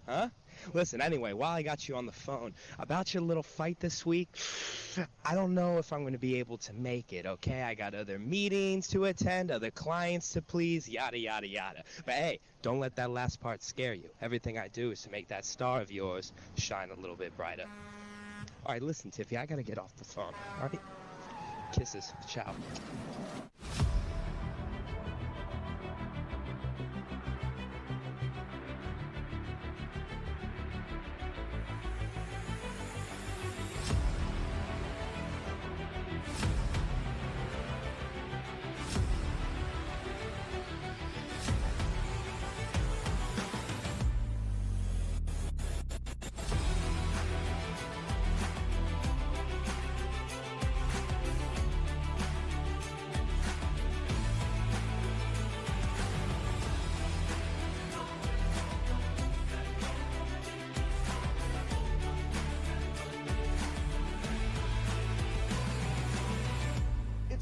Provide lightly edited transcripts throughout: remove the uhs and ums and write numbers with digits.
Huh? Listen, anyway, while I got you on the phone, about your little fight this week, I don't know if I'm going to be able to make it, okay? I got other meetings to attend, other clients to please, yada, yada, yada. But hey, don't let that last part scare you. Everything I do is to make that star of yours shine a little bit brighter. All right, listen, Tiffy, I got to get off the phone, all right? Kisses. Ciao.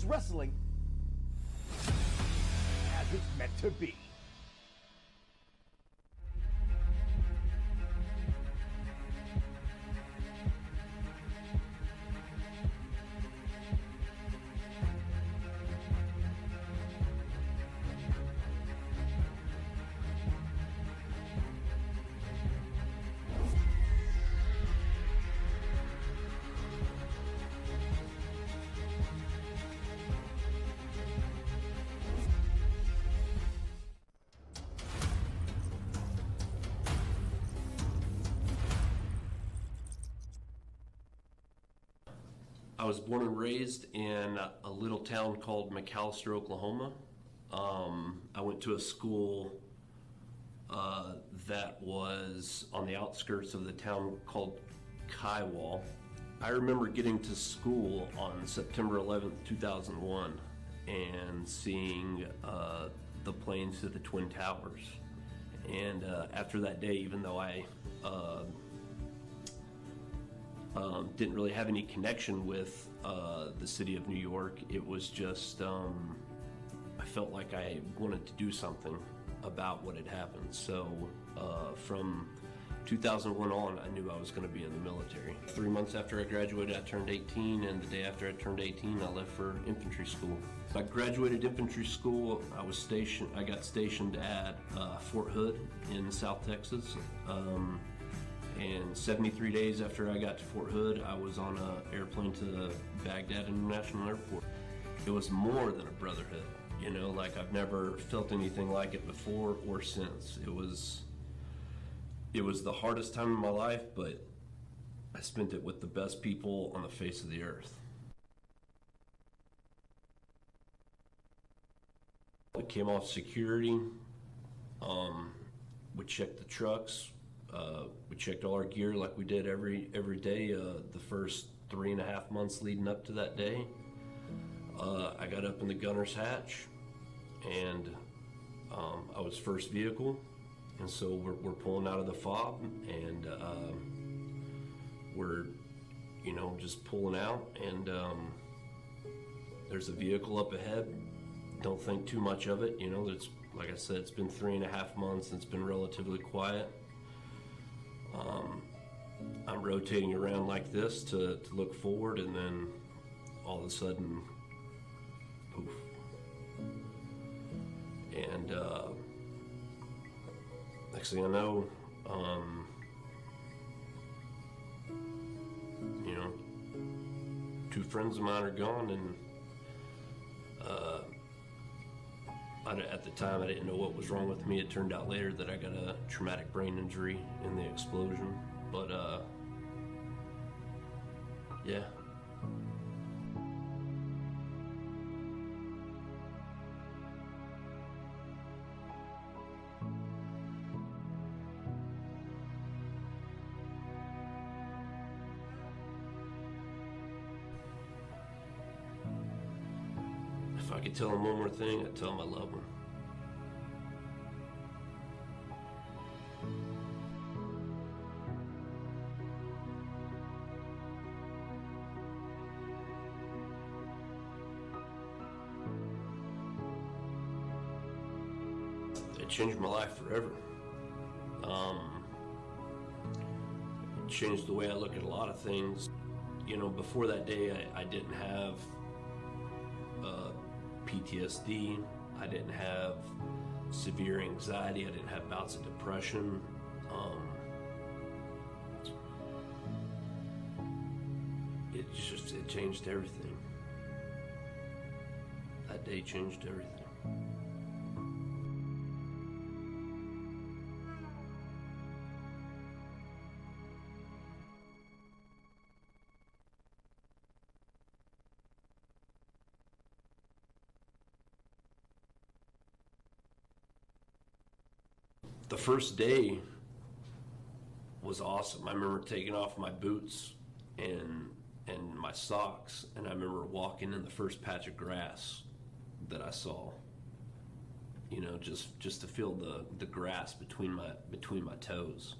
Wrestling as it's meant to be. I was born and raised in a little town called McAllister, Oklahoma. I went to a school that was on the outskirts of the town called Kiowa. I remember getting to school on September 11th, 2001 and seeing the planes to the Twin Towers. And after that day, even though I didn't really have any connection with the city of New York, it was just, I felt like I wanted to do something about what had happened. So from 2001 on, I knew I was going to be in the military. 3 months after I graduated, I turned 18, and the day after I turned 18, I left for infantry school. So I graduated infantry school. I got stationed at Fort Hood in South Texas. And 73 days after I got to Fort Hood, I was on an airplane to Baghdad International Airport. It was more than a brotherhood, you know, like I've never felt anything like it before or since. It was the hardest time of my life, but I spent it with the best people on the face of the earth. We came off security, we checked the trucks. We checked all our gear like we did every day the first 3.5 months leading up to that day. I got up in the gunner's hatch, and I was first vehicle, and so we're pulling out of the fob, and we're just pulling out, and there's a vehicle up ahead. Don't think too much of it, there's, like I said, it's been 3.5 months and it's been relatively quiet. I'm rotating around like this to look forward, and then all of a sudden, poof. And next thing I know, two friends of mine are gone, and at the time I didn't know what was wrong with me. It turned out later that I got a traumatic brain injury in the explosion, but yeah. If I could tell them one more thing, I'd tell them I love them. It changed my life forever. changed the way I look at a lot of things. You know, before that day, I didn't have PTSD. I didn't have severe anxiety. I didn't have bouts of depression. It changed everything. That day changed everything. The first day was awesome. I remember taking off my boots and my socks, and I remember walking in the first patch of grass that I saw. You know, just to feel the grass between my toes.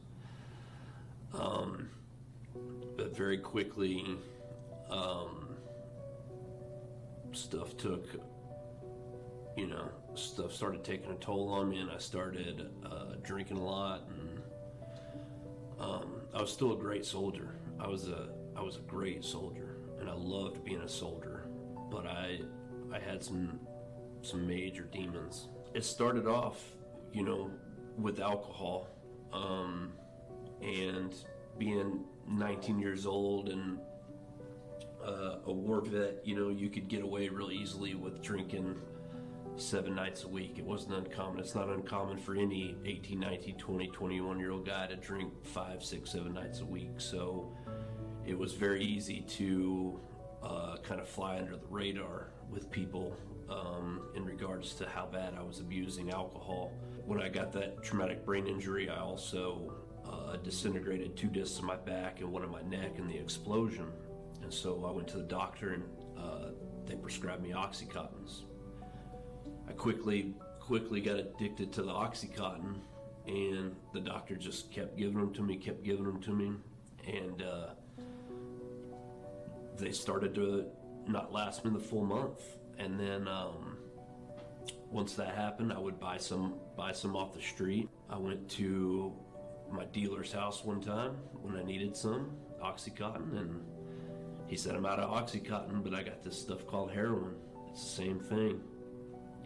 But very quickly, stuff started taking a toll on me, and I started drinking a lot, and I was still a great soldier. I was a great soldier, and I loved being a soldier, but I had some major demons. It started off, you know, with alcohol, and being 19 years old and a war vet, you know, you could get away real easily with drinking 7 nights a week. It wasn't uncommon. It's not uncommon for any 18, 19, 20, 21-year-old guy to drink 5, 6, 7 nights a week. So it was very easy to kind of fly under the radar with people in regards to how bad I was abusing alcohol. When I got that traumatic brain injury, I also disintegrated 2 discs in my back and 1 in my neck in the explosion. And so I went to the doctor, and they prescribed me Oxycontins. I quickly got addicted to the Oxycontin, and the doctor just kept giving them to me, and they started to not last me the full month. And then once that happened, I would buy some off the street. I went to my dealer's house one time when I needed some Oxycontin, and he said, "I'm out of Oxycontin, but I got this stuff called heroin. It's the same thing."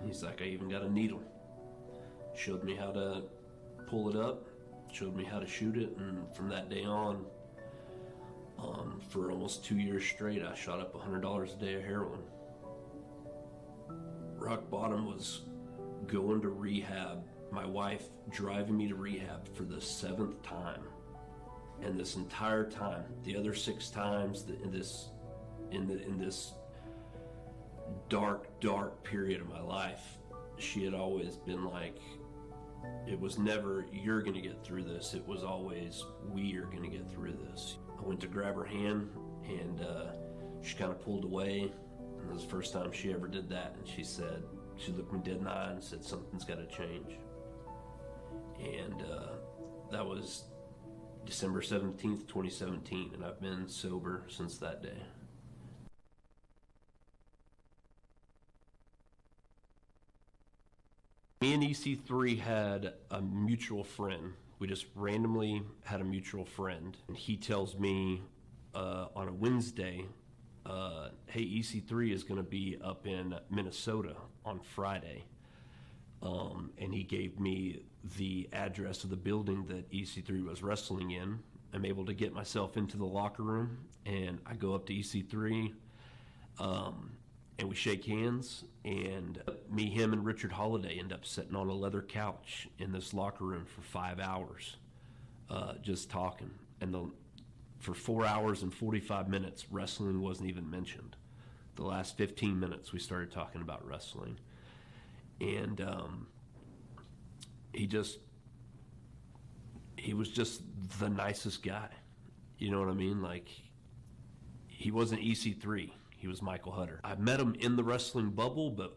He's like, "I even got a needle." Showed me how to pull it up, showed me how to shoot it, and from that day on, for almost 2 years straight, I shot up $100 a day of heroin. Rock bottom was going to rehab, my wife driving me to rehab for the 7th time. And this entire time, the other 6 times in this dark period of my life, she had always been like, it was never, "You're gonna get through this." It was always, "We are gonna get through this." I went to grab her hand, and she kind of pulled away, and it was the first time she ever did that. And she looked me dead in the eye and said, "Something's got to change." And that was December 17th, 2017, and I've been sober since that day. Me and EC3 had a mutual friend. We just randomly had a mutual friend, and he tells me on a Wednesday, "Hey, EC3 is going to be up in Minnesota on Friday." And he gave me the address of the building that EC3 was wrestling in. I'm able to get myself into the locker room, and I go up to EC3, and we shake hands, and me, him, and Richard Holliday end up sitting on a leather couch in this locker room for 5 hours, just talking. And for 4 hours and 45 minutes, wrestling wasn't even mentioned. The last 15 minutes, we started talking about wrestling. And he was just the nicest guy. You know what I mean? Like, he wasn't EC3. He was Michael Hutter. I met him in the wrestling bubble, but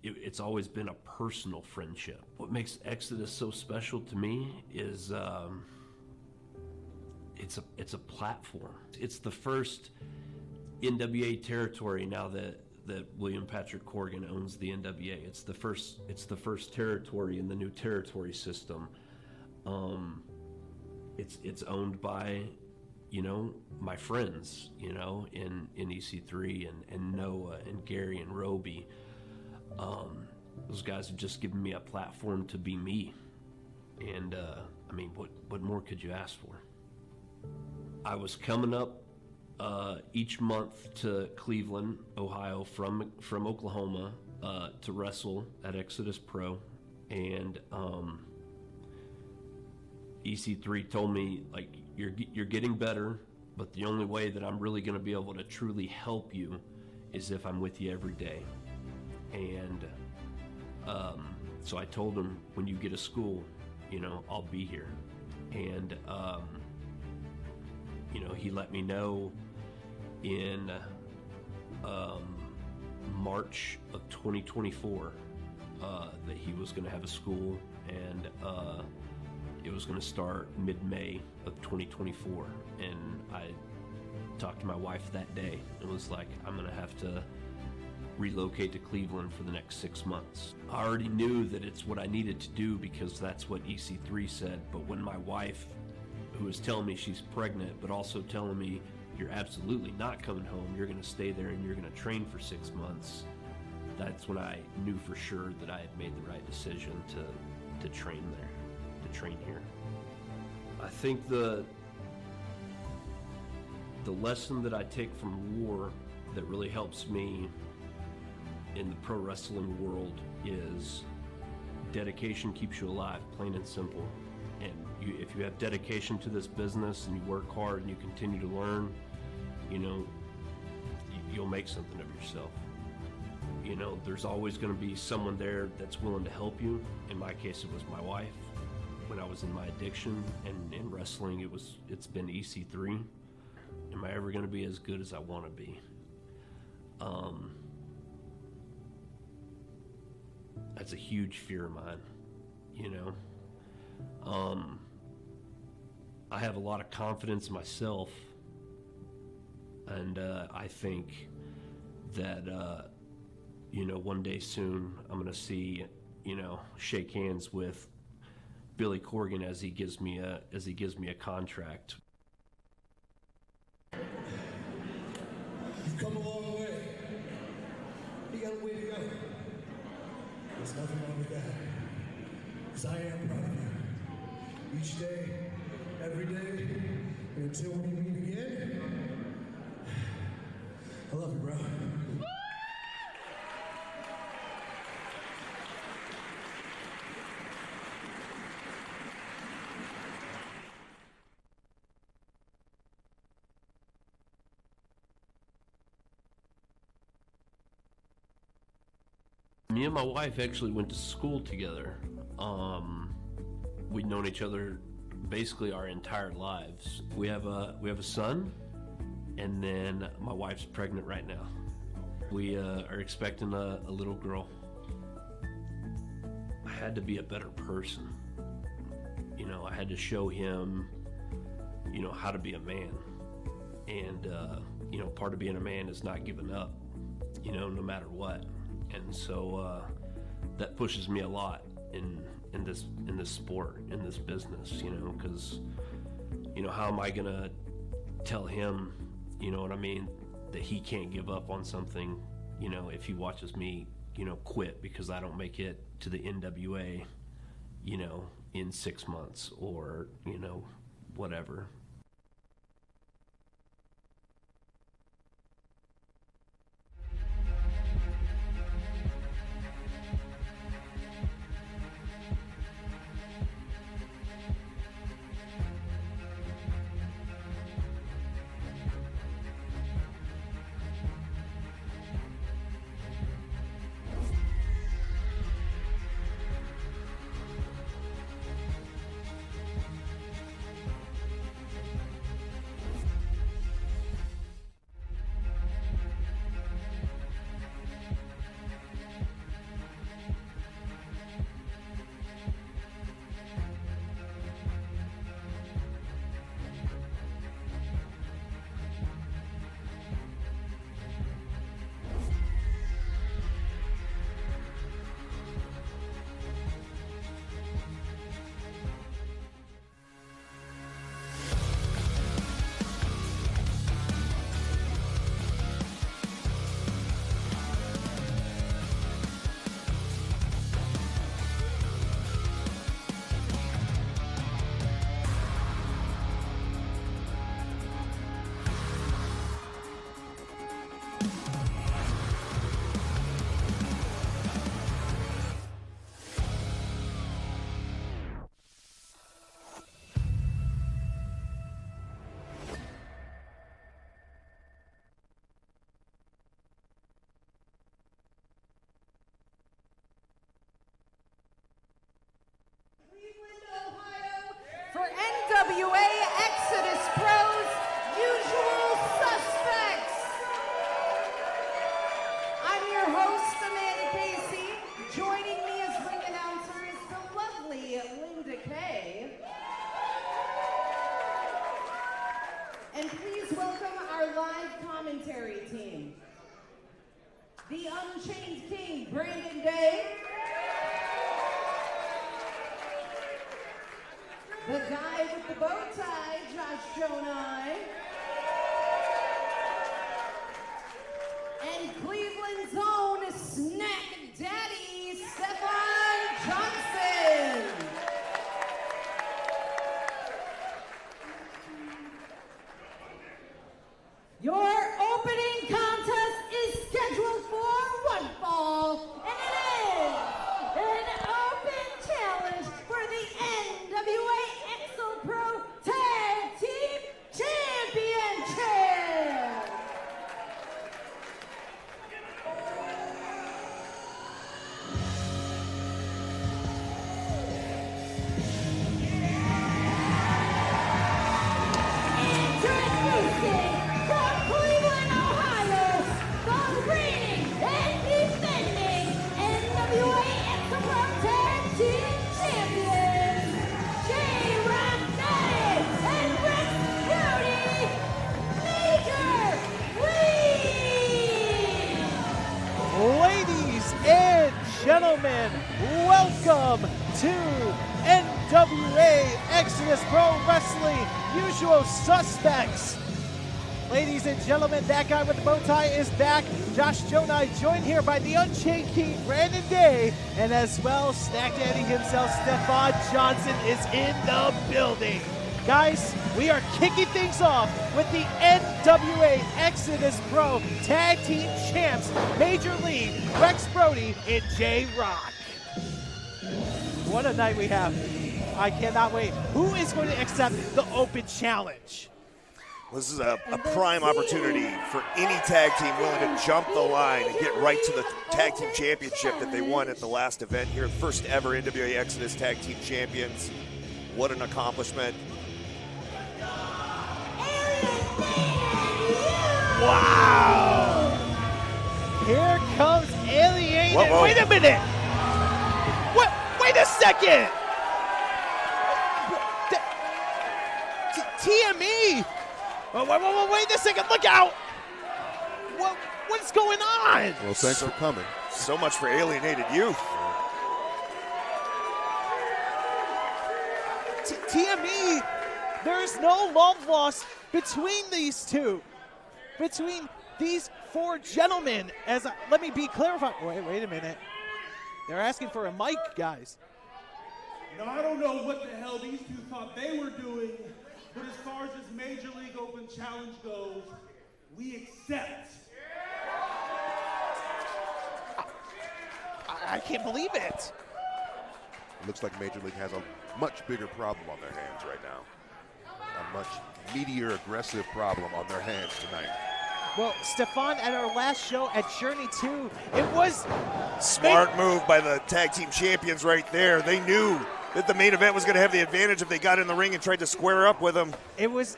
it's always been a personal friendship. What makes Exodus so special to me is it's a platform. It's the first NWA territory now that William Patrick Corgan owns the NWA. It's the first territory in the new territory system. it's owned by, you know, my friends, you know, in EC3 and Noah and Gary and Roby. Those guys have just given me a platform to be me. And, I mean, what more could you ask for? I was coming up each month to Cleveland, Ohio from Oklahoma to wrestle at Exodus Pro. And EC3 told me, like, you're getting better, but the only way that I'm really going to be able to truly help you is if I'm with you every day. And so I told him, when you get a school, you know, I'll be here. And you know, he let me know in March of 2024 that he was going to have a school, and it was going to start mid-May of 2024. And I talked to my wife that day and was like, I'm going to have to relocate to Cleveland for the next 6 months. I already knew that it's what I needed to do because that's what EC3 said. But when my wife, who was telling me she's pregnant, but also telling me, you're absolutely not coming home, you're going to stay there and you're going to train for 6 months, that's when I knew for sure that I had made the right decision to train there, to train here. I think the lesson that I take from war that really helps me in the pro wrestling world is dedication keeps you alive, plain and simple. And if you have dedication to this business and you work hard and you continue to learn, you know, you'll make something of yourself. You know, there's always going to be someone there that's willing to help you. In my case, it was my wife. When I was in my addiction and in wrestling, it's been EC3. Am I ever going to be as good as I want to be? That's a huge fear of mine, you know. I have a lot of confidence in myself, and I think that you know, one day soon I'm gonna see, you know, shake hands with Billy Corgan as he gives me a contract. You've come a long way. You got a way to go. There's nothing wrong with that. Because I am proud of you. Each day, every day, and until we meet again, I love you, bro. Me and my wife actually went to school together. We'd known each other basically our entire lives. We have a son, and then my wife's pregnant right now. We are expecting a little girl. I had to be a better person. You know, I had to show him, you know, how to be a man. And, you know, part of being a man is not giving up, you know, no matter what. And so that pushes me a lot in this sport, in this business, you know, because, you know, how am I gonna tell him, you know what I mean, that he can't give up on something, you know, if he watches me, you know, quit because I don't make it to the NWA, you know, in 6 months or, you know, whatever. NWA Exodus Pro's Usual Suspects. I'm your host, Amanda Casey. Joining me as ring announcer is the lovely Linda Kay. And please welcome our live commentary team. The Unchained King, Brandon Day. The guy with the bow tie, Josh Jonai. And Cleveland's own snack daddy, Stefan Johnson. Your opening contest is scheduled for one fall, and it is an open challenge for the NWA Exodus Pro Tag Team Championship. Introducing from Cleveland, Ohio, the reigning and defending NWA Exodus Pro Tag Team Champions, J-Rock Daddy and Rex Beauty, Major League. Ladies and gentlemen, welcome to NWA Exodus Pro Wrestling Usual Suspects. Ladies and gentlemen, that guy with the bow tie is back. Josh Jonai, joined here by the Unchained King, Brandon Day, and as well, Snack Daddy himself, Stefan Johnson, is in the building. Guys, we are kicking things off with the NWA Exodus Pro Tag Team Champs, Major League, Rex Brody and J-Rock. What a night we have. I cannot wait. Who is going to accept the open challenge? This is a prime opportunity for any tag team willing to jump the line and get right to the tag team championship that they won at the last event here. First ever NWA Exodus Tag Team Champions. What an accomplishment. Wow! Here comes Alien. Whoa. Wait a minute! What? Wait a second! TME! Wait a second, look out! What's going on? Well, thanks for coming. So much for alienated youth. TME, there's no love lost between these two. Between these four gentlemen. Let me be clarified. Wait a minute. They're asking for a mic, guys. Now, I don't know what the hell these two thought they were doing, but as far as this Major League Open Challenge goes, we accept. I can't believe it. It looks like Major League has a much bigger problem on their hands right now. A much meatier, aggressive problem on their hands tonight. Well, Stefan, at our last show at Journey 2, it was... Smart move by the tag team champions right there. They knew that the main event was going to have the advantage if they got in the ring and tried to square up with them. It was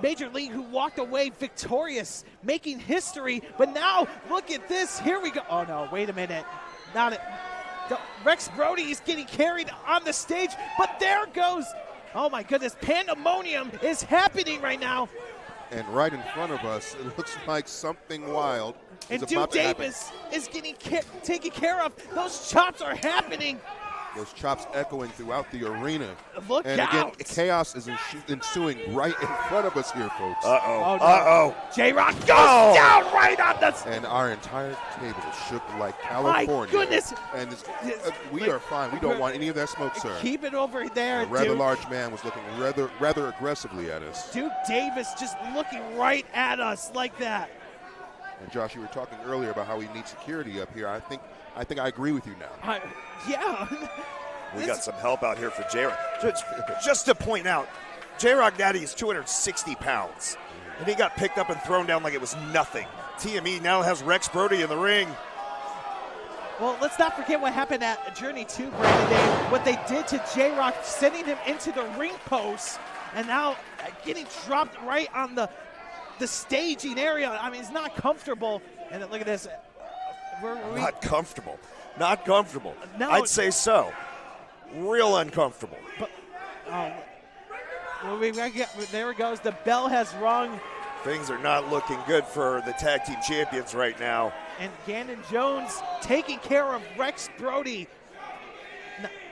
Major League who walked away victorious, making history. But now, look at this. Here we go. Oh, no, wait a minute. Rex Brody is getting carried on the stage, but there goes... Oh, my goodness. Pandemonium is happening right now. And right in front of us, it looks like something wild is about to happen. Davis is getting taken care of. Those chops are happening. Those chops echoing throughout the arena. Look and out. again, chaos is ensuing right in front of us here, folks. Uh-oh. No. Uh-oh. J-Rock goes down right on the... And our entire table shook like California. My goodness. And we are fine. We don't want any of that smoke, sir. Keep it over there, A rather dude. large man was looking rather aggressively at us. Duke Davis just looking right at us like that. And Josh, you were talking earlier about how we need security up here. I think I agree with you now. Yeah. We got some help out here for J-Rock. Just to point out, J-Rock Daddy is 260 pounds, and he got picked up and thrown down like it was nothing. TME now has Rex Brody in the ring. Well, let's not forget what happened at Journey 2, Brandon Day. What they did to J-Rock, sending him into the ring post. and now getting dropped right on the staging area. I mean, it's not comfortable. And then look at this. Not comfortable. Not comfortable. No, I'd say so. Real uncomfortable. But, there it goes. The bell has rung. Things are not looking good for the tag team champions right now. And Gannon Jones taking care of Rex Brody.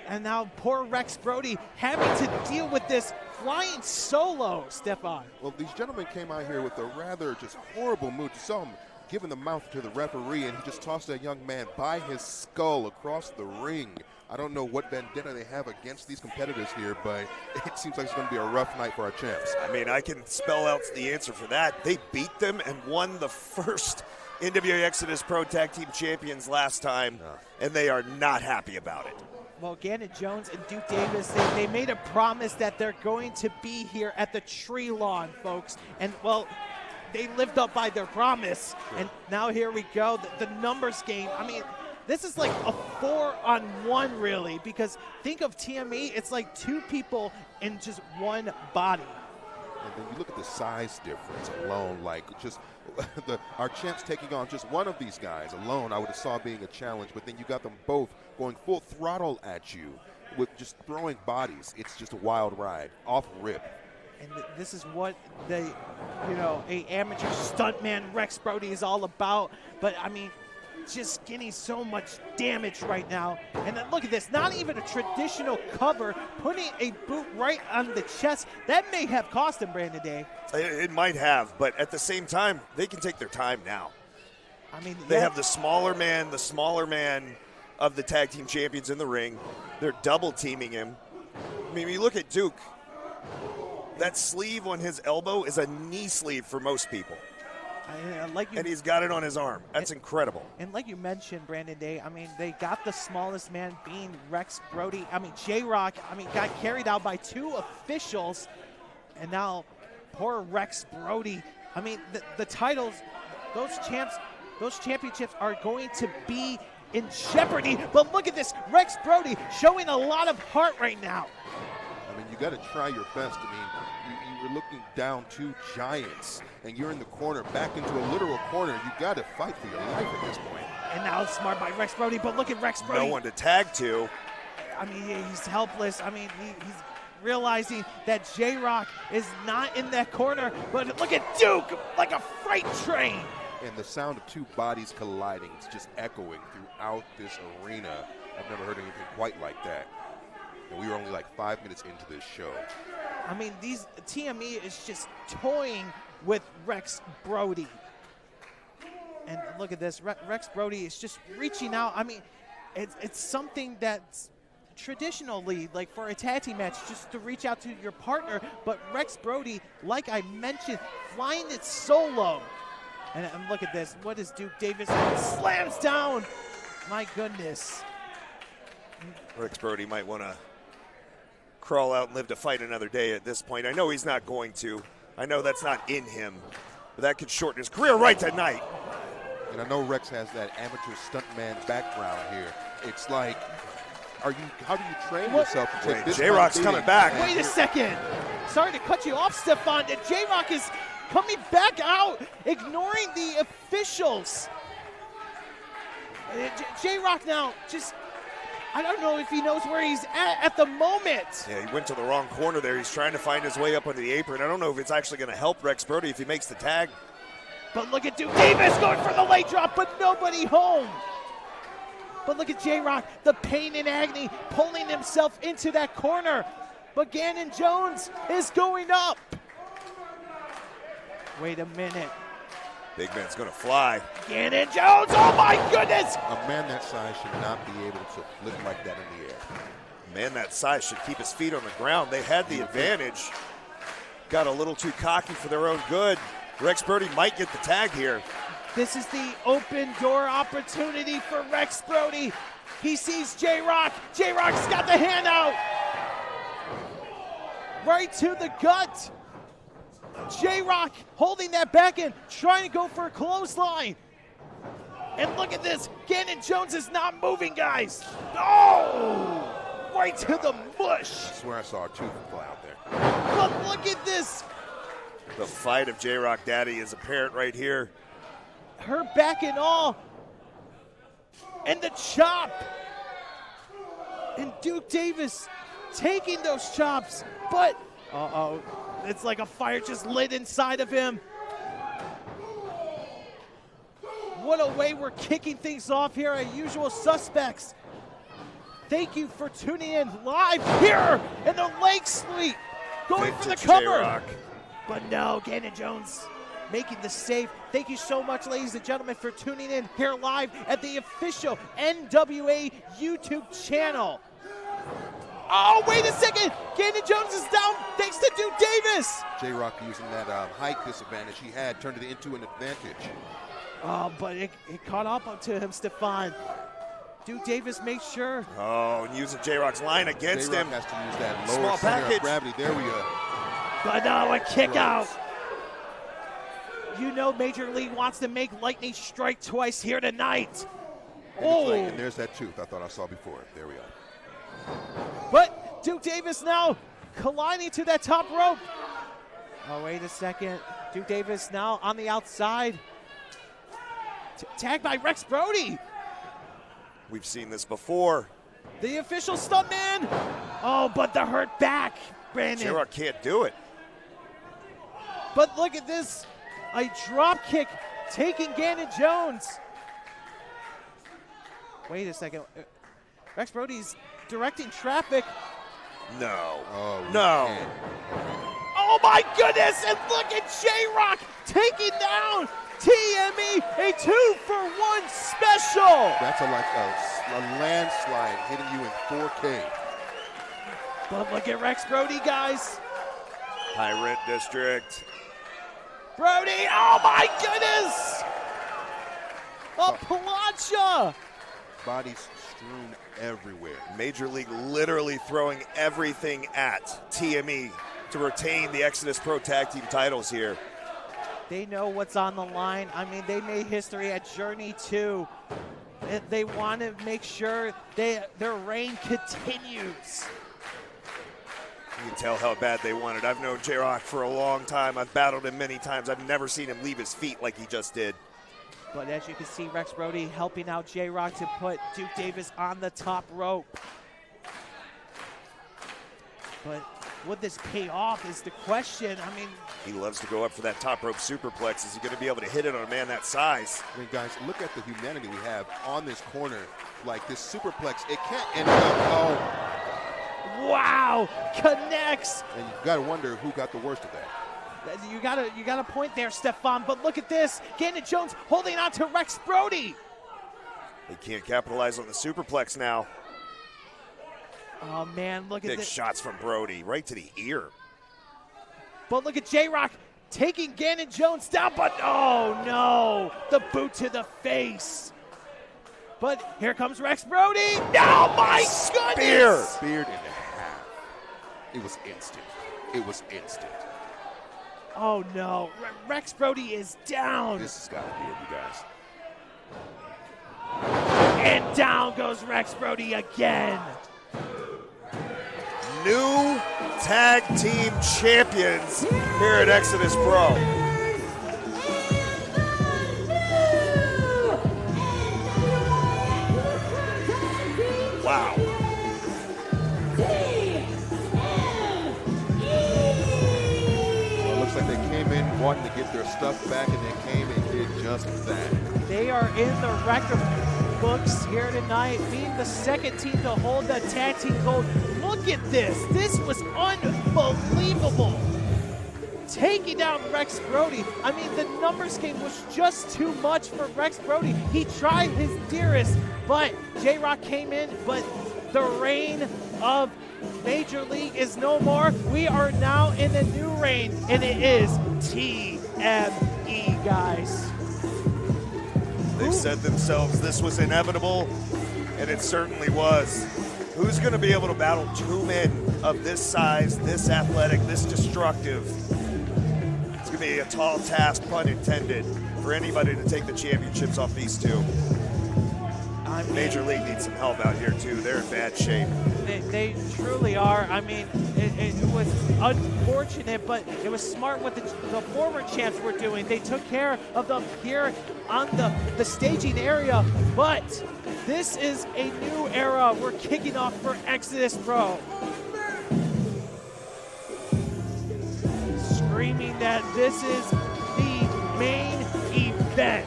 And now poor Rex Brody having to deal with this flying solo, Stefan. Well, these gentlemen came out here with a rather just horrible mood. You saw him giving the mouth to the referee, and he just tossed that young man by his skull across the ring. I don't know what vendetta they have against these competitors here, but it seems like it's going to be a rough night for our champs. I mean, I can spell out the answer for that. They beat them and won the first NWA Exodus Pro Tag Team Champions last time, and they are not happy about it. Well, Gannon Jones and Duke Davis, they made a promise that they're going to be here at the tree lawn, folks. And, well, they lived up by their promise. Sure. And now here we go, the numbers game. I mean, this is like a 4-on-1, really, because think of TME, it's like two people in just one body. And then you look at the size difference alone, like just our champs taking on just one of these guys alone, I would have saw being a challenge, but then you got them both going full throttle at you with just throwing bodies. It's just a wild ride, off rip. And this is what a amateur stuntman Rex Brody is all about. But I mean, just getting so much damage right now. And then look at this, not even a traditional cover, putting a boot right on the chest. That may have cost him, Brandon Day. It might have, but at the same time, they can take their time now. I mean, they have the smaller man of the tag team champions in the ring. They're double teaming him. I mean, you look at Duke, that sleeve on his elbow is a knee sleeve for most people. And he's got it on his arm. That's incredible. And like you mentioned, Brandon Day, I mean, they got the smallest man being Rex Brody. I mean, J-Rock, got carried out by two officials. And now poor Rex Brody. I mean, the titles, those championships are going to be in jeopardy. But look at this, Rex Brody showing a lot of heart right now. I mean, you got to try your best. I mean, you're looking down two giants, and you're in the corner, back into a literal corner. You got to fight for your life at this point. And now it's smart by Rex Brody, but look at Rex Brody. No one to tag to. I mean, he's helpless. I mean, he's realizing that J-Rock is not in that corner, but look at Duke, like a freight train. And the sound of two bodies colliding is just echoing throughout this arena. I've never heard anything quite like that. And we were only like 5 minutes into this show. I mean, TME is just toying with Rex Brody. And look at this, Rex Brody is just reaching out. I mean, it's something that's traditionally, like for a tag team match, just to reach out to your partner. But Rex Brody, like I mentioned, flying it solo. And look at this, what is Duke Davis? Slams down. My goodness. Rex Brody might want to crawl out and live to fight another day at this point. I know he's not going to. I know that's not in him, but that could shorten his career right tonight. And I know Rex has that amateur stuntman background here. It's like, how do you train yourself to take this? J-Rock's coming back. Wait a second. Sorry to cut you off, Stefan. J-Rock is coming back out, ignoring the officials. J-Rock now just, I don't know if he knows where he's at the moment. Yeah, he went to the wrong corner there. He's trying to find his way up under the apron. I don't know if it's actually going to help Rex Brody if he makes the tag. But look at Duke Davis going for the leg drop, but nobody home. But look at J-Rock, the pain and agony, pulling himself into that corner. But Gannon Jones is going up. Wait a minute. Big man's going to fly. Gannon Jones, oh my goodness! A man that size should not be able to flip like that in the air. A man that size should keep his feet on the ground. They had the advantage. Got a little too cocky for their own good. Rex Brody might get the tag here. This is the open door opportunity for Rex Brody. He sees J-Rock. J-Rock's got the hand out. Right to the gut. J-Rock holding that back in, trying to go for a clothesline. And look at this. Gannon Jones is not moving, guys. Oh! Right to the mush. I swear I saw a tooth fly out there. But look at this. The fight of J-Rock Daddy is apparent right here. Her back and all. And the chop. And Duke Davis taking those chops. But, it's like a fire just lit inside of him. What a way we're kicking things off here at Usual Suspects. Thank you for tuning in live here in the Lake Suite. Going for the cover. J-Rock. But no, Gannon Jones making the save. Thank you so much, ladies and gentlemen, for tuning in here live at the official NWA YouTube channel. Oh, wait a second. Gannon Jones is down thanks to Duke Davis. J-Rock using that height disadvantage he had, turned it into an advantage. Oh, but it caught up to him, Stefan. Duke Davis makes sure. Oh, and using J-Rock's line against him. Has to use that lower Small center package. of gravity. There we go. But no, a kick out. You know Major League wants to make lightning strike twice here tonight. And there's that tooth I thought I saw before. There we are. But Duke Davis now colliding to that top rope. Oh, wait a second. Duke Davis now on the outside. Tagged by Rex Brody. We've seen this before. The official stuntman. Oh, but the hurt back, Brandon. J-Rock can't do it. But look at this. A drop kick taking Gannon Jones. Wait a second. Rex Brody's directing traffic. No. Oh, no. Oh my goodness, and look at J-Rock taking down TME, a 2-for-1 special. That's a landslide hitting you in 4K. But look at Rex Brody, guys. High rent district. Brody, oh my goodness! A plancha! Bodies strewn everywhere. Major League literally throwing everything at TME to retain the Exodus Pro Tag Team titles here. They know what's on the line. I mean, they made history at Journey 2. They want to make sure their reign continues. You can tell how bad they want it. I've known J-Rock for a long time. I've battled him many times. I've never seen him leave his feet like he just did. But as you can see, Rex Brody helping out J-Rock to put Duke Davis on the top rope. But would this pay off is the question. I mean, he loves to go up for that top rope superplex. Is he going to be able to hit it on a man that size? I mean, guys, look at the humanity we have on this corner. Like this superplex, it can't end up. Wow, connects. And you got to wonder who got the worst of that. You got a point there, Stefan. But look at this, Gannon Jones holding on to Rex Brody. They can't capitalize on the superplex now. Oh man, look at big this. shots from Brody right to the ear. But look at J-Rock taking Gannon Jones down. But oh no, the boot to the face. But here comes Rex Brody. No, my goodness! Speared in half. It was instant. It was instant. Oh no, Rex Brody is down. This has got to be it, you guys. And down goes Rex Brody again. New tag team champions here at Exodus Pro. Wow. Well, it looks like they came in wanting to get their stuff back, and they came and did just that. They are in the record books here tonight, being the second team to hold the tag team gold. Look at this. This was unbelievable. Taking down Rex Brody. I mean, the numbers game was just too much for Rex Brody. He tried his dearest, but J-Rock came in, but the reign of Major League is no more. We are now in the new reign, and it is TME, guys. They said themselves this was inevitable, and it certainly was. Who's going to be able to battle two men of this size, this athletic, this destructive? It's going to be a tall task, pun intended, for anybody to take the championships off these two. I I mean, Major League needs some help out here, too. They're in bad shape. They truly are. I mean, it was unfortunate, but it was smart what the former champs were doing. They took care of them here on the staging area, but this is a new era we're kicking off for Exodus Pro. Screaming that this is the main event.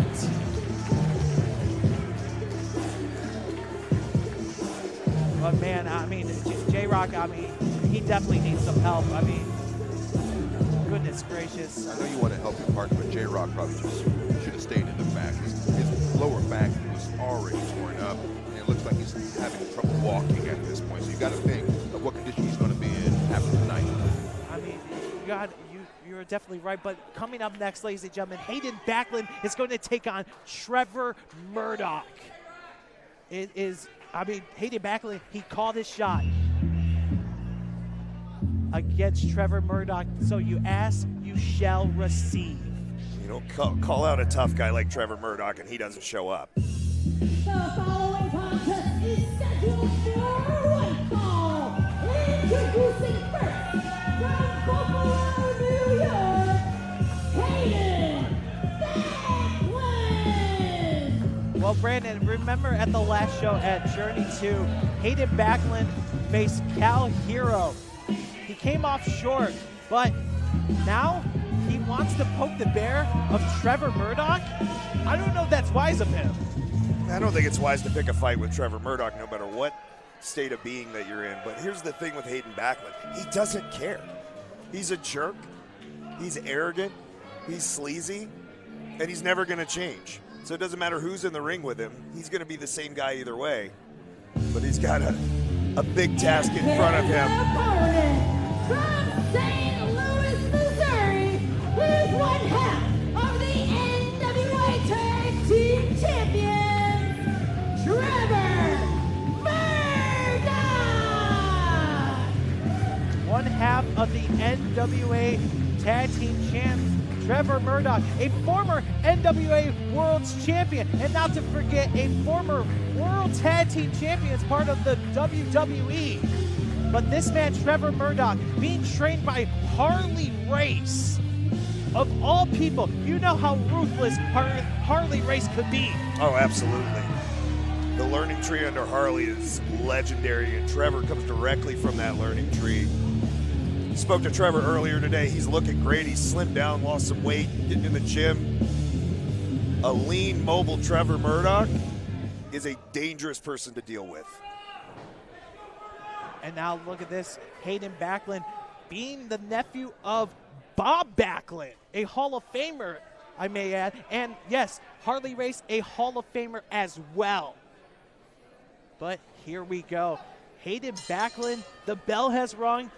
But man, I mean, J-Rock, I mean, he definitely needs some help. I mean, goodness gracious. I know you want to help your partner, but J-Rock probably just should have stayed in the back. His lower back was already torn up, and it looks like he's having trouble walking at this point. So you got to think of what condition he's going to be in after tonight. I mean, you're definitely right. But coming up next, ladies and gentlemen, Hayden Backlund is going to take on Trevor Murdoch. It is. I mean, Hayden Backlund, he called his shot against Trevor Murdoch. So you ask, you shall receive. You don't call out a tough guy like Trevor Murdoch and he doesn't show up. The following contest is scheduled for one fall. Introducing first, from Buffalo, New York, Hayden Backlund. Well, Brandon, remember at the last show at Journey 2, Hayden Backlund faced Cal Hero. He came off short, but now he wants to poke the bear of Trevor Murdoch. I don't know if that's wise of him. I don't think it's wise to pick a fight with Trevor Murdoch no matter what state of being that you're in. But here's the thing with Hayden Backlund. He doesn't care. He's a jerk. He's arrogant. He's sleazy. And he's never going to change. So it doesn't matter who's in the ring with him. He's going to be the same guy either way. But he's got a big task in front of him. From St. Louis, Missouri, who's one half of the NWA Tag Team Champions, Trevor Murdoch. One half of the NWA Tag Team Champs, Trevor Murdoch, a former NWA Worlds Champion, and not to forget a former World Tag Team Champion as part of the WWE. But this man, Trevor Murdoch, being trained by Harley Race. Of all people, you know how ruthless Harley Race could be. Oh, absolutely. The learning tree under Harley is legendary, and Trevor comes directly from that learning tree. Spoke to Trevor earlier today. He's looking great. He's slimmed down, lost some weight, getting in the gym. A lean, mobile Trevor Murdoch is a dangerous person to deal with. And now look at this, Hayden Backlund being the nephew of Bob Backlund, a Hall of Famer, I may add. And yes, Harley Race, a Hall of Famer as well. But here we go. Hayden Backlund, the bell has rung.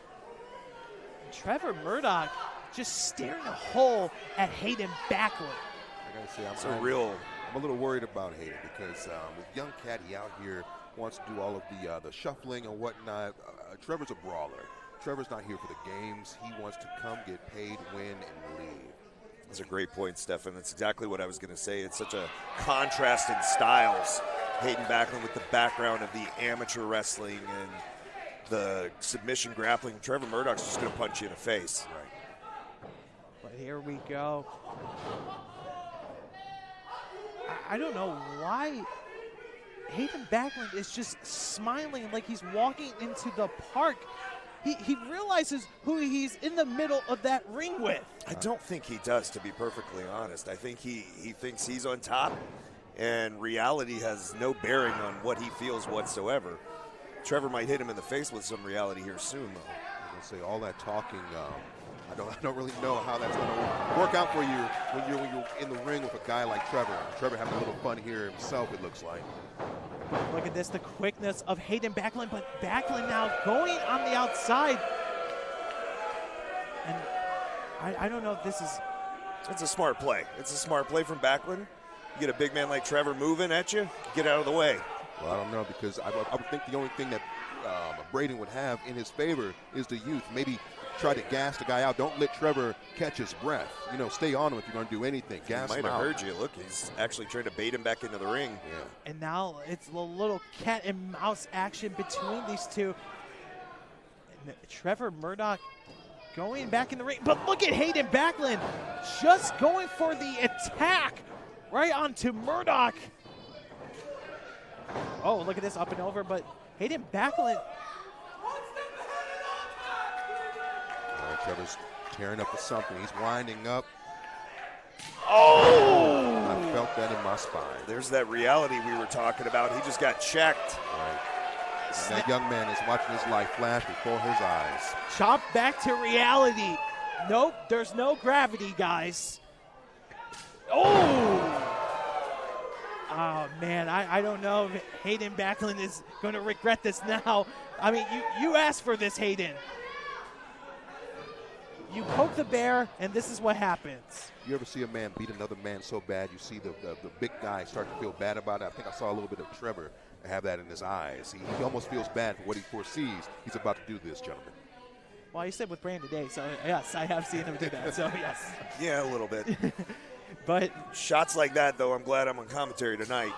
Trevor Murdoch just staring a hole at Hayden Backlund. I gotta say, I'm a little worried about Hayden because with young Caddy out here wants to do all of the shuffling and whatnot. Trevor's a brawler. Trevor's not here for the games. He wants to come, get paid, win, and leave. That's a great point, Stefan. That's exactly what I was going to say. It's such a contrast in styles. Hayden Backlund with the background of the amateur wrestling and the submission grappling. Trevor Murdoch's just going to punch you in the face. Right. But here we go. I don't know why Hayden Backlund is just smiling like he's walking into the park. He realizes who he's in the middle of that ring with. I don't think he does, to be perfectly honest. I think he thinks he's on top, and reality has no bearing on what he feels whatsoever. Trevor might hit him in the face with some reality here soon, though. I was gonna say all that talking. I don't really know how that's going to work out for you when you're in the ring with a guy like Trevor. Trevor having a little fun here himself, it looks like. Look at this, the quickness of Hayden Backlund, but Backlund now going on the outside. And I don't know if this is... It's a smart play. It's a smart play from Backlund. You get a big man like Trevor moving at you, get out of the way. Well, I don't know, because I would think the only thing that Braden would have in his favor is the youth. Maybe try to gas the guy out. Don't let Trevor catch his breath. You know, stay on him if you're going to do anything. Gas him out. Might have heard you. Look, he's actually trying to bait him back into the ring. Yeah. And now it's a little cat and mouse action between these two. And Trevor Murdoch going back in the ring. But look at Hayden Backlund just going for the attack right onto Murdoch. Oh, look at this, up and over. But Hayden Backlund. Trevor's tearing up for something. He's winding up. Oh! I felt that in my spine. There's that reality we were talking about. He just got checked. Right. And that young man is watching his life flash before his eyes. Chop back to reality. Nope, there's no gravity, guys. Oh! Oh, man, I don't know if Hayden Backlund is going to regret this now. I mean, you asked for this, Hayden. You poke the bear, and this is what happens. You ever see a man beat another man so bad, you see the big guy start to feel bad about it? I think I saw a little bit of Trevor have that in his eyes. He almost feels bad for what he foresees. He's about to do this, gentlemen. Well, you said with Brandon today, so yes, I have seen him do that, so yes. Yeah, a little bit. But shots like that, though, I'm glad I'm on commentary tonight.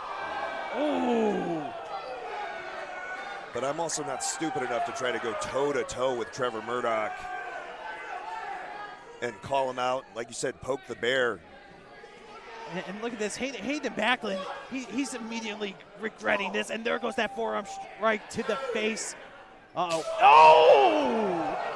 Ooh. But I'm also not stupid enough to try to go toe-to-toe with Trevor Murdoch and call him out, like you said, poke the bear. And look at this, Hayden Backlund, he's immediately regretting this, and there goes that forearm strike to the face. Uh-oh. Oh!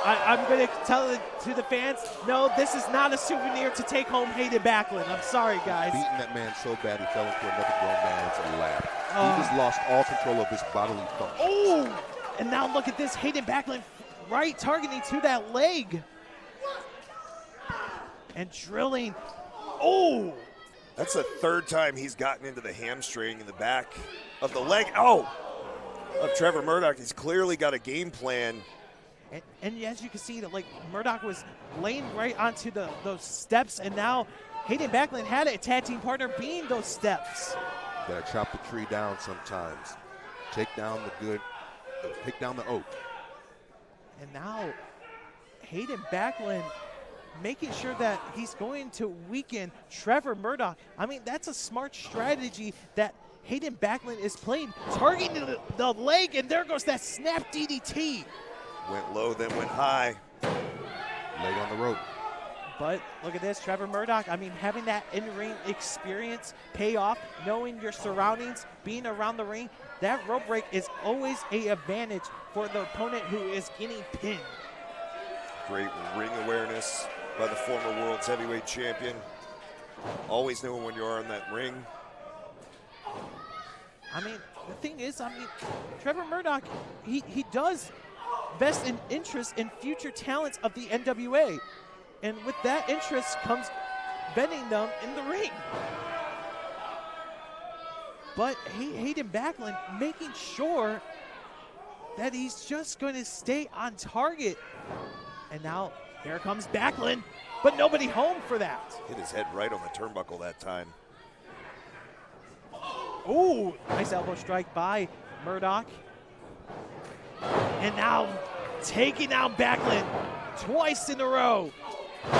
I'm going to tell it to the fans, no, this is not a souvenir to take home Hayden Backlund. I'm sorry, guys. Beating that man so bad he fell into another grown man's lap. He just lost all control of his bodily function. Oh! And now look at this, Hayden Backlund right targeting to that leg. And drilling. Oh! That's the third time he's gotten into the hamstring in the back of the leg. Oh! Of Trevor Murdoch. He's clearly got a game plan. And as you can see, that like Murdoch was laying right onto those steps, and now Hayden Backlund had a tag team partner being those steps. Gotta chop the tree down sometimes. Take down the oak. And now Hayden Backlund making sure that he's going to weaken Trevor Murdoch. I mean, that's a smart strategy that Hayden Backlund is playing, targeting the leg, and there goes that snap DDT. Went low, then went high. Leg on the rope. But look at this, Trevor Murdoch, I mean, having that in-ring experience pay off, knowing your surroundings, being around the ring, that rope break is always an advantage for the opponent who is getting pinned. Great ring awareness by the former Worlds Heavyweight Champion. Always knowing when you're in that ring. I mean, the thing is, I mean, Trevor Murdoch, he does vest an interest in future talents of the NWA. And with that interest comes bending them in the ring. But Hayden Backlund making sure that he's just going to stay on target. And now here comes Backlund, but nobody home for that. Hit his head right on the turnbuckle that time. Ooh, nice elbow strike by Murdoch. And now taking down Backlund twice in a row.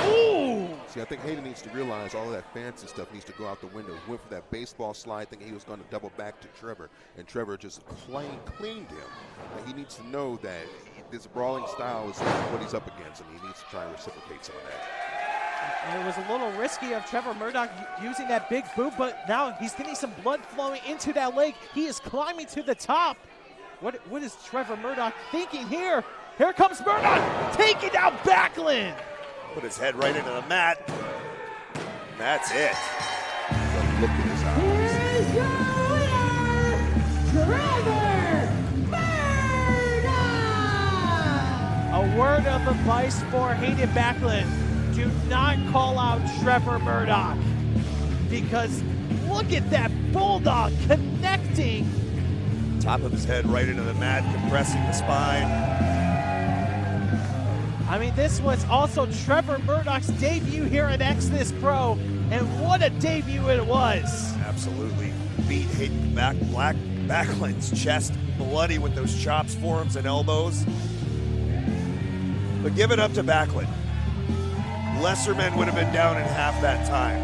Ooh! See, I think Hayden needs to realize all of that fancy stuff needs to go out the window. He went for that baseball slide, thinking he was going to double back to Trevor, and Trevor just cleaned him. And he needs to know that this brawling style is what he's up against, and he needs to try and reciprocate some of that. And it was a little risky of Trevor Murdoch using that big boot, but now he's getting some blood flowing into that leg. He is climbing to the top. What is Trevor Murdoch thinking here? Here comes Murdoch taking down Backlund. Put his head right into the mat. And that's it. Look at his eyes. Here's your winner, Trevor Murdoch! A word of advice for Hayden Backlund. Do not call out Trevor Murdoch, because look at that bulldog connecting. Top of his head right into the mat, compressing the spine. I mean, this was also Trevor Murdoch's debut here at Exodus Pro, and what a debut it was. Absolutely. Beat Hayden Backlund's chest bloody with those chops, forearms, and elbows. But give it up to Backlund. Lesser men would have been down in half that time.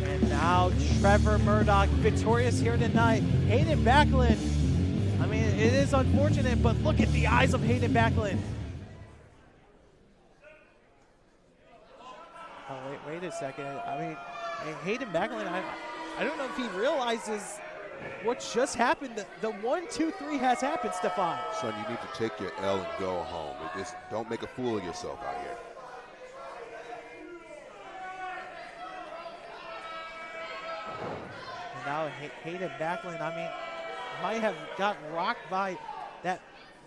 And now Trevor Murdoch victorious here tonight. Hayden Backlund, I mean, it is unfortunate, but look at the eyes of Hayden Backlund. Oh, wait a second. I mean, Hayden Backlund, I don't know if he realizes what just happened. The 1, 2, 3 has happened, Stefan. Son, you need to take your L and go home. Just don't make a fool of yourself out here. And now Hayden Backlund, I mean, might have got rocked by that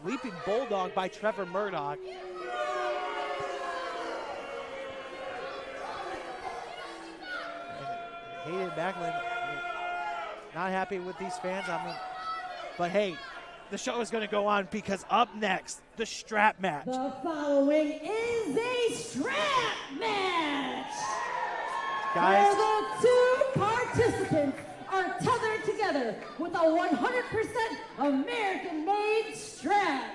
leaping bulldog by Trevor Murdoch. And Hayden Backlund, not happy with these fans. I mean, but hey, the show is going to go on because up next, the strap match. The following is a strap match. Guys, where the two participants are tethered together with a 100% American-made strap.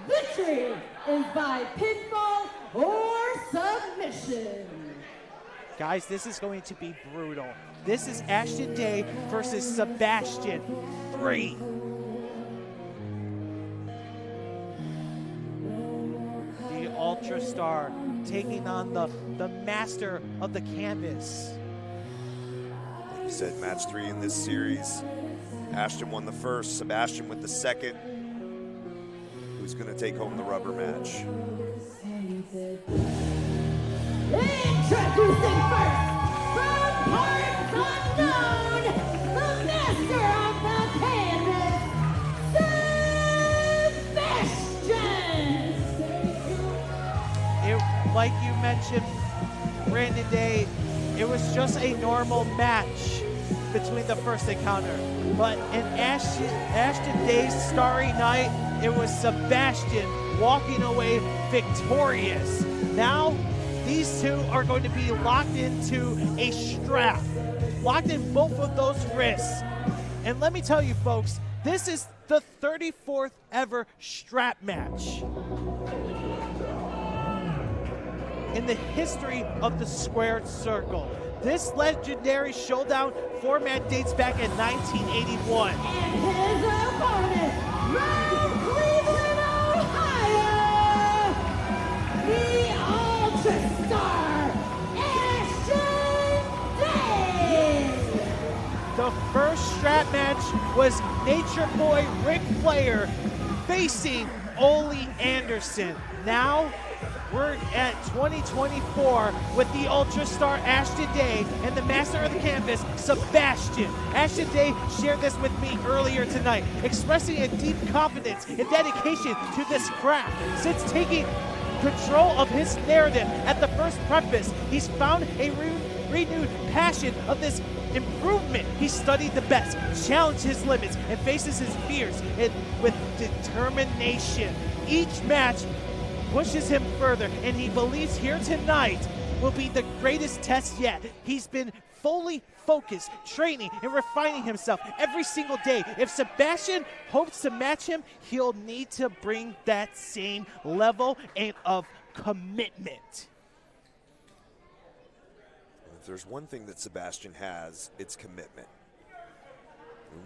Victory is by pinfall or submission. guys, this is going to be brutal. This is Ashton Day versus Sebastian 3. The Ultra Star taking on the master of the canvas. Like you said, match 3 in this series. Ashton won the first, Sebastian with the second. Who's going to take home the rubber match? Introducing first, from parts unknown, the master of the canvas, Sebastian! Like you mentioned, Brandon Day, it was just a normal match between the first encounter. But in Ashton Day's starry night, it was Sebastian walking away victorious. Now, these two are going to be locked into a strap, locked in both of those wrists. And let me tell you, folks, this is the 34th ever strap match in the history of the squared circle. This legendary showdown format dates back in 1981. And his opponent, from Cleveland, Ohio, the Ultra Star, Ashton Day. The first strap match was Nature Boy Ric Flair facing Ole Anderson. Now, we're at 2024 with the Ultra Star Ashton Day and the master of the canvas, Sebastian. Ashton Day shared this with me earlier tonight, expressing a deep confidence and dedication to this craft. Since taking control of his narrative at the first preface, he's found a renewed passion of this improvement. He studied the best, challenged his limits, and faces his fears with determination. Each match pushes him further, and he believes here tonight will be the greatest test yet. He's been fully focused, training, and refining himself every single day. If Sebastian hopes to match him, he'll need to bring that same level of commitment. If there's one thing that Sebastian has, it's commitment.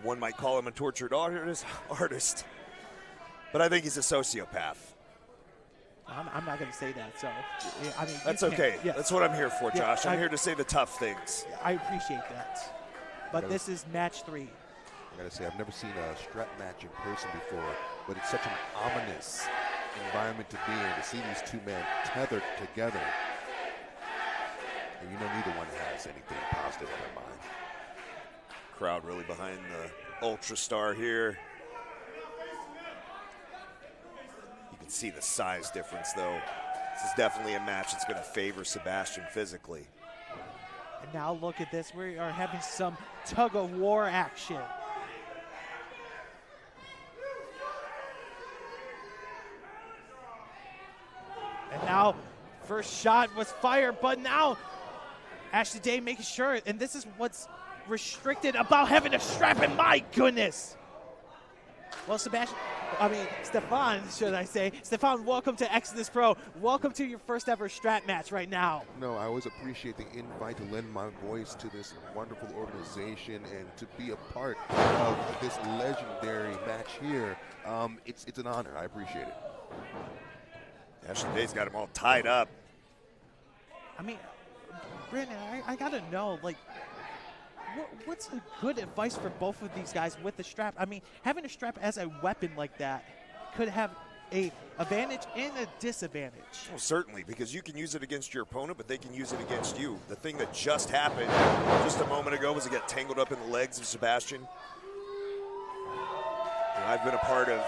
One might call him a tortured artist, but I think he's a sociopath. I'm not going to say that, so I mean, that's okay. Yes. That's what I'm here for, Josh. Yeah, I'm here to say the tough things. I appreciate that. But this is match 3. I gotta say, I've never seen a strap match in person before, but it's such an ominous environment to be in, to see these two men tethered together. And you know neither one has anything positive on their mind. Crowd really behind the Ultra Star here. You can see the size difference, though. This is definitely a match that's going to favor Sebastian physically. And now look at this. We are having some tug-of-war action. And now, first shot was fired, but now Ashton Day making sure, and this is what's restricted about having a strap, and my goodness. Well, Sebastian, Stefan, should I say. Stefan, welcome to Exodus Pro. Welcome to your first ever strap match right now. No, I always appreciate the invite to lend my voice to this wonderful organization and to be a part of this legendary match here. It's an honor. I appreciate it. Ashton Day's got him all tied up. I mean, Brandon, I got to know, like, what's a good advice for both of these guys with the strap? I mean, having a strap as a weapon like that could have a advantage and a disadvantage. Well, certainly, because you can use it against your opponent, but they can use it against you. The thing that just happened just a moment ago was it got tangled up in the legs of Sebastian. And I've been a part of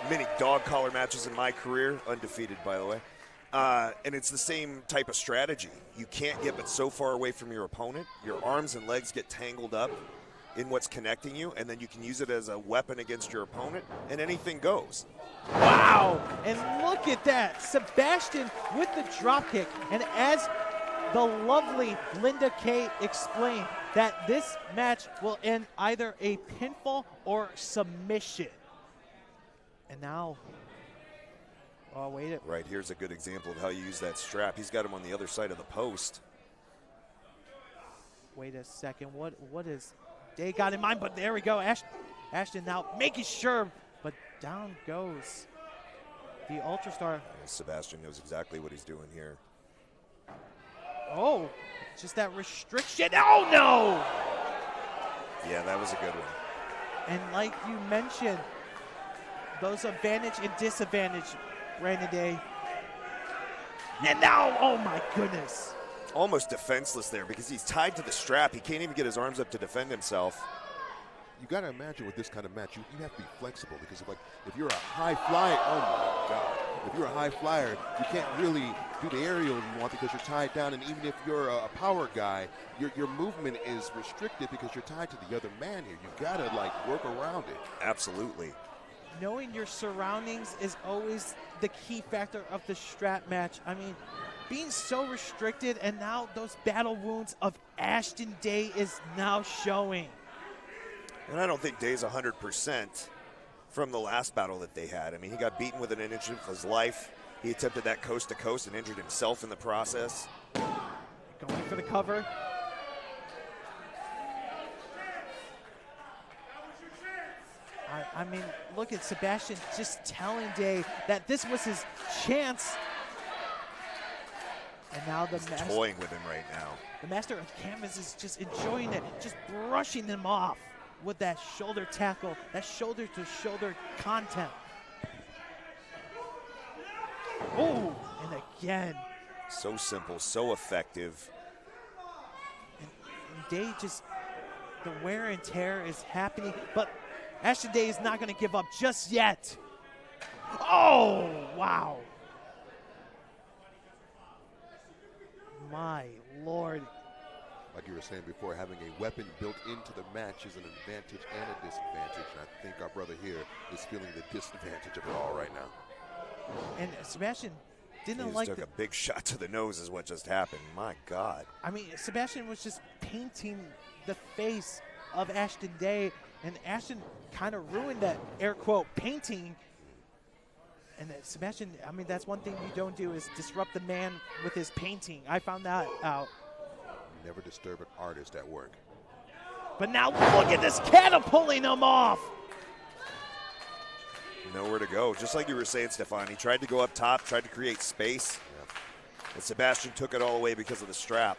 many dog collar matches in my career, undefeated, by the way. And it's the same type of strategy. You can't get but so far away from your opponent. Your arms and legs get tangled up in what's connecting you, and then you can use it as a weapon against your opponent, and anything goes. Wow, and look at that. Sebastian with the drop kick, and as the lovely Linda Kay explained, that this match will end either a pinfall or submission. And now, oh, wait. Right, here's a good example of how you use that strap. He's got him on the other side of the post. Wait a second, what is Day got in mind? But there we go, Ashton now making sure, but down goes the Ultrastar. Sebastian knows exactly what he's doing here. Oh, just that restriction. Oh, no! Yeah, that was a good one. And like you mentioned, those advantage and disadvantage, Brandon Day. And now, oh my goodness. Almost defenseless there because he's tied to the strap. He can't even get his arms up to defend himself. You got to imagine with this kind of match, you have to be flexible because if you're a high flyer, oh my God. If you're a high flyer, you can't really do the aerial you want because you're tied down. And even if you're a power guy, your movement is restricted because you're tied to the other man here. You got to like work around it. Absolutely. Knowing your surroundings is always the key factor of the strap match. I mean, being so restricted, and now those battle wounds of Ashton Day is now showing. And I don't think Day's 100% from the last battle that they had. I mean, he got beaten within an inch of his life. He attempted that coast to coast and injured himself in the process. Going for the cover. I mean, look at Sebastian just telling Day that this was his chance. And now the master, toying with him right now. The master of canvas is just enjoying it, just brushing him off with that shoulder tackle, that shoulder-to-shoulder content. Oh, and again. So simple, so effective. And Day just, the wear and tear is happening, but Ashton Day is not going to give up just yet. Oh, wow. My Lord. Like you were saying before, having a weapon built into the match is an advantage and a disadvantage. And I think our brother here is feeling the disadvantage of it all right now. And Sebastian didn't he like took a big shot to the nose is what just happened. My God. I mean, Sebastian was just painting the face of Ashton Day, and Ashton kind of ruined that air quote painting. And Sebastian, I mean, that's one thing you don't do is disrupt the man with his painting. I found that out. Never disturb an artist at work. But now look at this catapulting him off. Nowhere to go. Just like you were saying, Stefan, he tried to go up top, tried to create space. Yeah. And Sebastian took it all away because of the strap.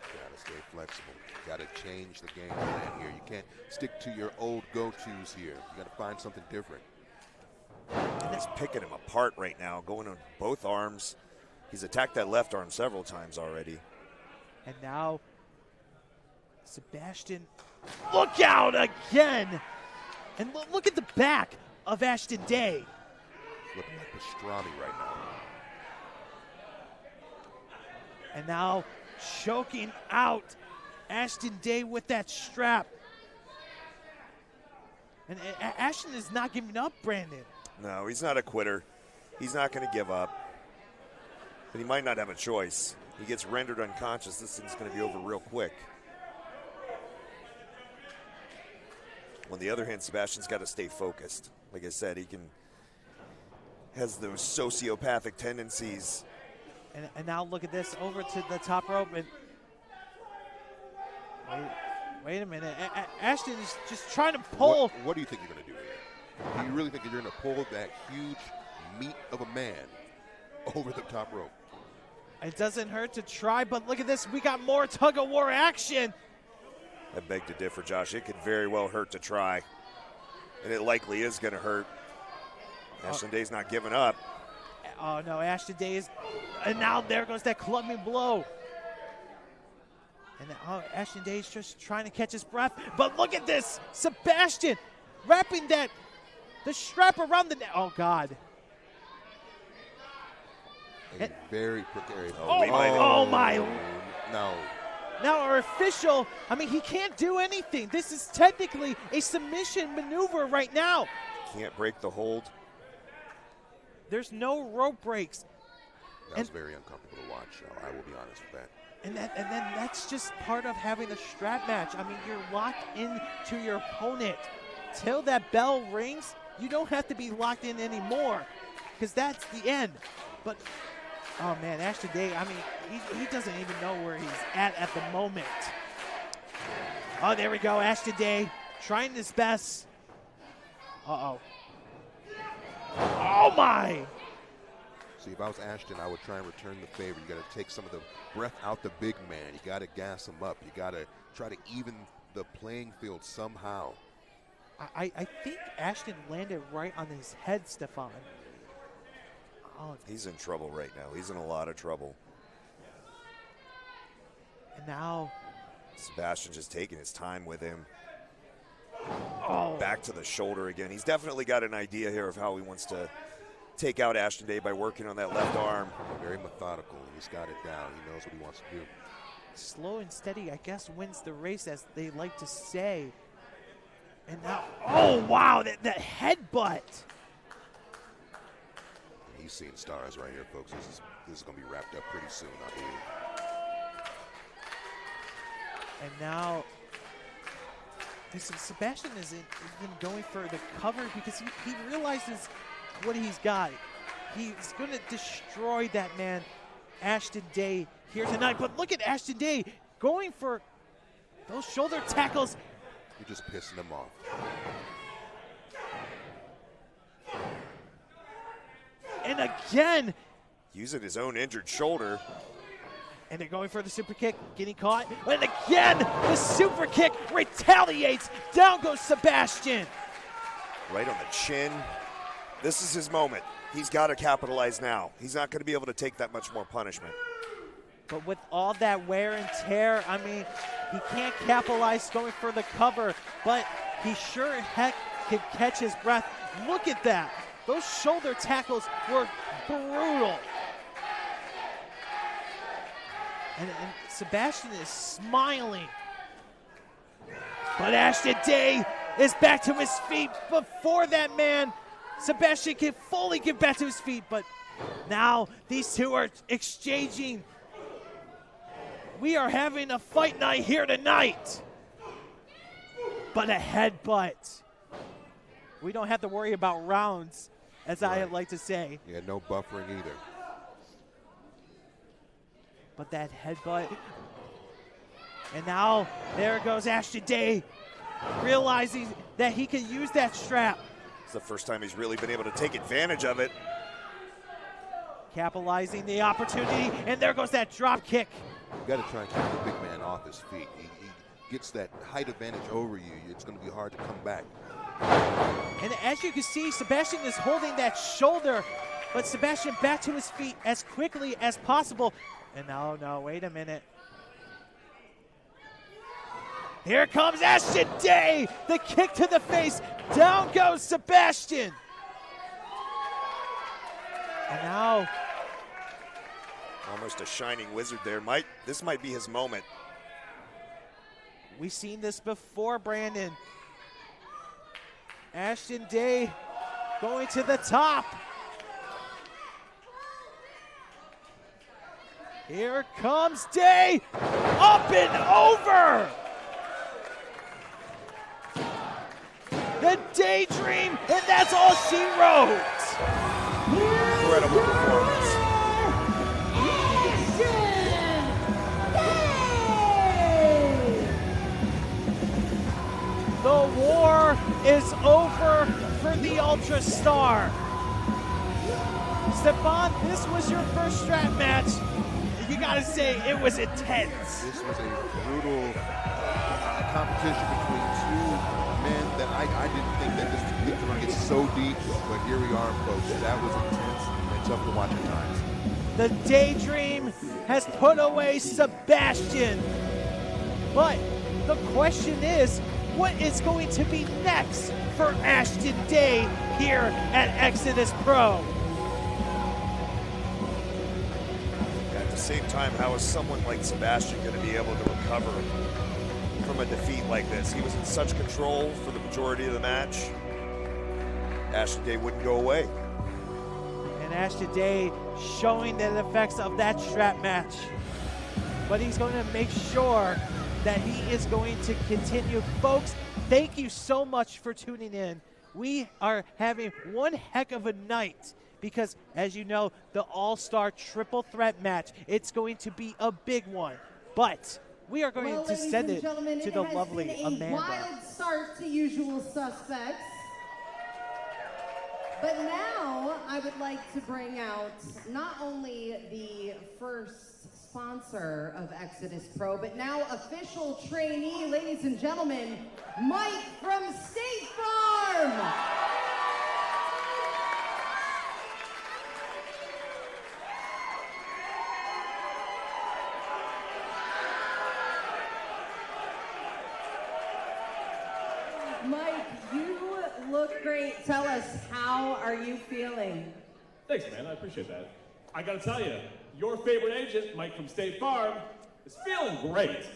Gotta stay flexible. Gotta change the game plan here. You can't stick to your old go-tos here. You gotta find something different. And he's picking him apart right now, going on both arms. He's attacked that left arm several times already. And now, Sebastian, look out again! And look at the back of Ashton Day. Looking like pastrami right now. And now, choking out Ashton Day with that strap. And Ashton is not giving up, Brandon. No, he's not a quitter. He's not going to give up. But he might not have a choice. He gets rendered unconscious. This thing's going to be over real quick. On the other hand, Sebastian's got to stay focused. Like I said, has those sociopathic tendencies. And now look at this, over to the top rope. And wait a minute. Ashton is just trying to pull. What do you think you're going to do here? Do you really think you're going to pull that huge meat of a man over the top rope? It doesn't hurt to try, but look at this. We got more tug-of-war action. I beg to differ, Josh. It could very well hurt to try, and it likely is going to hurt. Ashton Day's not giving up. Oh, no, Ashton Day is, and now there goes that clubbing blow. And now Ashton Day's just trying to catch his breath, but look at this. Sebastian wrapping the strap around the neck. Oh, God. Very precarious. Oh, my. No. Now our official, I mean, he can't do anything. This is technically a submission maneuver right now. Can't break the hold. There's no rope breaks. That was very uncomfortable to watch. I will be honest with that. And then that's just part of having a strap match. I mean, you're locked into your opponent. Till that bell rings, you don't have to be locked in anymore, because that's the end. But, oh man, Ashton Day, I mean, he doesn't even know where he's at the moment. Oh, there we go, Ashton Day trying his best. Uh-oh. Oh my! See, if I was Ashton, I would try and return the favor. You got to take some of the breath out the big man. You got to gas him up. You got to try to even the playing field somehow. I think Ashton landed right on his head, Stefan. Oh. He's in trouble right now. He's in a lot of trouble. And now Sebastian just taking his time with him. Oh. Back to the shoulder again. He's definitely got an idea here of how he wants to take out Ashton Day by working on that left arm. Very methodical. He's got it down. He knows what he wants to do. Slow and steady, I guess, wins the race, as they like to say. And now, oh wow, that headbutt. He's seeing stars right here, folks. This is going to be wrapped up pretty soon, I believe. And now Sebastian is going for the cover because he realizes what he's got. He's going to destroy that man, Ashton Day, here tonight. But look at Ashton Day going for those shoulder tackles. You're just pissing him off. And again, using his own injured shoulder. And they're going for the super kick, getting caught. And again, the super kick retaliates. Down goes Sebastian. Right on the chin. This is his moment. He's got to capitalize now. He's not going to be able to take that much more punishment. But with all that wear and tear, I mean, he can't capitalize going for the cover, but he sure heck can catch his breath. Look at that. Those shoulder tackles were brutal. And Sebastian is smiling. But Ashton Day is back to his feet before that man. Sebastian can fully get back to his feet, but now these two are exchanging. We are having a fight night here tonight. But a headbutt. We don't have to worry about rounds, as I like to say. Yeah, no buffering either. But that headbutt. And now there goes Ashton Day, realizing that he can use that strap. It's the first time he's really been able to take advantage of it. Capitalizing the opportunity, and there goes that drop kick. You got to try and keep the big man off his feet. He gets that height advantage over you. It's going to be hard to come back. And as you can see, Sebastian is holding that shoulder, but Sebastian back to his feet as quickly as possible. And no, wait a minute. Here comes Ashton Day, the kick to the face. Down goes Sebastian. And now, almost a shining wizard there. This might be his moment. We've seen this before, Brandon. Ashton Day going to the top. Here comes Day, up and over. the Daydream, and that's all she wrote. Incredible performance. The war is over for the Ultra Star. Stephon, this was your first strap match. You gotta say, it was intense. This was a brutal competition between two men that I didn't think that this was going to get so deep, but here we are, folks. That was intense and tough to watch at times. The Daydream has put away Sebastian. But the question is, what is going to be next for Ashton Day here at Exodus Pro? At the same time, how is someone like Sebastian going to be able to recover from a defeat like this? He was in such control for the majority of the match. Ashton Day wouldn't go away. And Ashton Day showing the effects of that strap match. But he's going to make sure that he is going to continue. Folks, thank you so much for tuning in. We are having one heck of a night because, as you know, the All-Star Triple Threat match, it's going to be a big one. But we are going to send it to the lovely Amanda. Wild start to Usual Suspects. But now I would like to bring out not only the first sponsor of Exodus Pro, but now official trainee, ladies and gentlemen, Mike from State Farm. Mike, you look great. Tell us, how are you feeling? Thanks, man. I appreciate that. I gotta tell you, your favorite agent, Mike from State Farm, is feeling great.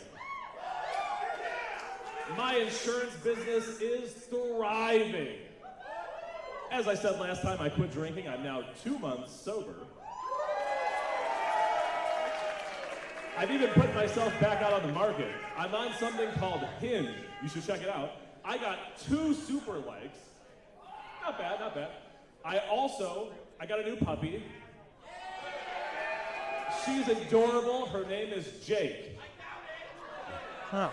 My insurance business is thriving. As I said last time I quit drinking, I'm now 2 months sober. I've even put myself back out on the market. I'm on something called Hinge. You should check it out. I got 2 super likes. Not bad, not bad. I got a new puppy. She's adorable. Her name is Jake. Huh.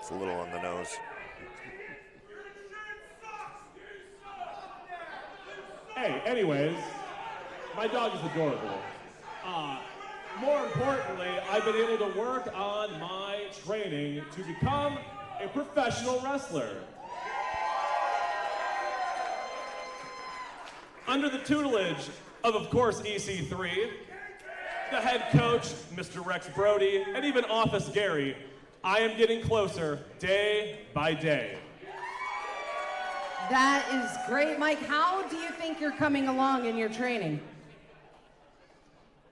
It's a little on the nose. Hey, anyways, my dog is adorable. More importantly, I've been able to work on my training to become a professional wrestler. Under the tutelage of course, EC3, the head coach, Mr. Rex Brody, and even Office Gary, I am getting closer day by day. That is great. Mike, how do you think you're coming along in your training?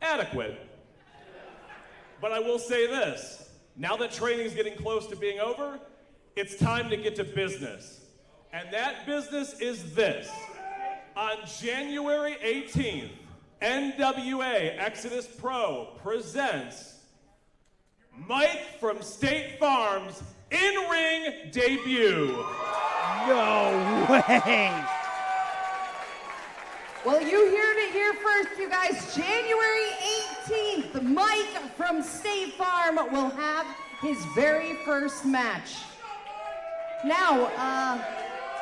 Adequate. But I will say this, now that training is getting close to being over, it's time to get to business. And that business is this. On January 18th, NWA Exodus Pro presents Mike from State Farm's in-ring debut. No way! Well, you heard it here first, you guys. January 18th, Mike from State Farm will have his very first match. Now,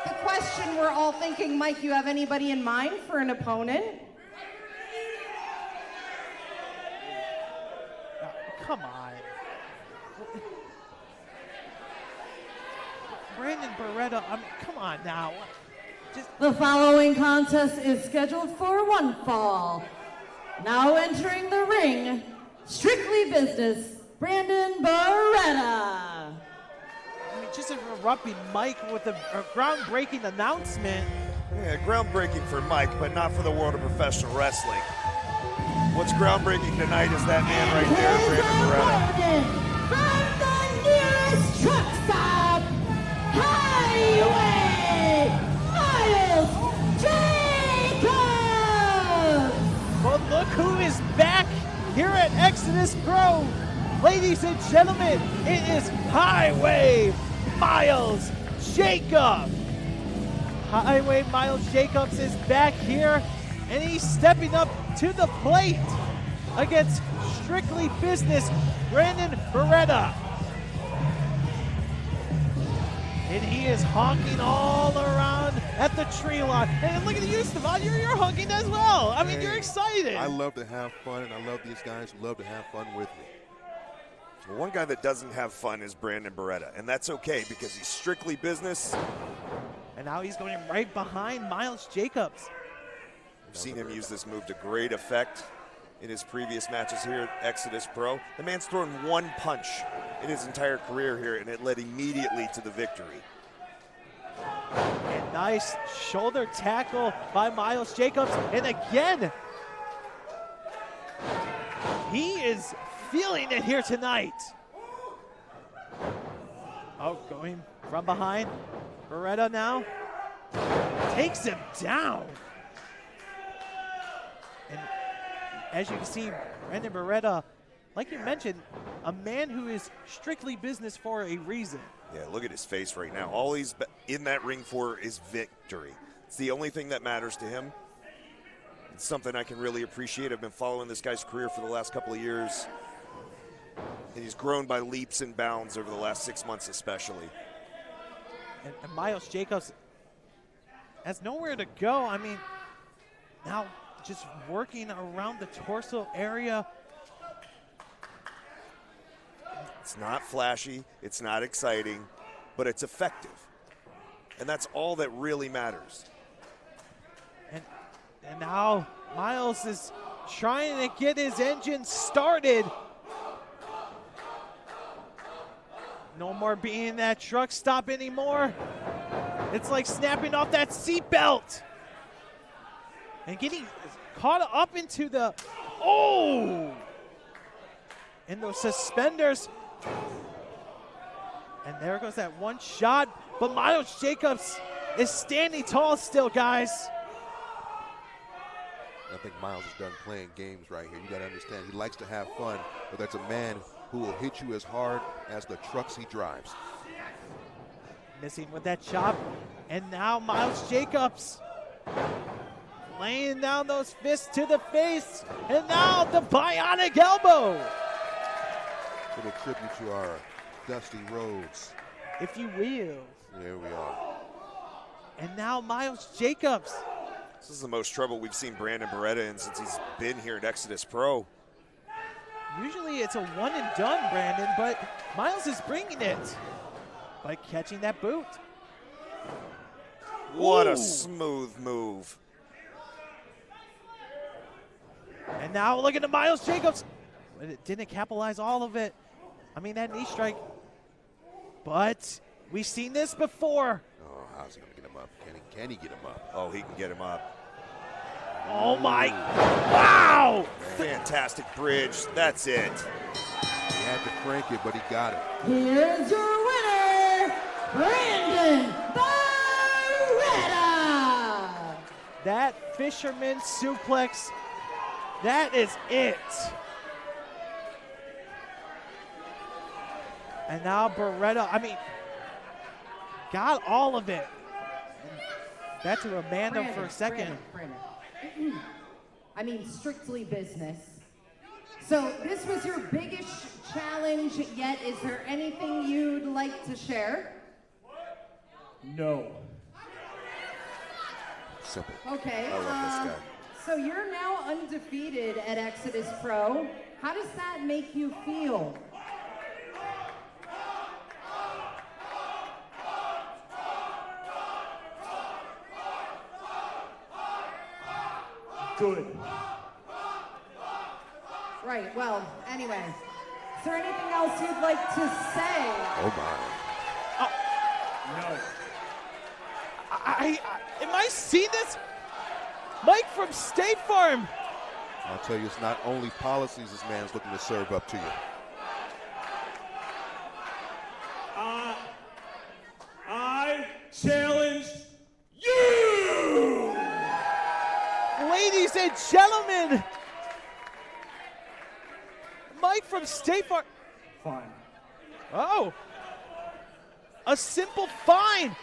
the question we're all thinking, Mike, you have anybody in mind for an opponent? Come on. Brandon Beretta, I mean, come on now. The following contest is scheduled for one fall. Now entering the ring, strictly business, Brandon Beretta. I mean, just interrupting Mike with a groundbreaking announcement. Yeah, groundbreaking for Mike, but not for the world of professional wrestling. What's groundbreaking tonight is that man right there, Brandon Beretta. From the nearest truck stop, Highway, Miles Jacobs! Well, look who is back here at Exodus Pro. Ladies and gentlemen, it is Highway Miles Jacob. Highway Miles Jacobs is back here, and he's stepping up to the plate against Strictly Business Brandon Beretta. And he is honking all around at the tree line. And look at you, Stefan, you're honking as well. I mean, you're excited. I love to have fun, and I love these guys who love to have fun with me. Well, one guy that doesn't have fun is Brandon Beretta, and that's okay because he's strictly business. And now he's going right behind Miles Jacobs. We've seen him use this move to great effect in his previous matches here at Exodus Pro. The man's thrown one punch in his entire career here, and it led immediately to the victory. And nice shoulder tackle by Miles Jacobs. And again, he is feeling it here tonight. Oh, going from behind. Beretta now takes him down. And as you can see, Brandon Beretta, like you mentioned, a man who is strictly business for a reason. Yeah, look at his face right now. All he's in that ring for is victory. It's the only thing that matters to him. It's something I can really appreciate. I've been following this guy's career for the last couple of years, and he's grown by leaps and bounds over the last 6 months especially. And Miles Jacobs has nowhere to go. I mean, now just working around the torso area. It's not flashy, it's not exciting, but it's effective. And that's all that really matters. And now Miles is trying to get his engine started. No more being that truck stop anymore. It's like snapping off that seatbelt. And getting caught up into the, and those suspenders. And there goes that one shot. But Miles Jacobs is standing tall still, guys. I think Miles is done playing games right here. You got to understand, he likes to have fun, but that's a man who will hit you as hard as the trucks he drives. Missing with that chop. And now Miles Jacobs laying down those fists to the face. And now the bionic elbow. In a tribute to our Dusty Rhodes. If you will. Here we are. And now Miles Jacobs. This is the most trouble we've seen Brandon Beretta in since he's been here at Exodus Pro. Usually it's a one and done, Brandon, but Miles is bringing it by catching that boot. What a smooth move. And now look at the Miles Jacobs. But it didn't capitalize all of it. I mean, that knee strike. But we've seen this before. Oh, how's he going to get him up? Can he get him up? Oh, he can get him up. Oh, my. Wow. Fantastic bridge. That's it. He had to crank it, but he got it. Here's your winner, Brandon Beretta. That fisherman suplex, that is it. And now Beretta, I mean, got all of it. That to Amanda for a second. Brandon. I mean, strictly business. So this was your biggest challenge yet. Is there anything you'd like to share? No. Simple. Okay. I love this guy. So you're now undefeated at Exodus Pro. How does that make you feel? Good. Right, well, anyway. Is there anything else you'd like to say? Oh, my. No. Am I seeing this? Mike from State Farm. I'll tell you, it's not only policies this man's looking to serve up to you. I challenged you! Ladies and gentlemen, Mike from State Farm. Fine. Oh, a simple fine.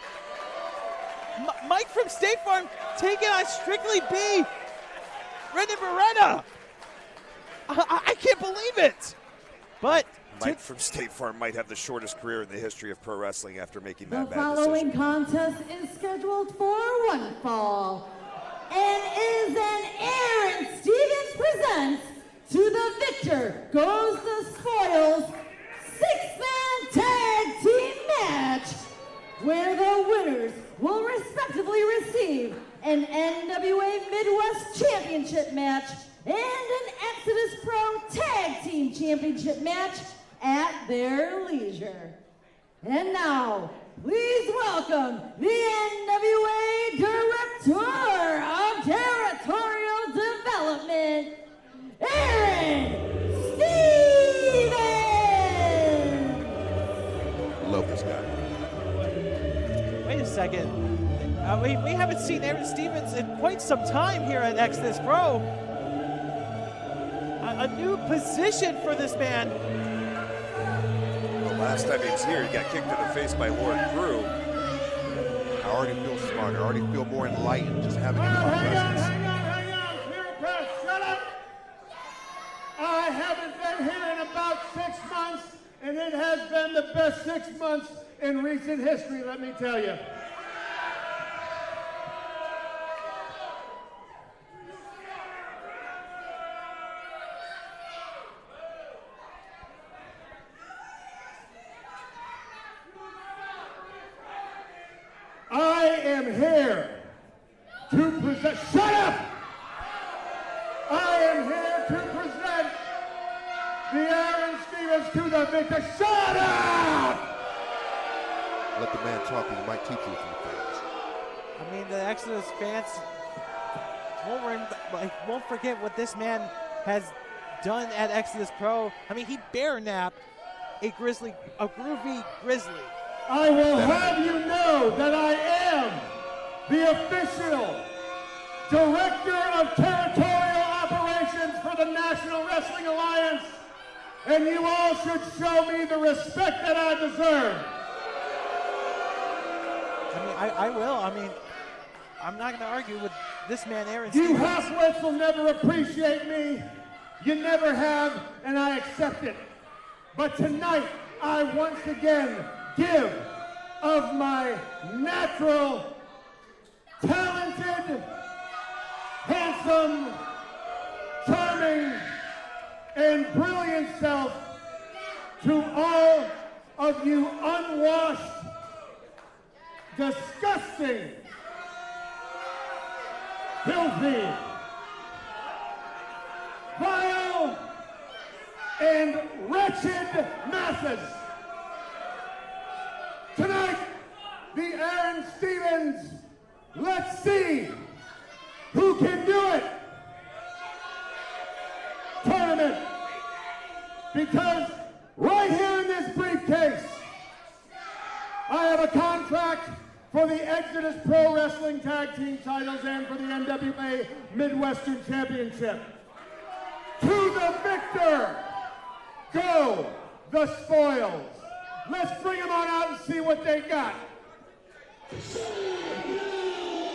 Mike from State Farm taking on Strictly B. Brendan Beretta. I can't believe it. But Mike from State Farm might have the shortest career in the history of pro wrestling after making that The bad following decision. contest is scheduled for one fall and is an Aaron Stevens presents to the victor goes the spoils 6-man tag team match where the winners will respectively receive an NWA Midwest Championship match and an Exodus Pro Tag Team Championship match at their leisure. And now, please welcome the NWA Director of Territorial Development, Aaron Stevens! Love this guy. wait a second. We haven't seen Aaron Stevens in quite some time here at Exodus Pro. A new position for this man. The last time he was here, he got kicked in the face by Lord Crew. I already feel smarter. I already feel more enlightened just having him in my presence. Hang on. Clear press, shut up. I haven't been here in about 6 months, and it has been the best 6 months in recent history, let me tell you. I am here to present, shut up! I am here to present the Aaron Stevens to the victor. Shut up! Let the man talk and he might teach you a few things. I mean, the Exodus fans won't forget what this man has done at Exodus Pro. I mean, he bear-napped a groovy grizzly. I will have you know that I am the official Director of Territorial Operations for the National Wrestling Alliance, and you all should show me the respect that I deserve. I mean, I will. I mean, I'm not going to argue with this man, Aaron You Stevens. halfwits will never appreciate me. You never have, and I accept it. But tonight, I once again give of my natural, talented, handsome, charming, and brilliant self to all of you unwashed, disgusting, filthy, vile, and wretched masses. Tonight, the Aaron Stevens, let's see who can do it tournament. Because right here in this briefcase, I have a contract for the Exodus Pro Wrestling Tag Team titles and for the NWA Midwestern Championship. To the victor, go the spoils. Let's bring them on out and see what they got.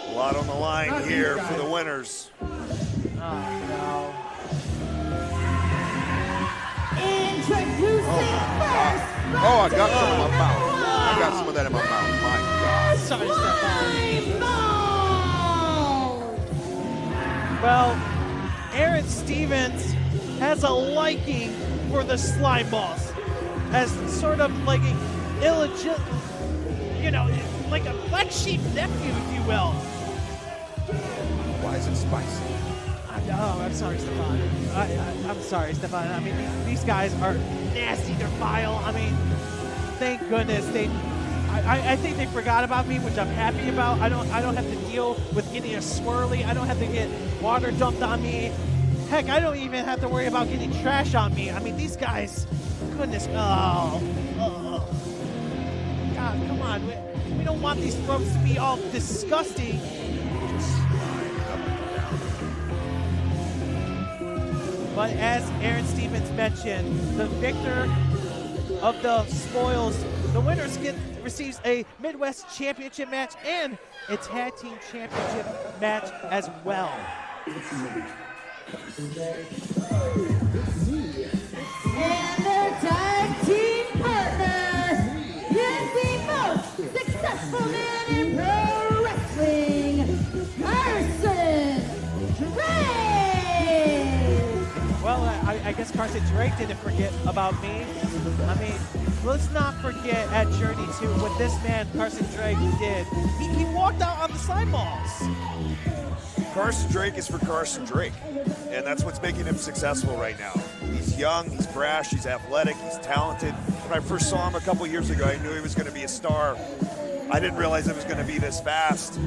A lot on the line here for the winners. Introducing first. Oh, I got some in my mouth. I got some of that in my mouth. My God. Sorry, Stefan. Well, Aaron Stevens has a liking for the slime balls as sort of like an illegitimate, like a black sheep nephew, if you will. Why is it spicy? I'm sorry, Stefan. I'm sorry, Stefan. I mean, these guys are nasty. They're vile. I mean, thank goodness I think they forgot about me, which I'm happy about. I don't have to deal with getting a swirly. I don't have to get water dumped on me. Heck, I don't even have to worry about getting trash on me. I mean, these guys, goodness, God, come on. We don't want these ropes to be all disgusting. But as Aaron Stevens mentioned, the victor of the spoils The winner receives a Midwest Championship match and a Tag Team Championship match as well. And their tag team partner is the most successful man in pro wrestling, Carson Drake. Well, I guess Carson Drake didn't forget about me. I mean, let's not forget at Journey 2 what this man, Carson Drake, did. He walked out on the slime balls. Carson Drake is for Carson Drake, and that's what's making him successful right now. He's young, he's brash, he's athletic, he's talented. When I first saw him a couple years ago, I knew he was going to be a star. I didn't realize it was going to be this fast.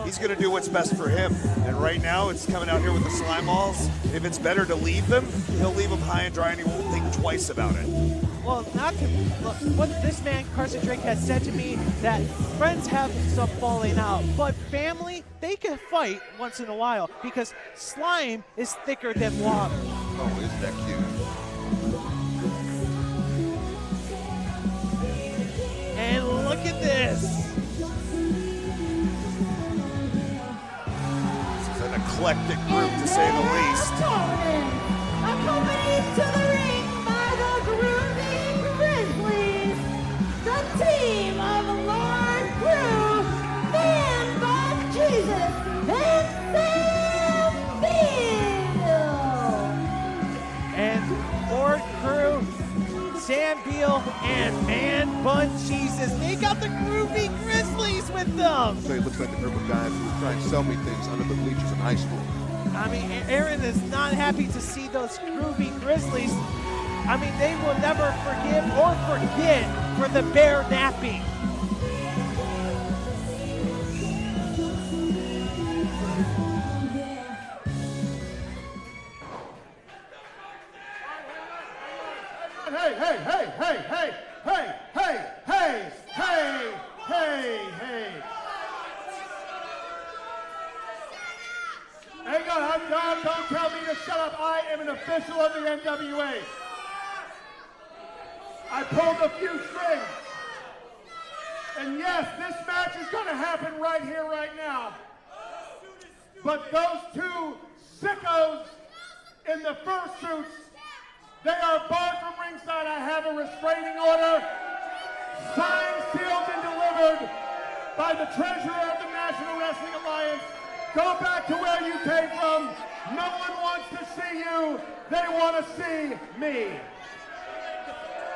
He's going to do what's best for him, and right now it's coming out here with the slime balls. If it's better to leave them, he'll leave them high and dry, and he won't think twice about it. Well, what this man, Carson Drake, has said to me, that friends have some falling out, but family, they can fight once in a while because slime is thicker than water. Oh, isn't that cute? And look at this. This is an eclectic group, to say the least. Accompanied to the ring by the Groovy Grizzlies, the team of Lord Crew, Man Bob Jesus, and Sam Beal. And Lord Crew, Sam Beal, and Man Bun Jesus. They got the Groovy Grizzlies with them. So it looks like the group of guys who were trying to sell me things under the bleachers in high school. I mean, Aaron is not happy to see those Groovy Grizzlies. I mean, they will never forgive or forget for the bear napping. Hang on, don't tell me to shut up. I am an official of the NWA. I pulled a few strings. And yes, this match is going to happen right here, right now. But those two sickos in the fursuits, they are barred from ringside. I have a restraining order, signed, sealed, and delivered by the treasurer of the National Wrestling Alliance. Go back to where you came from. No one wants to see you. They want to see me.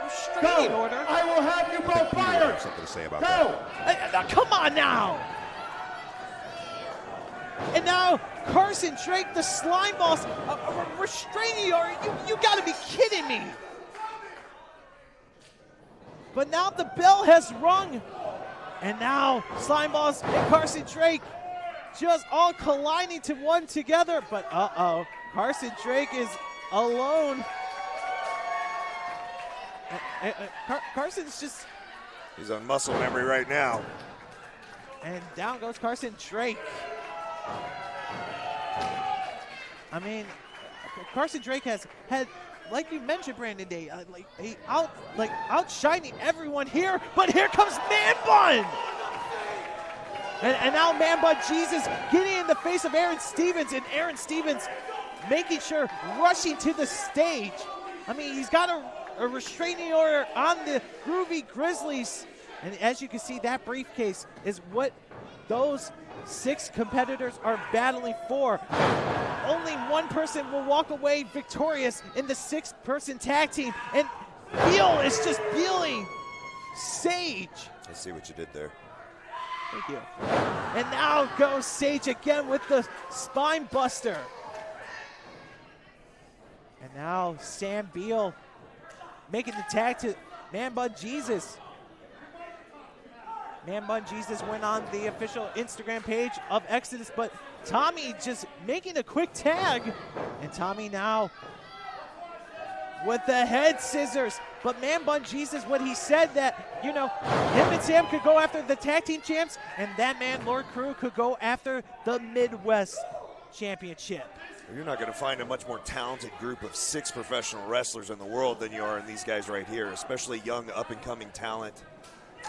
Restraining order? I will have you both fired. Something to say about Go. that. Come on now. And now Carson Drake, the slime boss, restraining order. You got to be kidding me. But now the bell has rung. And now slime boss and Carson Drake just all colliding to one together, but Carson Drake is alone. Carson's just... He's on muscle memory right now. And down goes Carson Drake. I mean, Carson Drake has had, like you mentioned, Brandon Day, outshining everyone here, but here comes Man Bun! And now Man Bun Jesus getting in the face of Aaron Stevens, and Aaron Stevens making sure, rushing to the stage. I mean, he's got a restraining order on the Groovy Grizzlies. And as you can see, that briefcase is what those 6 competitors are battling for. Only one person will walk away victorious in the 6-person tag team. And Beal is just Bealing Sage. I see what you did there. Thank you. And now goes Sage again with the spine buster. And now Sam Beal making the tag to Man Bun Jesus. Man Bun Jesus went on the official Instagram page of Exodus, but Tommy just making a quick tag. And Tommy now with the head scissors. But Man Bun Jesus, what he said that, you know, him and Sam could go after the tag team champs, and that man, Lord Crew, could go after the Midwest Championship. You're not going to find a much more talented group of 6 professional wrestlers in the world than you are in these guys right here, especially young up-and-coming talent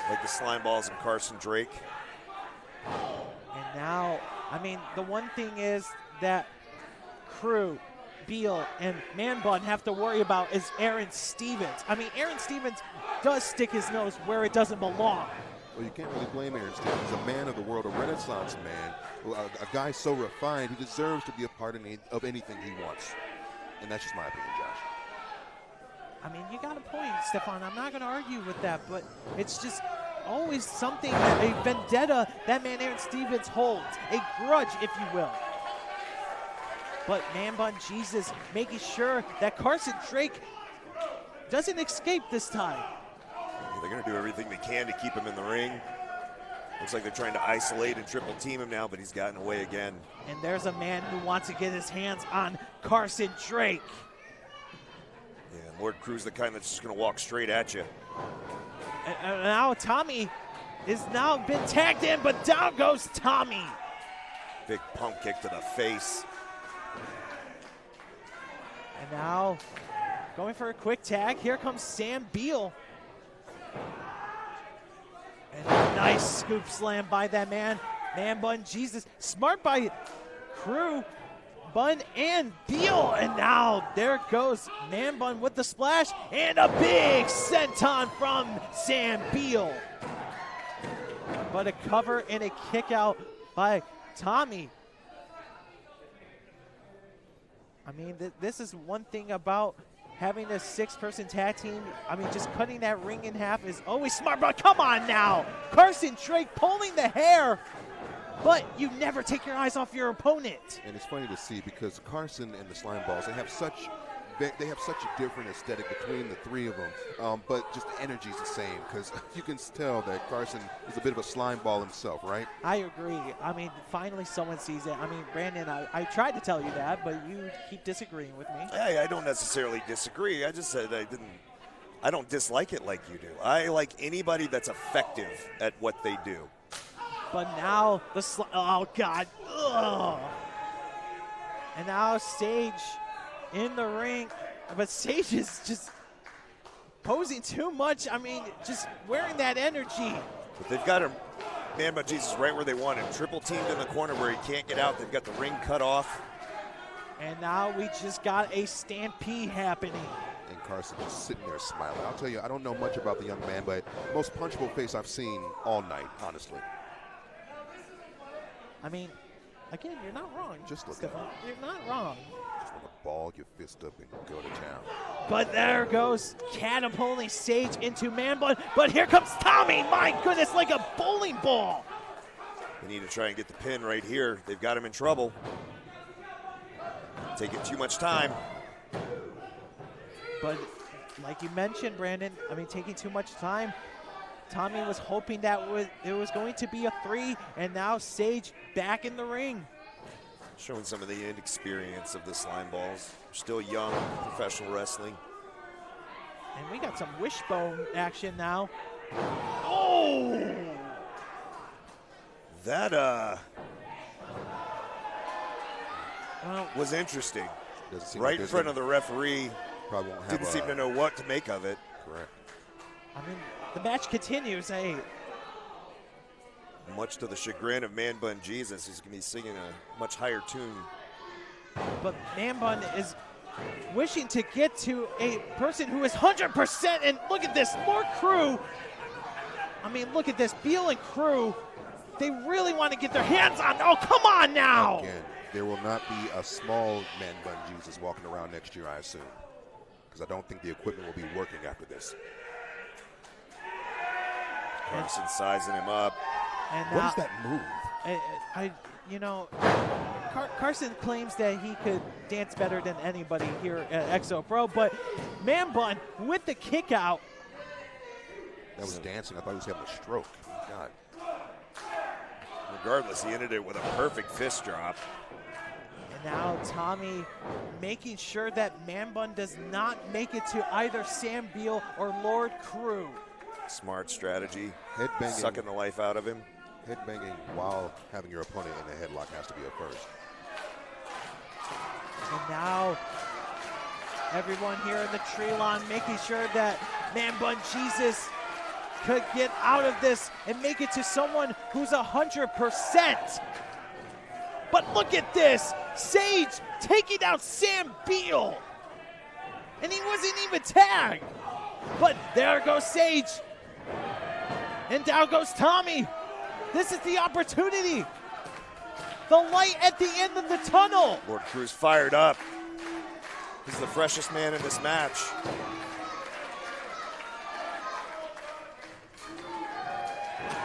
like the Slime Ballz and Carson Drake. And now, I mean, the one thing is that Crew, Beal, and Man Bun have to worry about is Aaron Stevens. I mean, Aaron Stevens does stick his nose where it doesn't belong. Well, you can't really blame Aaron Stevens. He's a man of the world, a Renaissance man, a guy so refined, he deserves to be a part of anything he wants. And that's just my opinion, Josh. I mean, you got a point, Stefan. I'm not going to argue with that, but it's just always something, a vendetta that man Aaron Stevens holds, a grudge, if you will. But Man Bun Jesus making sure that Carson Drake doesn't escape this time. They're going to do everything they can to keep him in the ring. Looks like they're trying to isolate and triple team him now, but he's gotten away again. And there's a man who wants to get his hands on Carson Drake. Yeah, Lord Crew's the kind that's just going to walk straight at you. And now Tommy is now been tagged in, but down goes Tommy. Big pump kick to the face. And now going for a quick tag. Here comes Sam Beal. And a nice scoop slam by that man, Man Bun Jesus. Smart by Crew, Bun, and Beal. And now there goes Man Bun with the splash and a big senton from Sam Beal. But a cover and a kick out by Tommy. I mean, this is one thing about having a 6-person tag team. I mean, just cutting that ring in half is always smart, but come on now. Carson Drake pulling the hair, but you never take your eyes off your opponent. And it's funny to see because Carson and the Slime Ballz, they have such a different aesthetic between the 3 of them, but just the energy's the same because you can tell that Carson is a bit of a slime ball himself, right? I agree. I mean, finally someone sees it. I mean, Brandon, I tried to tell you that, but you keep disagreeing with me. Hey, I don't necessarily disagree. I just said I don't dislike it like you do. I like anybody that's effective at what they do. But now oh God. Ugh. And now Sage in the ring, but Sage is just posing too much. I mean, just wearing that energy. But they've got him, Man Bun Jesus, right where they want him. Triple teamed in the corner where he can't get out. They've got the ring cut off. And now we just got a stampede happening. And Carson is sitting there smiling. I'll tell you, I don't know much about the young man, but most punchable face I've seen all night, honestly. I mean, again, you're not wrong. Just look Stefan. at him. You're not wrong. Just want to ball your fist up and go to town. But there goes catapulting Sage into Man Bun. But here comes Tommy. My goodness, like a bowling ball. They need to try and get the pin right here. They've got him in trouble. Taking too much time. But like you mentioned, Brandon, I mean, taking too much time. Tommy was hoping that it was going to be a 3, and now Sage back in the ring. Showing some of the inexperience of the Slime Ballz. Still young, professional wrestling. And we got some wishbone action now. Oh! That was interesting. Right in front of the referee. Probably won't have didn't seem to know what to make of it. Correct. I mean, the match continues. Hey. Much to the chagrin of Man Bun Jesus, he's going to be singing a much higher tune. But Man Bun is wishing to get to a person who is 100%. And look at this, more Crew. I mean, look at this, Beal and Crew. They really want to get their hands on. Oh, come on now. Again, there will not be a small Man Bun Jesus walking around next year, I assume. Because I don't think the equipment will be working after this. Carson sizing him up. And what is that move? Carson claims that he could dance better than anybody here at Exo Pro, but Man Bun with the kick out. That was dancing. I thought he was having a stroke. God. Regardless, he ended it with a perfect fist drop. And now Tommy making sure that Man Bun does not make it to either Sam Beal or Lord Crew. Smart strategy. Headbanging. Sucking the life out of him. Headbanging while having your opponent in a headlock has to be a first. And now everyone here in the tree line making sure that Man Bun Jesus could get out of this and make it to someone who's 100%. But look at this, Sage taking out Sam Beal. And he wasn't even tagged. But there goes Sage. And down goes Tommy. This is the opportunity. The light at the end of the tunnel. Lord Cruz fired up. He's the freshest man in this match.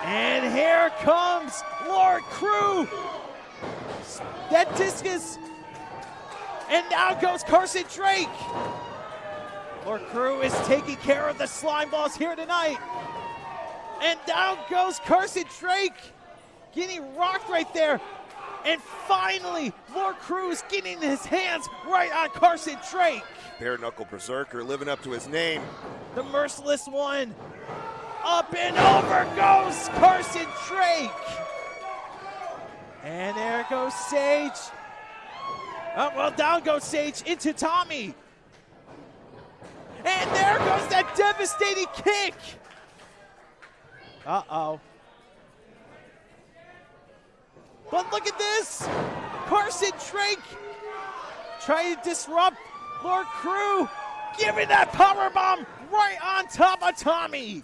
And here comes Lord Crew. That discus. And now goes Carson Drake. Lord Crew is taking care of the slime balls here tonight. And down goes Carson Drake. Getting rocked right there. And finally, Lord Crew is getting his hands right on Carson Drake. Bare knuckle berserker living up to his name. The merciless one. Up and over goes Carson Drake. And there goes Sage. Oh, well, down goes Sage into Tommy. And there goes that devastating kick. Uh-oh. But look at this. Carson Drake trying to disrupt Lord Crew. Giving that power bomb right on top of Tommy.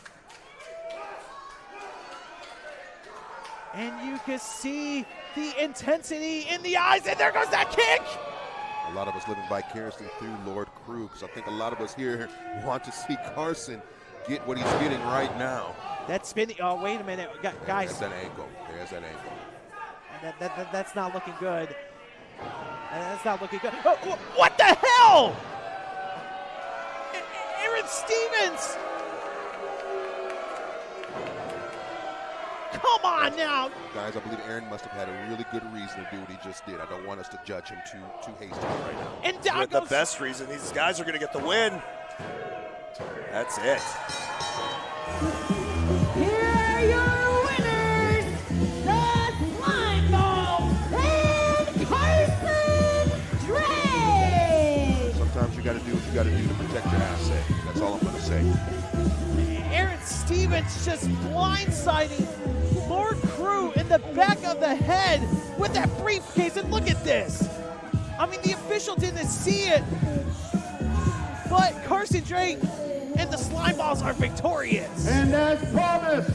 And you can see the intensity in the eyes. And there goes that kick. A lot of us living vicariously through Lord Crew, because I think a lot of us here want to see Carson get what he's getting right now. That spinning, oh, wait a minute, guys. There's that ankle, there's that ankle. That's not looking good. That's not looking good. Oh, what the hell? Aaron Stevens. Come on now. Guys, I believe Aaron must have had a really good reason to do what he just did. I don't want us to judge him too hastily right now. And down With goes the best reason, these guys are going to get the win. That's it. Here are your winners, the Slime Ball and Carson Drake. Sometimes you got to do what you got to do to protect your asset. That's all I'm going to say. Aaron Stevens just blindsiding Lord Crew in the back of the head with that briefcase. And look at this. I mean, the official didn't see it, but Carson Drake and the Slime Balls are victorious. And as promised,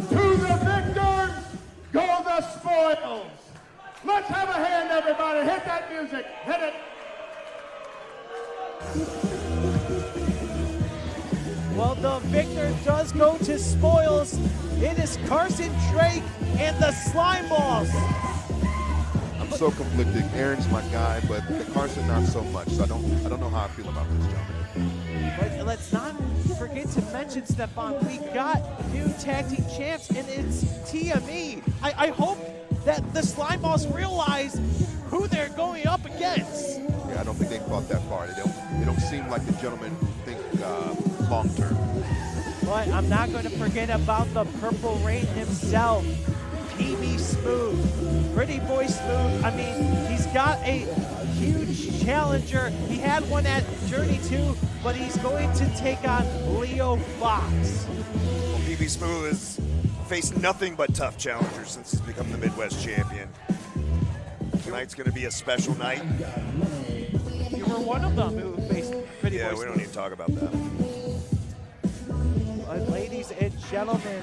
to the victors go the spoils. Let's have a hand, everybody. Hit that music. Hit it. Well, the victor does go to spoils. It is Carson Drake and the Slime Balls. I'm so conflicted. Aaron's my guy, but Carson not so much. So I don't know how I feel about this, gentlemen. But let's not forget to mention, Stefan, we got new tag team champs, and it's TME. I hope that the Slime Balls realize who they're going up against. Yeah, I don't think they thought that far. They don't seem like the gentlemen who think long term. But I'm not going to forget about the Purple Rain himself, PB Smooth. Pretty Boy Smooth. I mean, he's got a huge challenger. He had one at Journey 2, but he's going to take on Leo Fox. Well, PB Smooth has faced nothing but tough challengers since he's become the Midwest champion. Tonight's going to be a special night. You were one of them who faced Pretty Boy Smooth. Yeah, we don't need to talk about that. Ladies and gentlemen,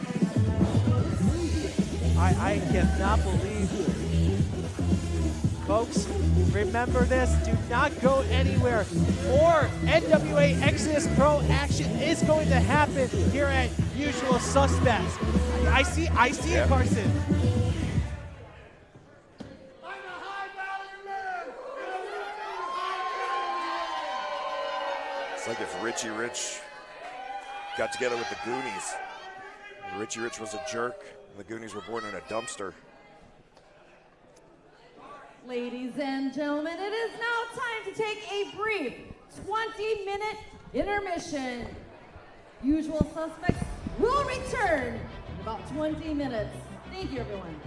I cannot believe, folks, remember this, do not go anywhere. More NWA Exodus Pro action is going to happen here at Usual Suspects. I see it, Carson. It's like if Richie Rich got together with the Goonies. Richie Rich was a jerk, and the Goonies were born in a dumpster. Ladies and gentlemen, it is now time to take a brief 20-minute intermission. Usual Suspects will return in about 20 minutes. Thank you, everyone. Thank you, everyone.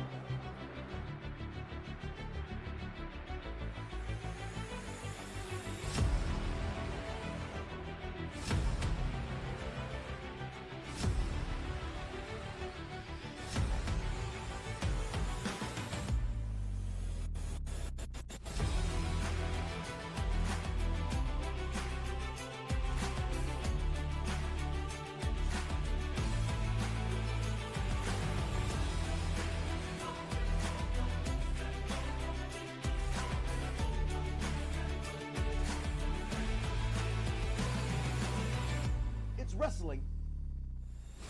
wrestling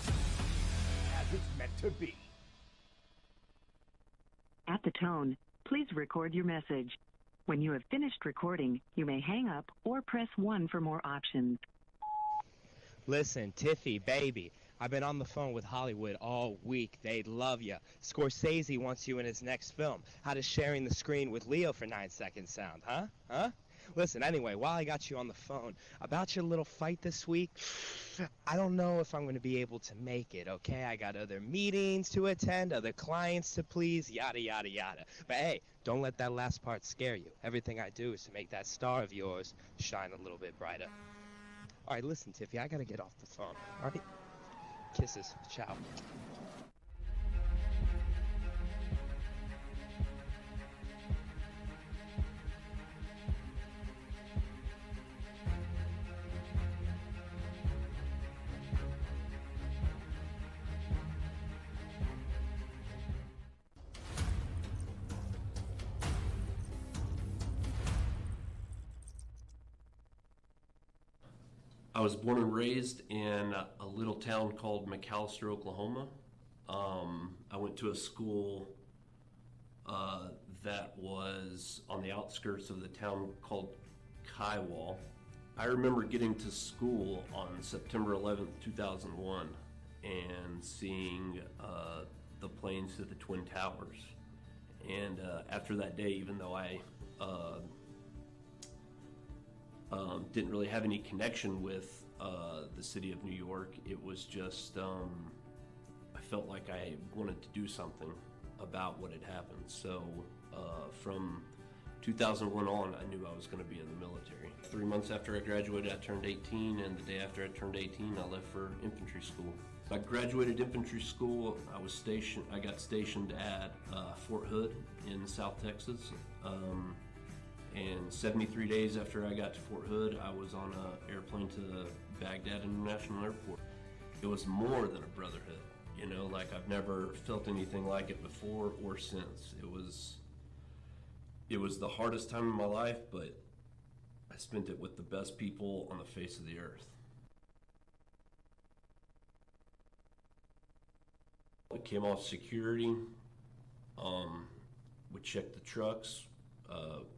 as it's meant to be. At the tone, please record your message. When you have finished recording, you may hang up or press 1 for more options. Listen, Tiffy, baby, I've been on the phone with Hollywood all week. They'd love you. Scorsese wants you in his next film. How does sharing the screen with Leo for 9 seconds sound, huh? Listen, anyway, while I got you on the phone, about your little fight this week, I don't know if I'm going to be able to make it, okay? I got other meetings to attend, other clients to please, yada, yada, yada. But hey, don't let that last part scare you. Everything I do is to make that star of yours shine a little bit brighter. All right, listen, Tiffy, I got to get off the phone, all right? Kisses. Ciao. I was born and raised in a little town called McAlester, Oklahoma. I went to a school that was on the outskirts of the town called Kiowa. I remember getting to school on September 11th, 2001 and seeing the planes hit the Twin Towers. And after that day, even though I didn't really have any connection with the city of New York, it was just, I felt like I wanted to do something about what had happened. So from 2001 on, I knew I was going to be in the military. 3 months after I graduated, I turned 18, and the day after I turned 18, I left for infantry school. So I graduated infantry school. I got stationed at Fort Hood in South Texas. And 73 days after I got to Fort Hood, I was on an airplane to Baghdad International Airport. It was more than a brotherhood, you know, like I've never felt anything like it before or since. It was the hardest time in my life, but I spent it with the best people on the face of the earth. I came off security, we checked the trucks,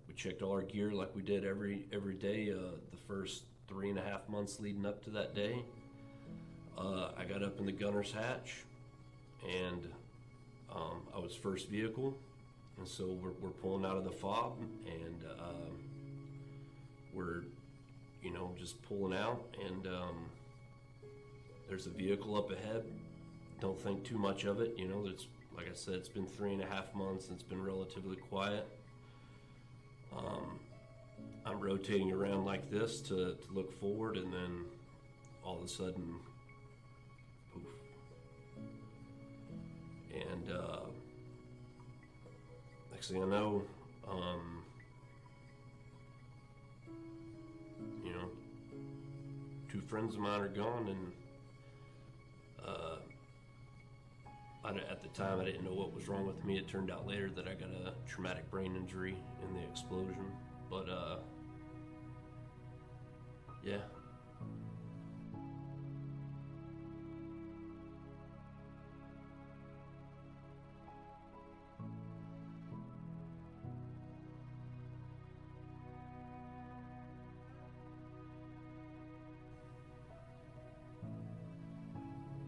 we checked all our gear like we did every day the first 3.5 months leading up to that day. I got up in the gunner's hatch, and I was first vehicle, and so we're pulling out of the fob, and we're, you know, just pulling out, and there's a vehicle up ahead. Don't think too much of it, you know. There's, like I said, it's been 3.5 months and it's been relatively quiet. I'm rotating around like this to look forward, and then all of a sudden, poof. And next thing I know, you know, 2 friends of mine are gone, and at the time I didn't know what was wrong with me. It turned out later that I got a traumatic brain injury in the explosion, but yeah.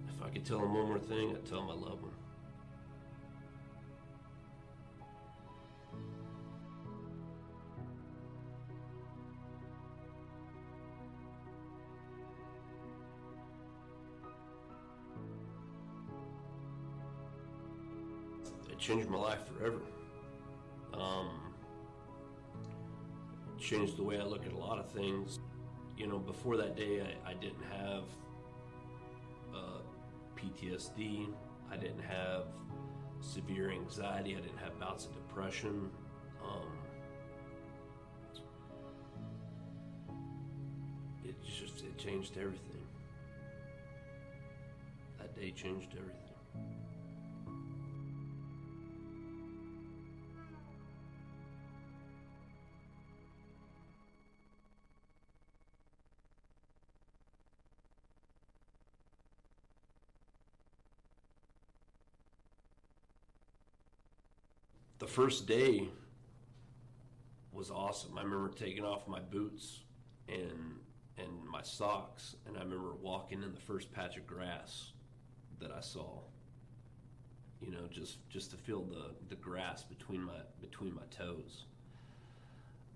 If I could tell them one more thing, I'd tell them I love them. It changed my life forever. It changed the way I look at a lot of things. You know, before that day, I didn't have PTSD, I didn't have severe anxiety, I didn't have bouts of depression. It changed everything. That day changed everything. The first day was awesome. I remember taking off my boots and my socks, and I remember walking in the first patch of grass that I saw. You know, just to feel the grass between my toes.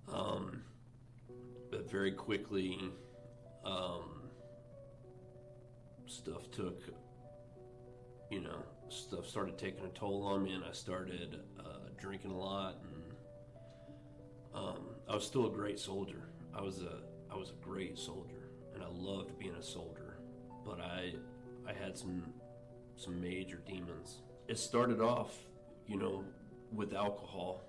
But very quickly, stuff started taking a toll on me, and I started drinking a lot, and I was still a great soldier. I was a great soldier, and I loved being a soldier, but I had some major demons. It started off, you know, with alcohol,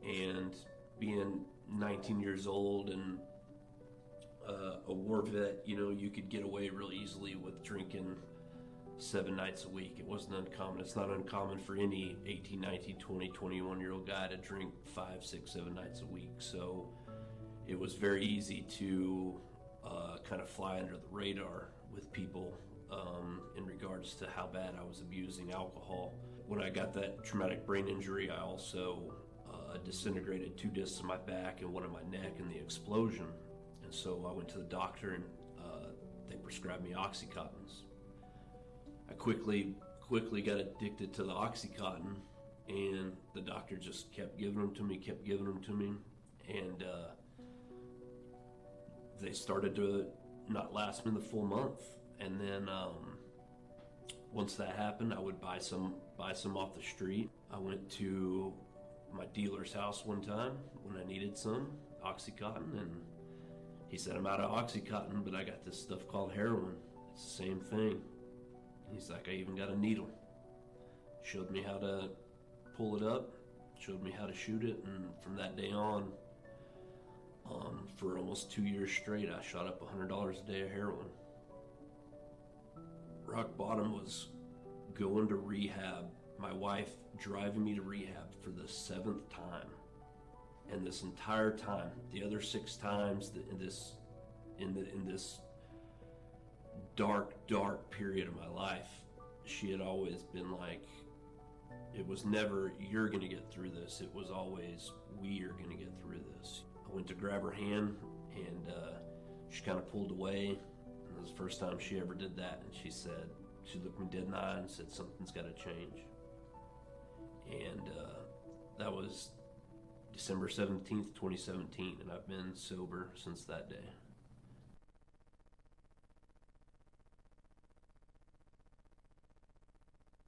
and being 19 years old and a war vet, you know, you could get away real easily with drinking 7 nights a week. It wasn't uncommon. It's not uncommon for any 18, 19, 20, 21-year-old guy to drink 5, 6, 7 nights a week. So it was very easy to kind of fly under the radar with people in regards to how bad I was abusing alcohol. When I got that traumatic brain injury, I also disintegrated 2 discs in my back and one in my neck in the explosion. And so I went to the doctor, and they prescribed me Oxycontins. I quickly got addicted to the Oxycontin, and the doctor just kept giving them to me, and they started to not last me the full month. And then once that happened, I would buy some off the street. I went to my dealer's house one time when I needed some Oxycontin, and he said, "I'm out of Oxycontin, but I got this stuff called heroin. It's the same thing." He's like, "I even got a needle." Showed me how to pull it up, showed me how to shoot it, and from that day on, for almost 2 years straight, I shot up $100 a day of heroin. Rock bottom was going to rehab, my wife driving me to rehab for the 7th time. And this entire time, the other 6 times in this dark period of my life, she had always been like, it was never, "You're gonna get through this." It was always, "We are gonna get through this." I went to grab her hand, and she kind of pulled away. It was the first time she ever did that, and she looked me dead in the eye and said, "Something's gotta change." And that was December 17th, 2017, and I've been sober since that day.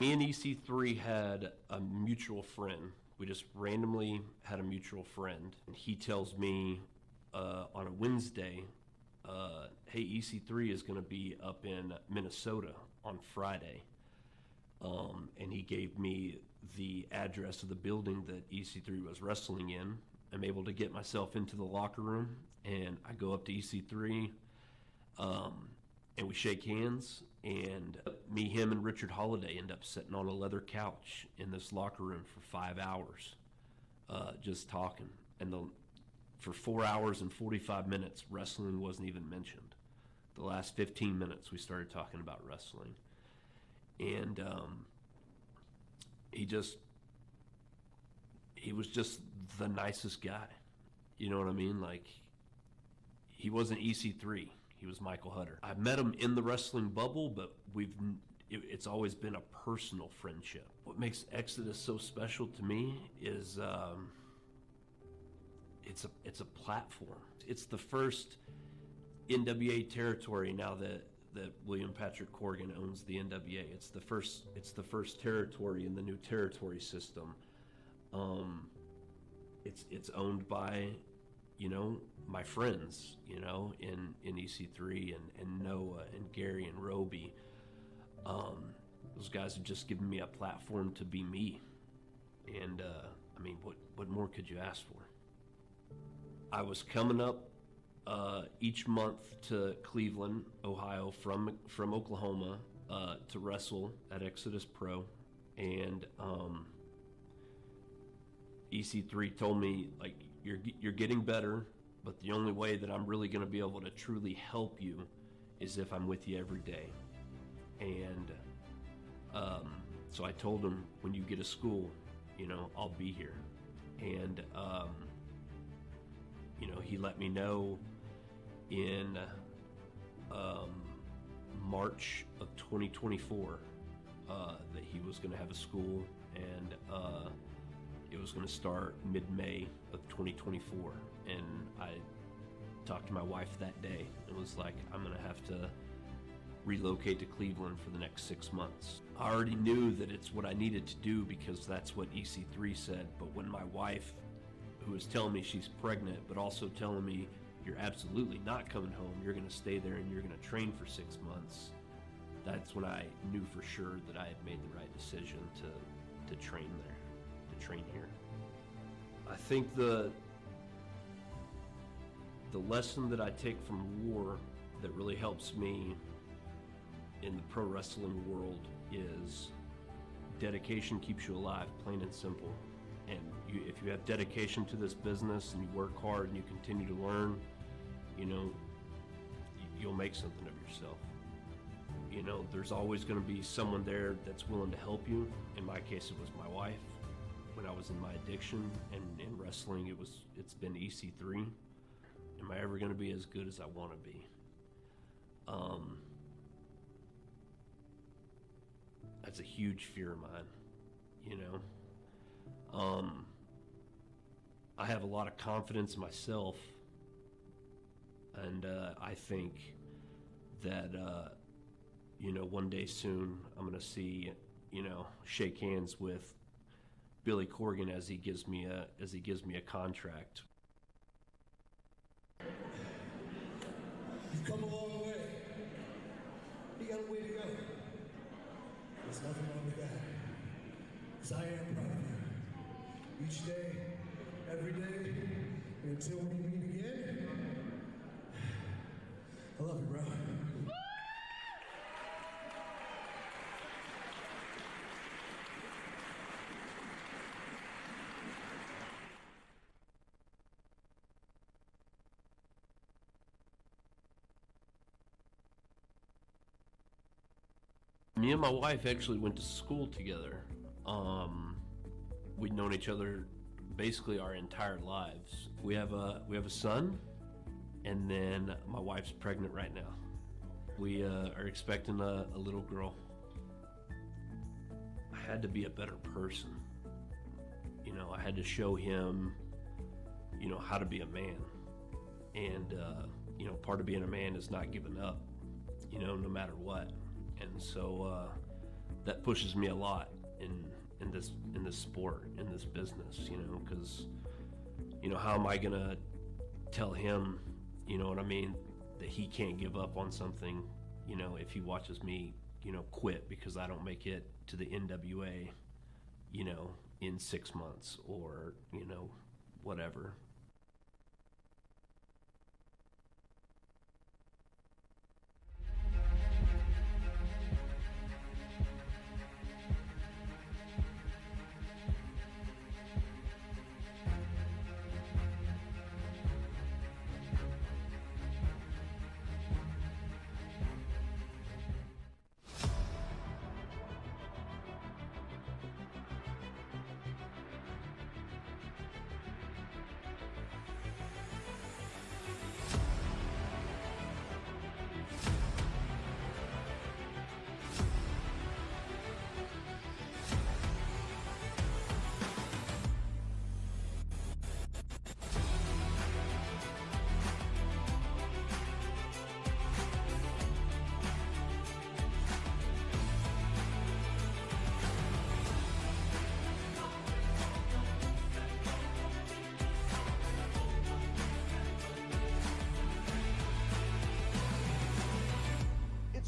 Me and EC3 had a mutual friend. We just randomly had a mutual friend, and he tells me on a Wednesday, "Hey, EC3 is going to be up in Minnesota on Friday," and he gave me the address of the building that EC3 was wrestling in. I'm able to get myself into the locker room, and I go up to EC3, and we shake hands, and me, him, and Richard Holliday end up sitting on a leather couch in this locker room for 5 hours, just talking. And for 4 hours and 45 minutes, wrestling wasn't even mentioned. The last 15 minutes, we started talking about wrestling. And he was just the nicest guy. You know what I mean? Like, he wasn't EC3. He was Michael Hutter. I met him in the wrestling bubble, but it's always been a personal friendship. What makes Exodus so special to me is it's a platform. It's the first NWA territory now that William Patrick Corgan owns the NWA. It's the first territory in the new territory system. It's owned by, you know, my friends, you know, in EC3 and Noah and Gary and Roby. Those guys have just given me a platform to be me. And I mean, what more could you ask for? I was coming up each month to Cleveland, Ohio from Oklahoma to wrestle at Exodus Pro, and EC3 told me, like, you're getting better, but the only way that I'm really going to be able to truly help you is if I'm with you every day. And so I told him, when you get a school, you know, I'll be here. And, you know, he let me know in March of 2024 that he was going to have a school, and it was going to start mid-May of 2024. And I talked to my wife that day and was like, I'm going to have to relocate to Cleveland for the next 6 months. I already knew that it's what I needed to do because that's what EC3 said, but when my wife, who was telling me she's pregnant, but also telling me, you're absolutely not coming home, you're going to stay there and you're going to train for 6 months, that's when I knew for sure that I had made the right decision to train there, to train here. I think the lesson that I take from war that really helps me in the pro wrestling world is dedication keeps you alive, plain and simple. And if you have dedication to this business and you work hard and you continue to learn, you know, you'll make something of yourself. You know, there's always going to be someone there that's willing to help you. In my case, it was my wife. When I was in my addiction, and in wrestling, it's been EC3. Am I ever going to be as good as I want to be? That's a huge fear of mine, you know. I have a lot of confidence in myself, and I think that you know, one day soon I'm gonna see, you know, shake hands with Billy Corgan as he gives me a contract. You've come a long way. You got a way to go. There's nothing wrong with that. 'Cause I am proud of you. Each day, every day, until we meet again. I love you, bro. Me and my wife actually went to school together. We'd known each other basically our entire lives. We have a son, and then my wife's pregnant right now. We are expecting a little girl. I had to be a better person. You know, I had to show him, you know, how to be a man. And, you know, part of being a man is not giving up, you know, no matter what. And so that pushes me a lot in this sport, in this business, you know, because, you know, how am I gonna tell him, you know what I mean, that he can't give up on something, you know, if he watches me, you know, quit because I don't make it to the NWA, you know, in 6 months or, you know, whatever.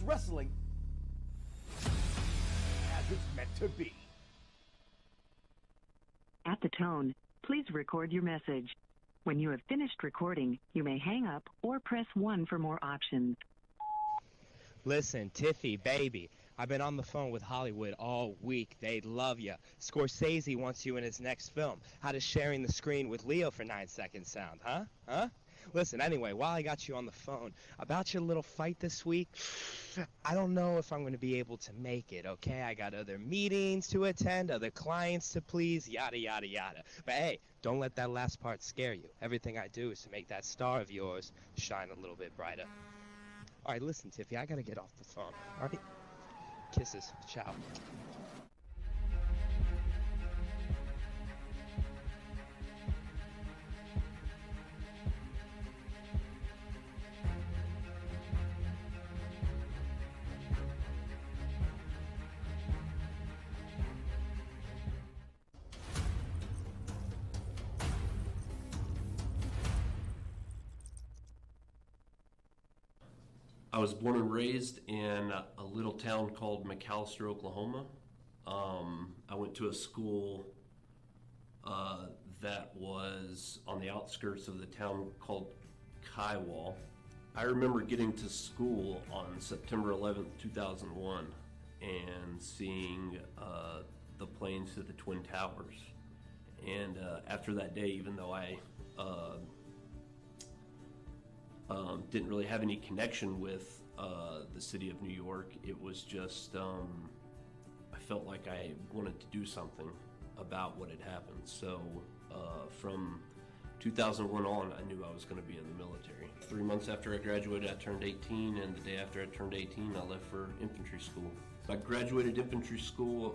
Wrestling as it's meant to be. At the tone, please record your message. When you have finished recording, you may hang up or press 1 for more options. Listen, Tiffy, baby, I've been on the phone with Hollywood all week. They'd love you. Scorsese wants you in his next film. How does sharing the screen with Leo for 9 seconds sound, huh? Listen, anyway, while I got you on the phone, about your little fight this week, I don't know if I'm going to be able to make it, okay? I got other meetings to attend, other clients to please, yada, yada, yada. But hey, don't let that last part scare you. Everything I do is to make that star of yours shine a little bit brighter. All right, listen, Tiffy, I got to get off the phone. All right? Kisses. Ciao. I was born and raised in a little town called McAlester, Oklahoma. I went to a school that was on the outskirts of the town called Kiowa. I remember getting to school on September 11th, 2001 and seeing the planes to the Twin Towers. And after that day, even though I didn't really have any connection with the city of New York, it was just, I felt like I wanted to do something about what had happened. So from 2001 on, I knew I was going to be in the military. 3 months after I graduated, I turned 18, and the day after I turned 18, I left for infantry school. So I graduated infantry school.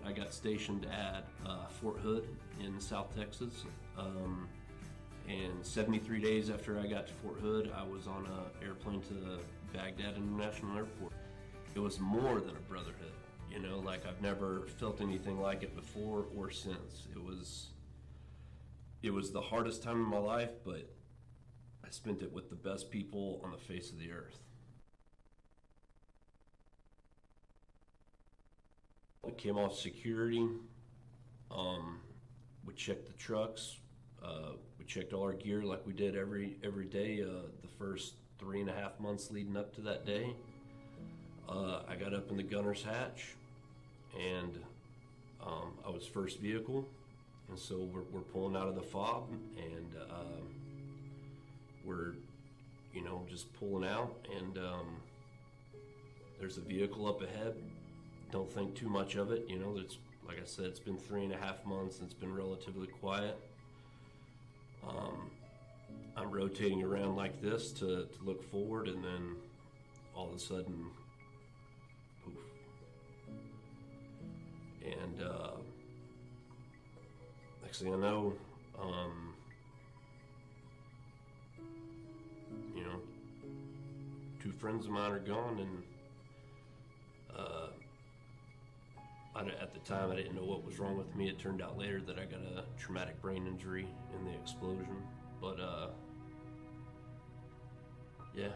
I got stationed at Fort Hood in South Texas. And 73 days after I got to Fort Hood, I was on an airplane to Baghdad International Airport. It was more than a brotherhood, you know, like I've never felt anything like it before or since. It was the hardest time in my life, but I spent it with the best people on the face of the earth. I came off security. We checked the trucks. We checked all our gear like we did every day the first 3.5 months leading up to that day. I got up in the gunner's hatch, and I was first vehicle, and so we're pulling out of the fob, and we're, you know, just pulling out, and there's a vehicle up ahead. Don't think too much of it, you know. It's like I said, it's been 3.5 months, and it's been relatively quiet. I'm rotating around like this to look forward, and then all of a sudden, poof. And next thing I know, you know, 2 friends of mine are gone, and at the time I didn't know what was wrong with me. It turned out later that I got a traumatic brain injury in the explosion, but yeah.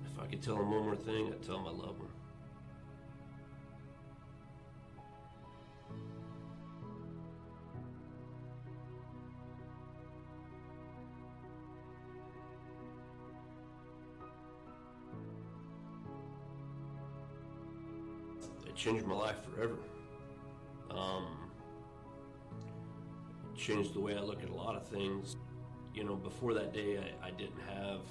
If I could tell him one more thing, I'd tell him I love him. It changed my life forever. It changed the way I look at a lot of things. You know, before that day, I didn't have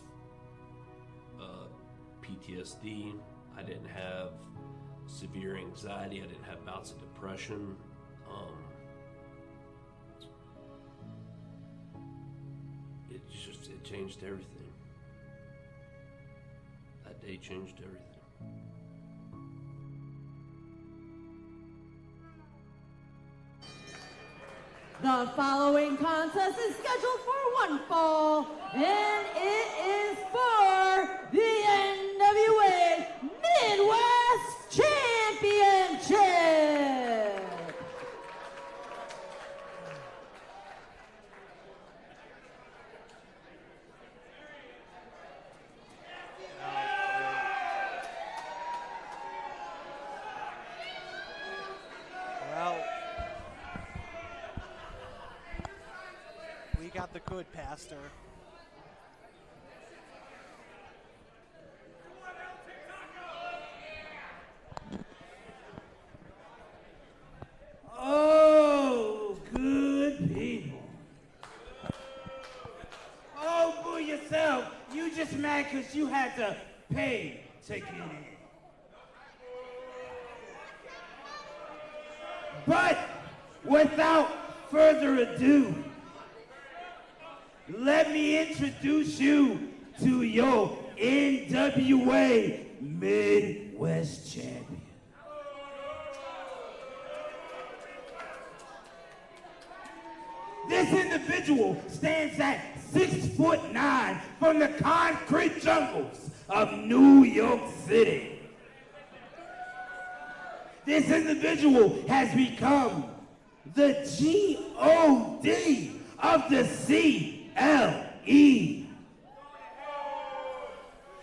PTSD. I didn't have severe anxiety. I didn't have bouts of depression. It changed everything. That day changed everything. The following contest is scheduled for one fall, and it is for the NWA Midwest Championship. Well, not the good pastor. Oh, good people. Oh, boo yourself. You just mad because you had to pay to get in. But without further ado, let me introduce you to your NWA Midwest champion. This individual stands at 6'9" from the concrete jungles of New York City. This individual has become the G.O.D. of the CLE.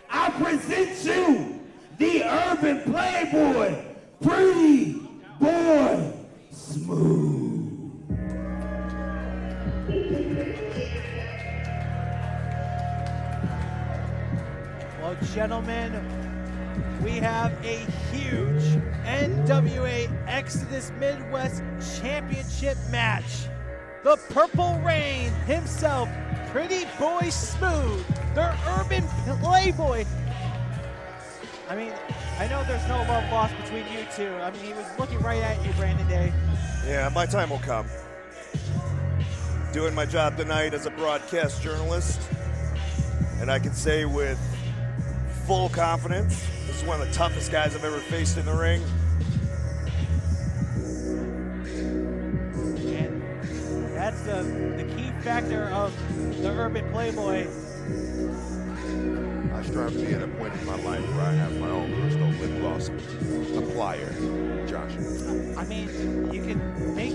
I present you the urban playboy, Pretty Boy Smooth. Well, gentlemen, we have a huge NWA Exodus Midwest Championship match. The Purple Rain himself, Pretty Boy Smooth, the urban playboy. I mean, I know there's no love lost between you two. I mean, he was looking right at you, Brandon Day. Yeah, my time will come. Doing my job tonight as a broadcast journalist, and I can say with full confidence, this is one of the toughest guys I've ever faced in the ring. And that's the key factor of the urban playboy. I strive to be at a point in my life where I have my own personal lip gloss applier, Josh. I mean, you can make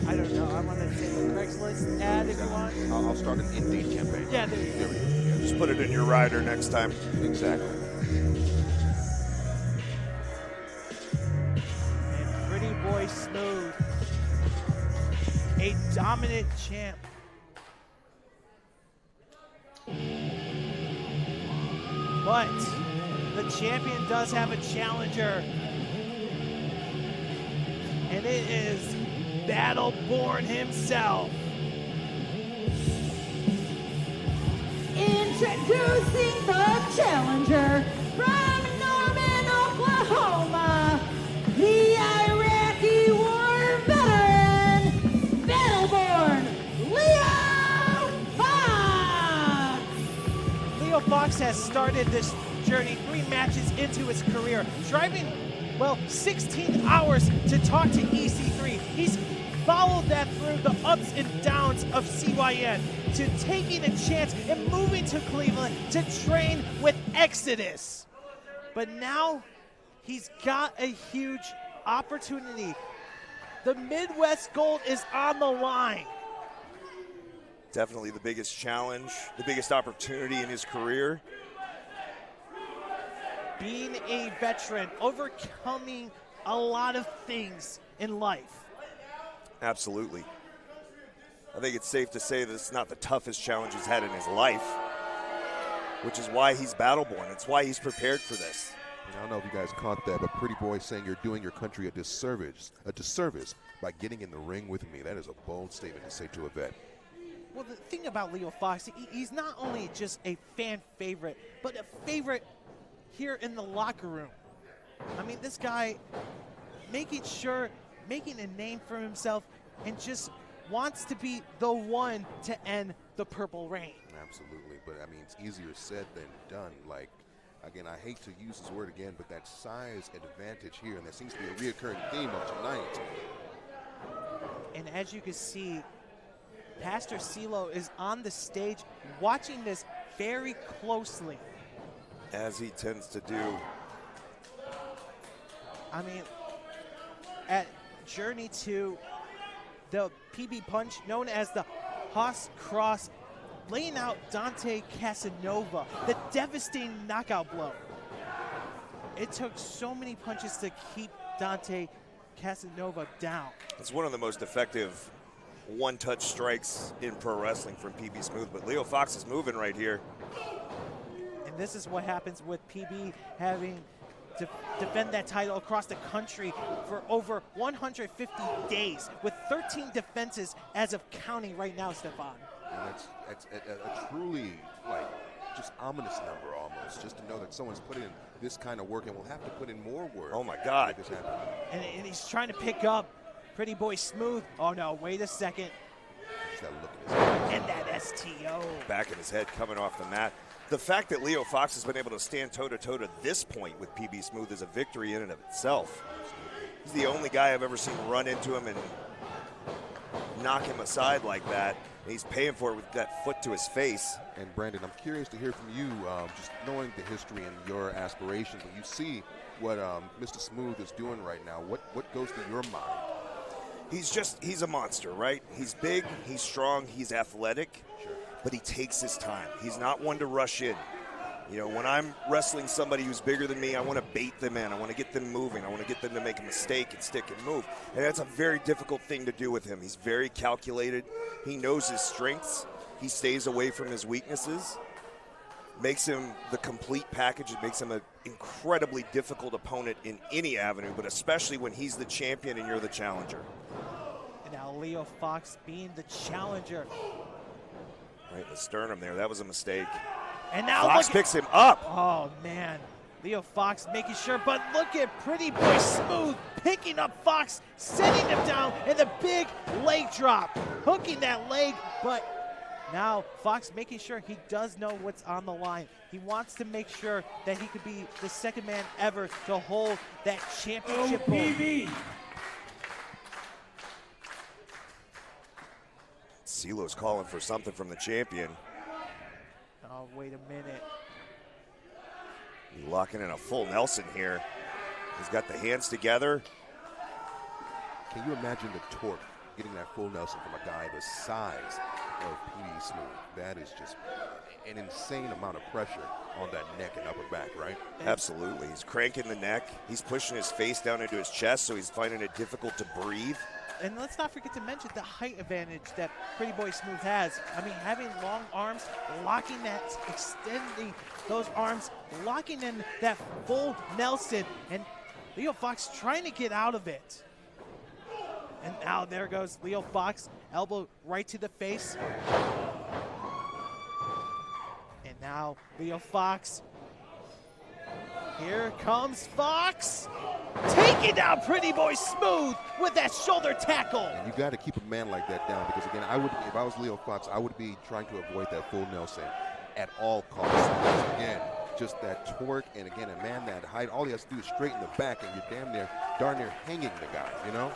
I don't know, I want to say a Craigslist ad if you want. I'll start an Indeed campaign. Yeah, there you go. Yeah, just put it in your rider next time. Exactly. And Pretty Boy Smooth, a dominant champ. But the champion does have a challenger. And it is Battleborn himself. Introducing the challenger from Norman, Oklahoma, the Iraqi war veteran, Battleborn, Leo Fox. Leo Fox has started this journey 3 matches into his career, driving, well, 16 hours to talk to EC3. He's followed that through the ups and downs of CYN, to taking a chance and moving to Cleveland to train with Exodus. But now he's got a huge opportunity. The Midwest Gold is on the line. Definitely the biggest challenge, the biggest opportunity in his career. Being a veteran, overcoming a lot of things in life. Absolutely. I think it's safe to say that it's not the toughest challenge he's had in his life, which is why he's Battleborn. It's why he's prepared for this. I don't know if you guys caught that, but Pretty Boy saying you're doing your country a disservice by getting in the ring with me. That is a bold statement to say to a vet. Well, the thing about Leo Fox, he's not only just a fan favorite, but a favorite here in the locker room. I mean, this guy making a name for himself and just wants to be the one to end the Purple Rain. Absolutely, but I mean, it's easier said than done. Like, again, I hate to use this word again, but that size advantage here, and that seems to be a reoccurring theme of tonight. And as you can see, Pastor CeeLo is on the stage watching this very closely. As he tends to do. I mean, at Journey to the PB Punch, known as the Haas Cross, laying out Dante Casanova, the devastating knockout blow. It took so many punches to keep Dante Casanova down. It's one of the most effective one-touch strikes in pro wrestling from PB Smooth, but Leo Fox is moving right here. And this is what happens with PB having to defend that title across the country for over 150 days with 13 defenses as of counting right now, Stefan. And that's a truly, like, just ominous number almost, just to know that someone's put in this kind of work and will have to put in more work. Oh my God. To make this happen. And he's trying to pick up Pretty Boy Smooth. Oh no, wait a second. Just that look in his eyes. And that STO. Back in his head coming off the mat. The fact that Leo Fox has been able to stand toe-to-toe to this point with PB Smooth is a victory in and of itself. He's the only guy I've ever seen run into him and knock him aside like that. And he's paying for it with that foot to his face. And Brandon, I'm curious to hear from you, just knowing the history and your aspirations. When you see what Mr. Smooth is doing right now, what goes through your mind? He's a monster, right? He's big, he's strong, he's athletic, sure, but he takes his time. He's not one to rush in. You know, when I'm wrestling somebody who's bigger than me, I want to bait them in. I want to get them moving. I want to get them to make a mistake and stick and move. And that's a very difficult thing to do with him. He's very calculated. He knows his strengths. He stays away from his weaknesses. Makes him the complete package. It makes him an incredibly difficult opponent in any avenue, but especially when he's the champion and you're the challenger. And now Leo Fox being the challenger. Right, the sternum there. That was a mistake. And now Fox picks him up. Oh, man. Leo Fox making sure, but look at Pretty Boy Smooth picking up Fox, setting him down, and the big leg drop, hooking that leg, but now Fox making sure he does know what's on the line. He wants to make sure that he could be the second man ever to hold that championship gold. CeeLo's calling for something from the champion. Oh, wait a minute. He's locking in a full Nelson here. He's got the hands together. Can you imagine the torque getting that full Nelson from a guy the size of PB Smooth? That is just an insane amount of pressure on that neck and upper back, right? Absolutely. He's cranking the neck. He's pushing his face down into his chest, so he's finding it difficult to breathe. And let's not forget to mention the height advantage that Pretty Boy Smooth has. I mean, having long arms, locking that, extending those arms, locking in that full Nelson, and Leo Fox trying to get out of it. And now there goes Leo Fox, elbow right to the face. And now Leo Fox. Here comes Fox. Taking down Pretty Boy Smooth with that shoulder tackle. And you got to keep a man like that down because, again, if I was Leo Fox, I would be trying to avoid that full Nelson at all costs. Because, again, just that torque, and again, a man that height, all he has to do is straighten the back, and you're darn near hanging the guy, you know?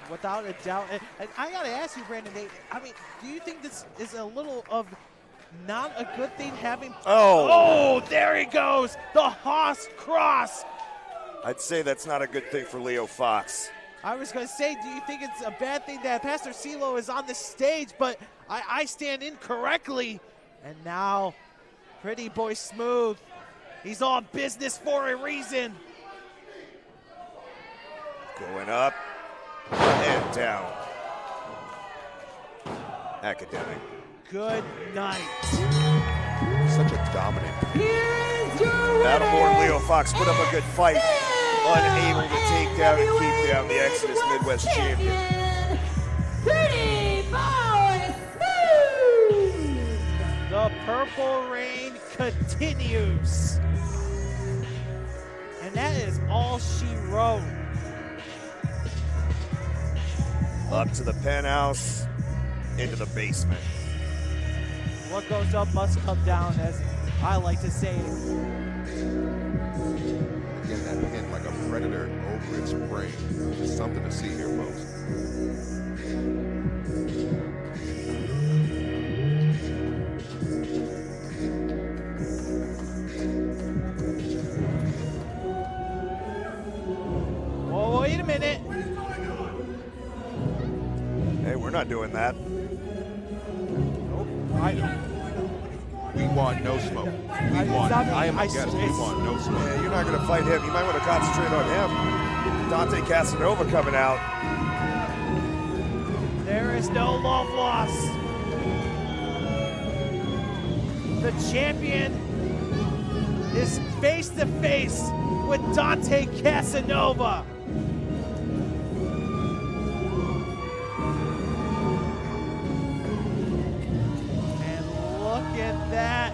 Without a doubt. And I got to ask you, Brandon, I mean, do you think this is a little of not a good thing having... Oh, there he goes. The Haas Cross. I'd say that's not a good thing for Leo Fox. I was going to say, do you think it's a bad thing that Pastor CeeLo is on the stage, but I stand incorrectly. And now, Pretty Boy Smooth. He's all business for a reason. Going up and down. Academic. Good night. Such a dominant. Here's your Battleborn Leo Fox put up a good fight. Unable to take down and keep down the Exodus Midwest champion. Pretty Boy Smooth. The Purple Rain continues. And that is all she wrote. Up to the penthouse, into the basement. What goes up must come down, as I like to say. Again, that pin like a predator over its prey. Just something to see here, folks. Whoa, wait a minute. Hey, we're not doing that. We want no smoke. I am a guest. We want no smoke. Yeah, you're not going to fight him. You might want to concentrate on him. Dante Casanova coming out. There There is no love lost. The champion is face to face with Dante Casanova. And look at that,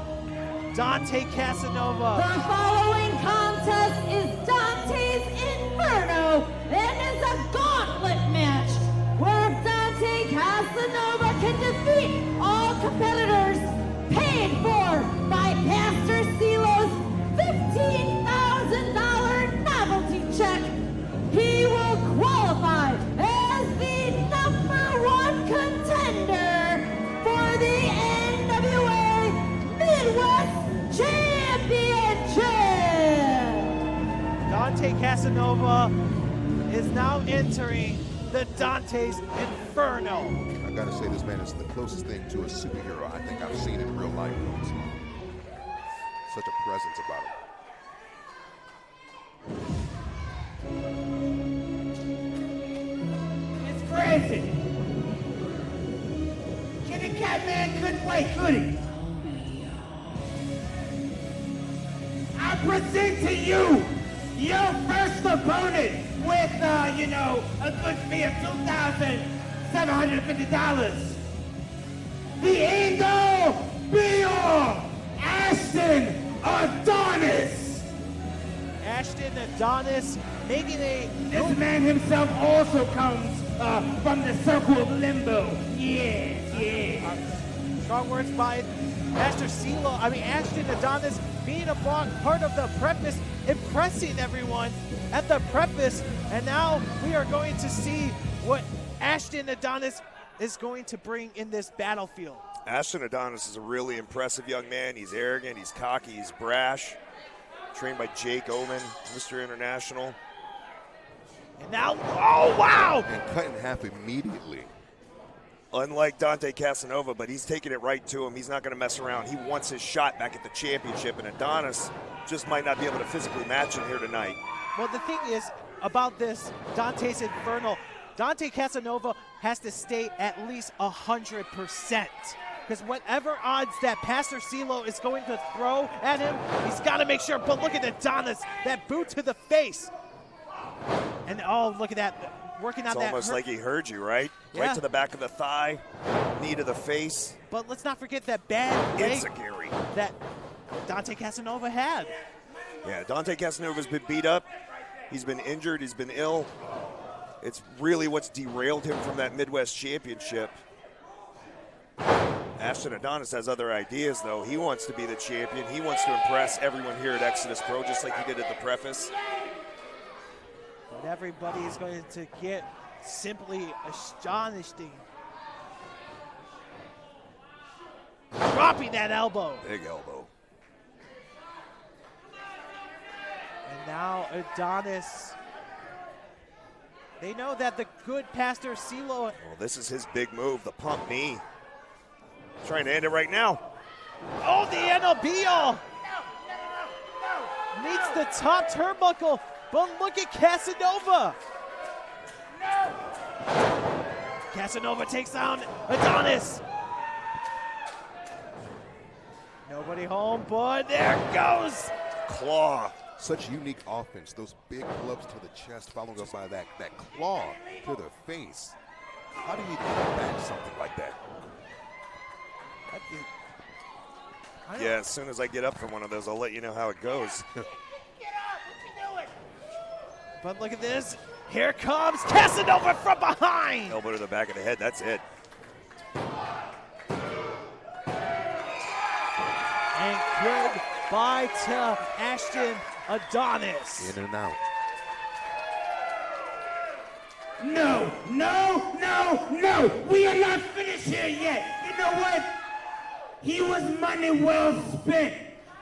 Dante Casanova. The following contest is Dante's Inferno and is a gauntlet match where Dante Casanova can defeat all competitors paid for by Pastor Silo's $15,000 novelty check. He will qualify as the #1 contender for the NWA Midwest Championship. Dante Casanova is now entering the Dante's Inferno. I gotta say, this man is the closest thing to a superhero I think I've seen in real life. Such a presence about him. It's crazy. Kitty Cat Man couldn't wait, could he? I present to you your first opponent with, a good fee of $2,750. The end-all, be-all, Ashton Adonis. Ashton Adonis making a... This man himself also comes from the circle of limbo. Yeah. Strong words by Ashton Adonis being a part of the preface, impressing everyone at the preface, and now we are going to see what Ashton Adonis is going to bring in this battlefield. Ashton Adonis is a really impressive young man. He's arrogant, he's cocky, he's brash. Trained by Jake Oman, Mr. International. And now, oh wow! And cut in half immediately. Unlike Dante Casanova, but he's taking it right to him. He's not going to mess around. He wants his shot back at the championship, and Adonis just might not be able to physically match him here tonight. Well, the thing is about this Dante's Inferno, Dante Casanova has to stay at least 100%. Because whatever odds that Pastor Silo is going to throw at him, he's got to make sure. But look at Adonis, that boot to the face. And oh, look at that. Working on it's that. Almost like he heard you, right? Yeah. Right to the back of the thigh, knee to the face. But let's not forget that bad leg Enziguri that Dante Casanova had. Yeah, Dante Casanova's been beat up. He's been injured. He's been ill. It's really what's derailed him from that Midwest Championship. Ashton Adonis has other ideas, though. He wants to be the champion. He wants to impress everyone here at Exodus Pro, just like he did at the preface. But everybody is going to get simply astonishing. Dropping that elbow. Big elbow. And now Adonis. They know that the good Pastor Silo. Well, this is his big move, the pump knee. Trying to end it right now. Oh, the NLBO. Meets the top turnbuckle. But look at Casanova. Casanova takes down Adonis. Nobody home, but there goes. Claw. Such unique offense. Those big gloves to the chest, followed up by that claw to the face. How do you come back something like that? Yeah, as soon as I get up from one of those, I'll let you know how it goes. But look at this. Here comes Casanova from behind. Elbow to the back of the head, that's it. And goodbye to Ashton Adonis. In and out. No. We are not finished here yet. You know what? He was money well spent.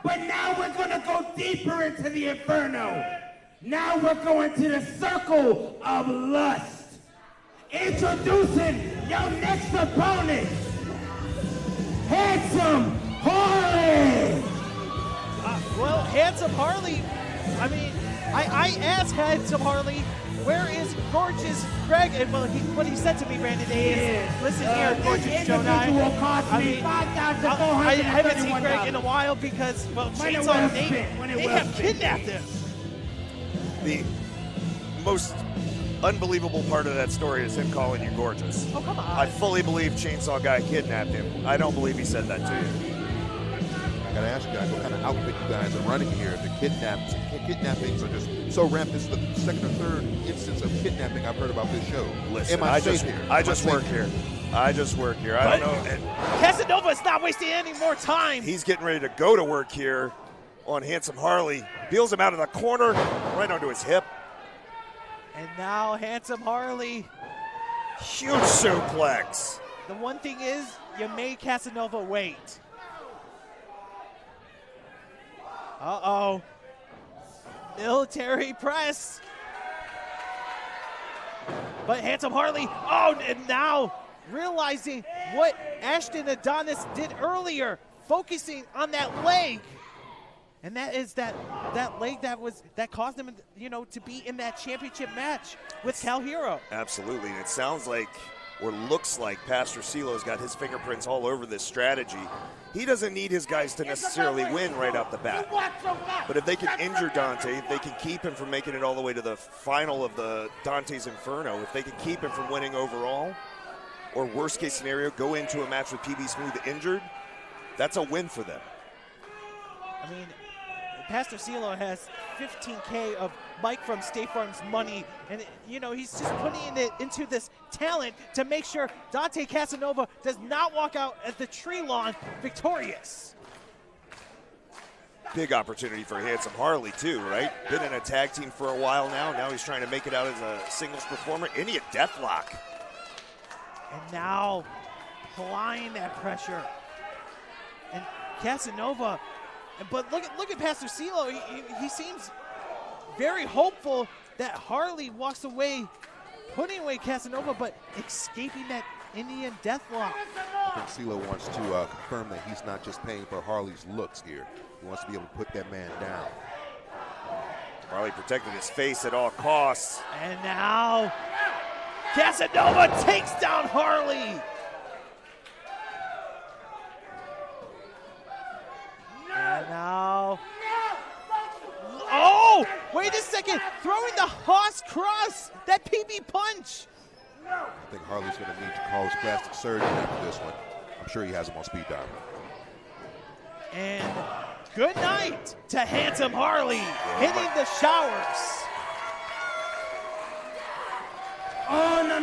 But now we're going to go deeper into the Inferno. Now we're going to the circle of lust. Introducing your next opponent, Handsome Harley. Well, Handsome Harley, I mean, I asked Handsome Harley, where is Gorgeous Greg, and well, what he said to me, Brandon, is, listen here, Gorgeous Joe Nye. I haven't seen Greg in a while because, well, Chainsaw, they have kidnapped him. The most unbelievable part of that story is him calling you gorgeous. Oh, come on. I fully believe Chainsaw Guy kidnapped him. I don't believe he said that to you. I gotta ask you guys what kind of outfit you guys are running here. The kidnappings are just so rampant. This is the second or third instance of kidnapping I've heard about this show. Listen, I just work here. I don't know. And Casanova's not wasting any more time. he's getting ready to go to work here on Handsome Harley. Peels him out of the corner, right onto his hip. And now Handsome Harley. Huge suplex. The one thing is, you made Casanova wait. Uh-oh. Military press. But Handsome Harley, and now realizing what Ashton Adonis did earlier, focusing on that leg. And that is that leg that caused him, to be in that championship match with Cal Hero. Absolutely. And it sounds like, or looks like, Pastor Silo's got his fingerprints all over this strategy. He doesn't need his guys to necessarily win right out the bat. But if they can injure Dante, if they can keep him from making it all the way to the final of the Dante's Inferno, if they can keep him from winning overall, or worst case scenario, go into a match with PB Smooth injured, that's a win for them. I mean, Pastor Silo has $15K of Mike from State Farm's money, and he's just putting it into this talent to make sure Dante Casanova does not walk out at the tree lawn victorious. Big opportunity for Handsome Harley too, right? Been in a tag team for a while now. Now he's trying to make it out as a singles performer. Any deathlock. And now applying that pressure. And Casanova. But look at Pastor Silo. He seems very hopeful that Harley walks away, putting away Casanova, but escaping that Indian deathlock. I think Silo wants to confirm that he's not just paying for Harley's looks here. He wants to be able to put that man down. Harley protected his face at all costs. And now Casanova takes down Harley. And now, wait a second, throwing the Haas cross, that PB punch. I think Harley's going to need to call his plastic surgeon after this one. I'm sure he has him on speed dial. And good night to Handsome Harley, hitting the showers. Oh, no.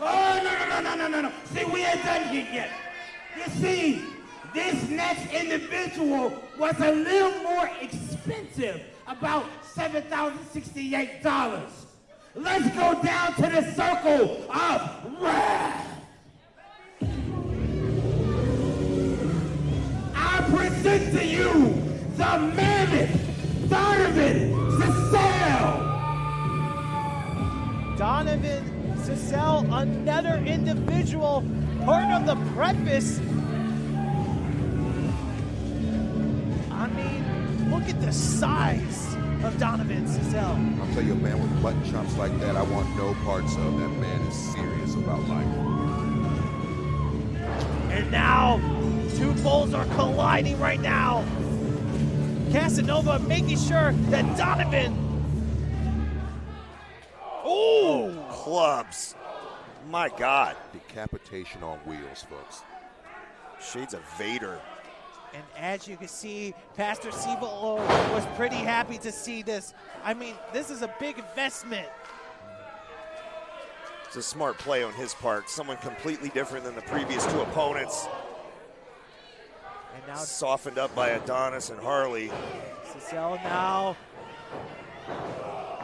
Oh, no. See, we ain't done here yet. You see, this next individual was a little more expensive, about $7,068. Let's go down to the circle of wrath. I present to you the mammoth Donovan Cecil. Donovan Cecil, another individual, part of the preface. I mean, look at the size of Donovan Cecil. I'll tell you, a man with button chops like that, I want no parts of. That man is serious about life. And now, two bulls are colliding right now. Casanova making sure that Donovan. Oh, clubs. My God. Decapitation on wheels, folks. Shades of Vader. And as you can see, Pastor Sivo was pretty happy to see this. I mean, this is a big investment. It's a smart play on his part. Someone completely different than the previous two opponents. And now softened up by Adonis and Harley. Cecil now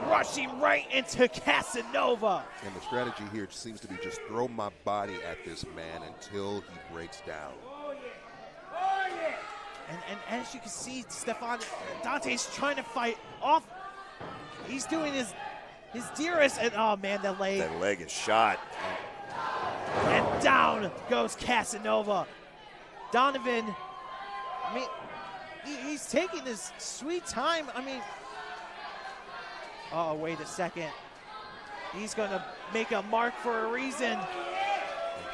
rushing right into Casanova. And the strategy here seems to be just throw my body at this man until he breaks down. And as you can see, Stefan, Dante's trying to fight off. He's doing his dearest, and oh man, that leg. That leg is shot. And down goes Casanova. Donovan, I mean, he's taking his sweet time. I mean, oh, wait a second. He's going to make a mark for a reason. And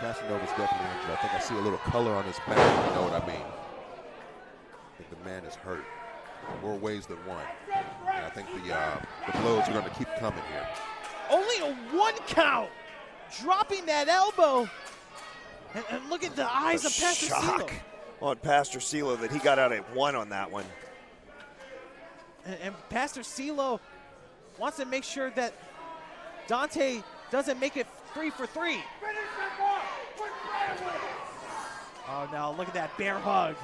Casanova's definitely injured. I think I see a little color on his back, if you know what I mean. I think the man is hurt in more ways than one. And I think the blows are going to keep coming here. Only a 1 count. Dropping that elbow. And look at the eyes of Pastor Shock Silo. on Pastor Silo that he got out at 1 on that one. And Pastor Silo wants to make sure that Dante doesn't make it 3 for 3. Oh no, look at that bear hug.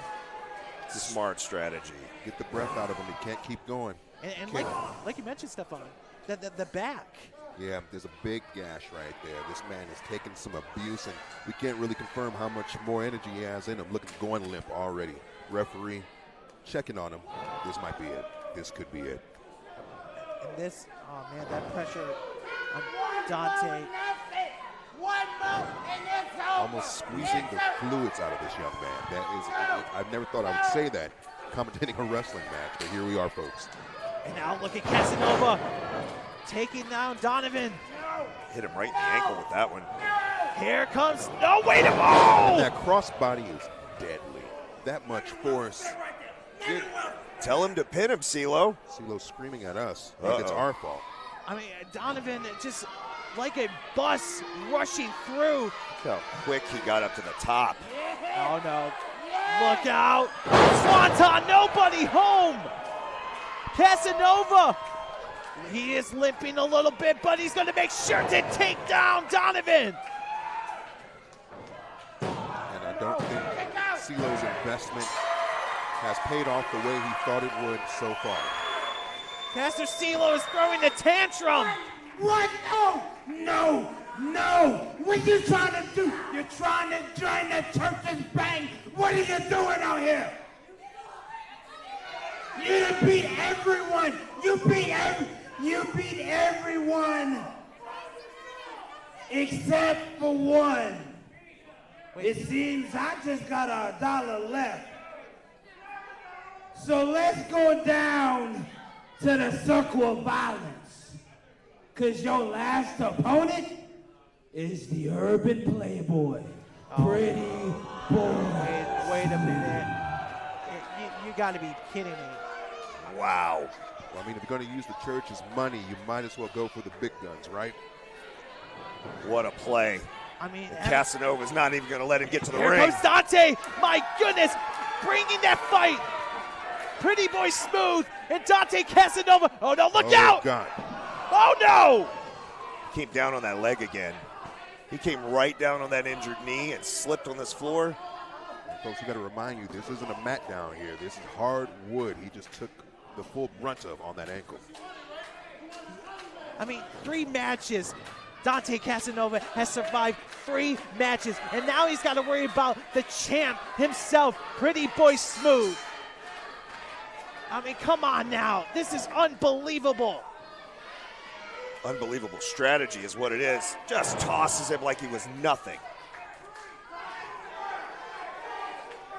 Smart strategy. Get the breath out of him. He can't keep going. And like you mentioned, Stefan, the back. Yeah, there's a big gash right there. This man is taking some abuse, and we can't really confirm how much more energy he has in him. Look, going limp already. Referee checking on him. This might be it. This could be it. And this, oh man, that pressure on Dante. Almost squeezing the fluids out of this young man. That is, I've never thought I would say that commentating a wrestling match, but here we are, folks. And now look at Casanova taking down Donovan. Hit him right in the ankle with that one. Here comes, no, wait a moment! That crossbody is deadly. That much force. Tell him to pin him, Silo. Silo's screaming at us. I think it's our fault. I mean, Donovan just like a bus rushing through. Look how quick he got up to the top. Oh no, look out. Swanton, nobody home. Casanova, he is limping a little bit, but he's gonna make sure to take down Donovan. And I don't think Silo's investment has paid off the way he thought it would so far. Pastor Silo is throwing the tantrum. What? No! What are you trying to do? You're trying to join the church's bang. What are you doing out here? You beat everyone. You beat everyone except for one. It seems I just got $1 left. So let's go down to the circle of violence. Because your last opponent is the urban playboy. Pretty boy. Wait a minute. You got to be kidding me. Wow. Well, I mean, if you're going to use the church's money, you might as well go for the big guns, right? What a play. I mean, Casanova's not even going to let him get to the here ring. Comes Dante. My goodness, bringing that fight. Pretty boy Smooth and Dante Casanova. Oh no, look out! God. Oh no! Came down on that leg again. He came right down on that injured knee and slipped on this floor. And folks, we got to remind you, this isn't a mat down here. This is hard wood. He just took the full brunt of on that ankle. I mean, 3 matches. Dante Casanova has survived 3 matches, and now he's got to worry about the champ himself, Pretty Boy Smooth. I mean, come on now. This is unbelievable. Unbelievable strategy is what it is. Just tosses him like he was nothing.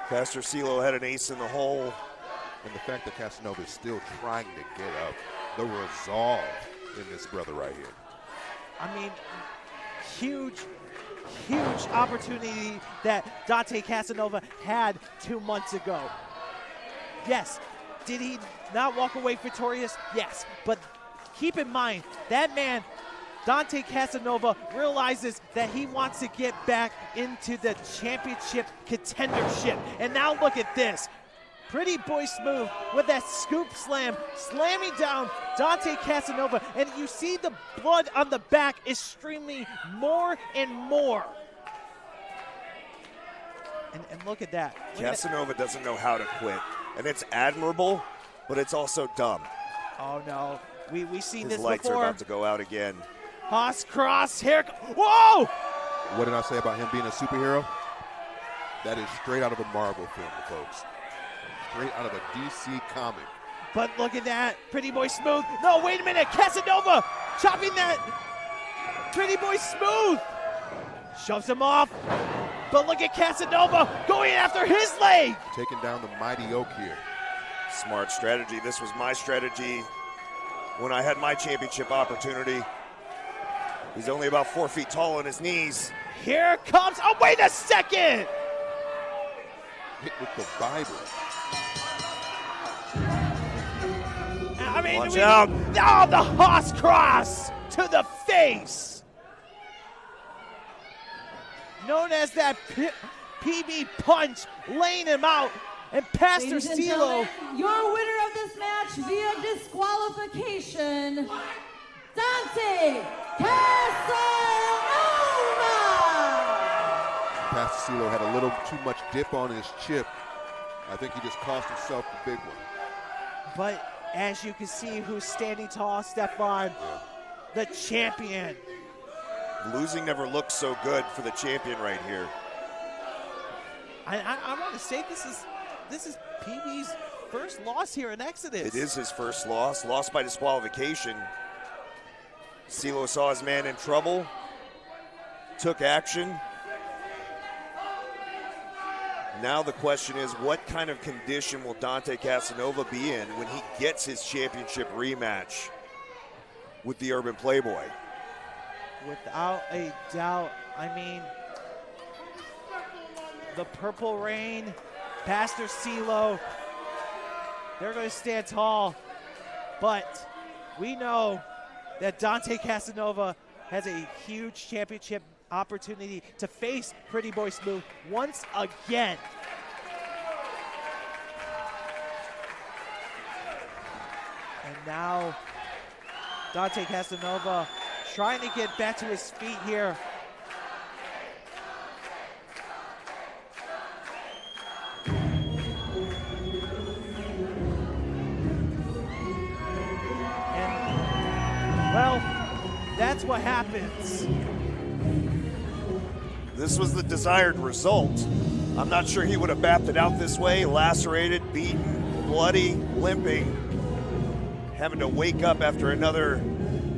Pastor Silo had an ace in the hole. And the fact that Casanova is still trying to get up, the resolve in this brother right here. I mean, huge opportunity that Dante Casanova had 2 months ago. Yes, did he not walk away victorious? Yes, but keep in mind, that man, Dante Casanova, realizes that he wants to get back into the championship contendership. And now look at this. Pretty Boy Smooth with that scoop slam, slamming down Dante Casanova. And you see the blood on the back is streaming more and more. And look at that. Casanova doesn't know how to quit. And it's admirable, but it's also dumb. Oh no, we've seen this His lights before. are about to go out again. Haas cross, here, whoa! What did I say about him being a superhero? That is straight out of a Marvel film, folks. Straight out of a DC comic. But look at that, Pretty Boy Smooth. No, wait a minute, Casanova chopping that. Pretty Boy Smooth shoves him off. But look at Casanova going after his leg. Taking down the mighty oak here. Smart strategy. This was my strategy when I had my championship opportunity. He's only about 4 feet tall on his knees. Here comes, oh, wait a second! Hit with the Bible. I mean, Watch out. Oh, the Haas cross to the face. Known as that PB punch, laying him out. And Pastor Ladies and Stilo. gentlemen, your winner of this match via disqualification, Dante Casanova. Pastor Stilo had a little too much dip on his chip. I think he just cost himself the big one. But as you can see, who's standing tall, Stefan, the champion. Losing never looked so good for the champion right here. I want to say this is PB's first loss here in Exodus. It is his first loss, lost by disqualification. Silo saw his man in trouble, took action. Now the question is, what kind of condition will Dante Casanova be in when he gets his championship rematch with the Urban Playboy? Without a doubt, I mean, the Purple Rain, Pastor Silo, they're going to stand tall. But we know that Dante Casanova has a huge championship opportunity to face Pretty Boy Smooth once again. And now Dante Casanova trying to get back to his feet here. And, well, that's what happens. This was the desired result. I'm not sure he would have bapped it out this way, lacerated, beaten, bloody, limping, having to wake up after another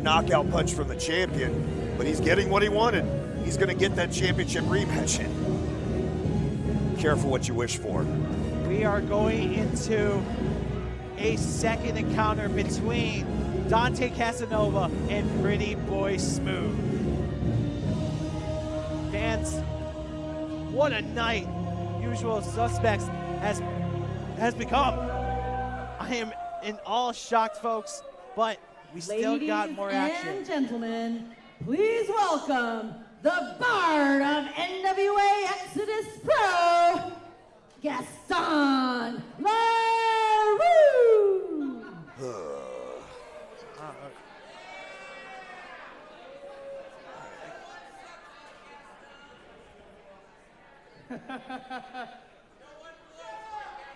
knockout punch from the champion, but he's getting what he wanted. He's going to get that championship rematch in. Careful what you wish for. We are going into a second encounter between Dante Casanova and Pretty Boy Smooth. Fans, what a night Usual Suspects has become. I am in all shocked, folks, but we still got more action. Ladies and gentlemen, please welcome the Bard of NWA Exodus Pro, Gaston LaRue.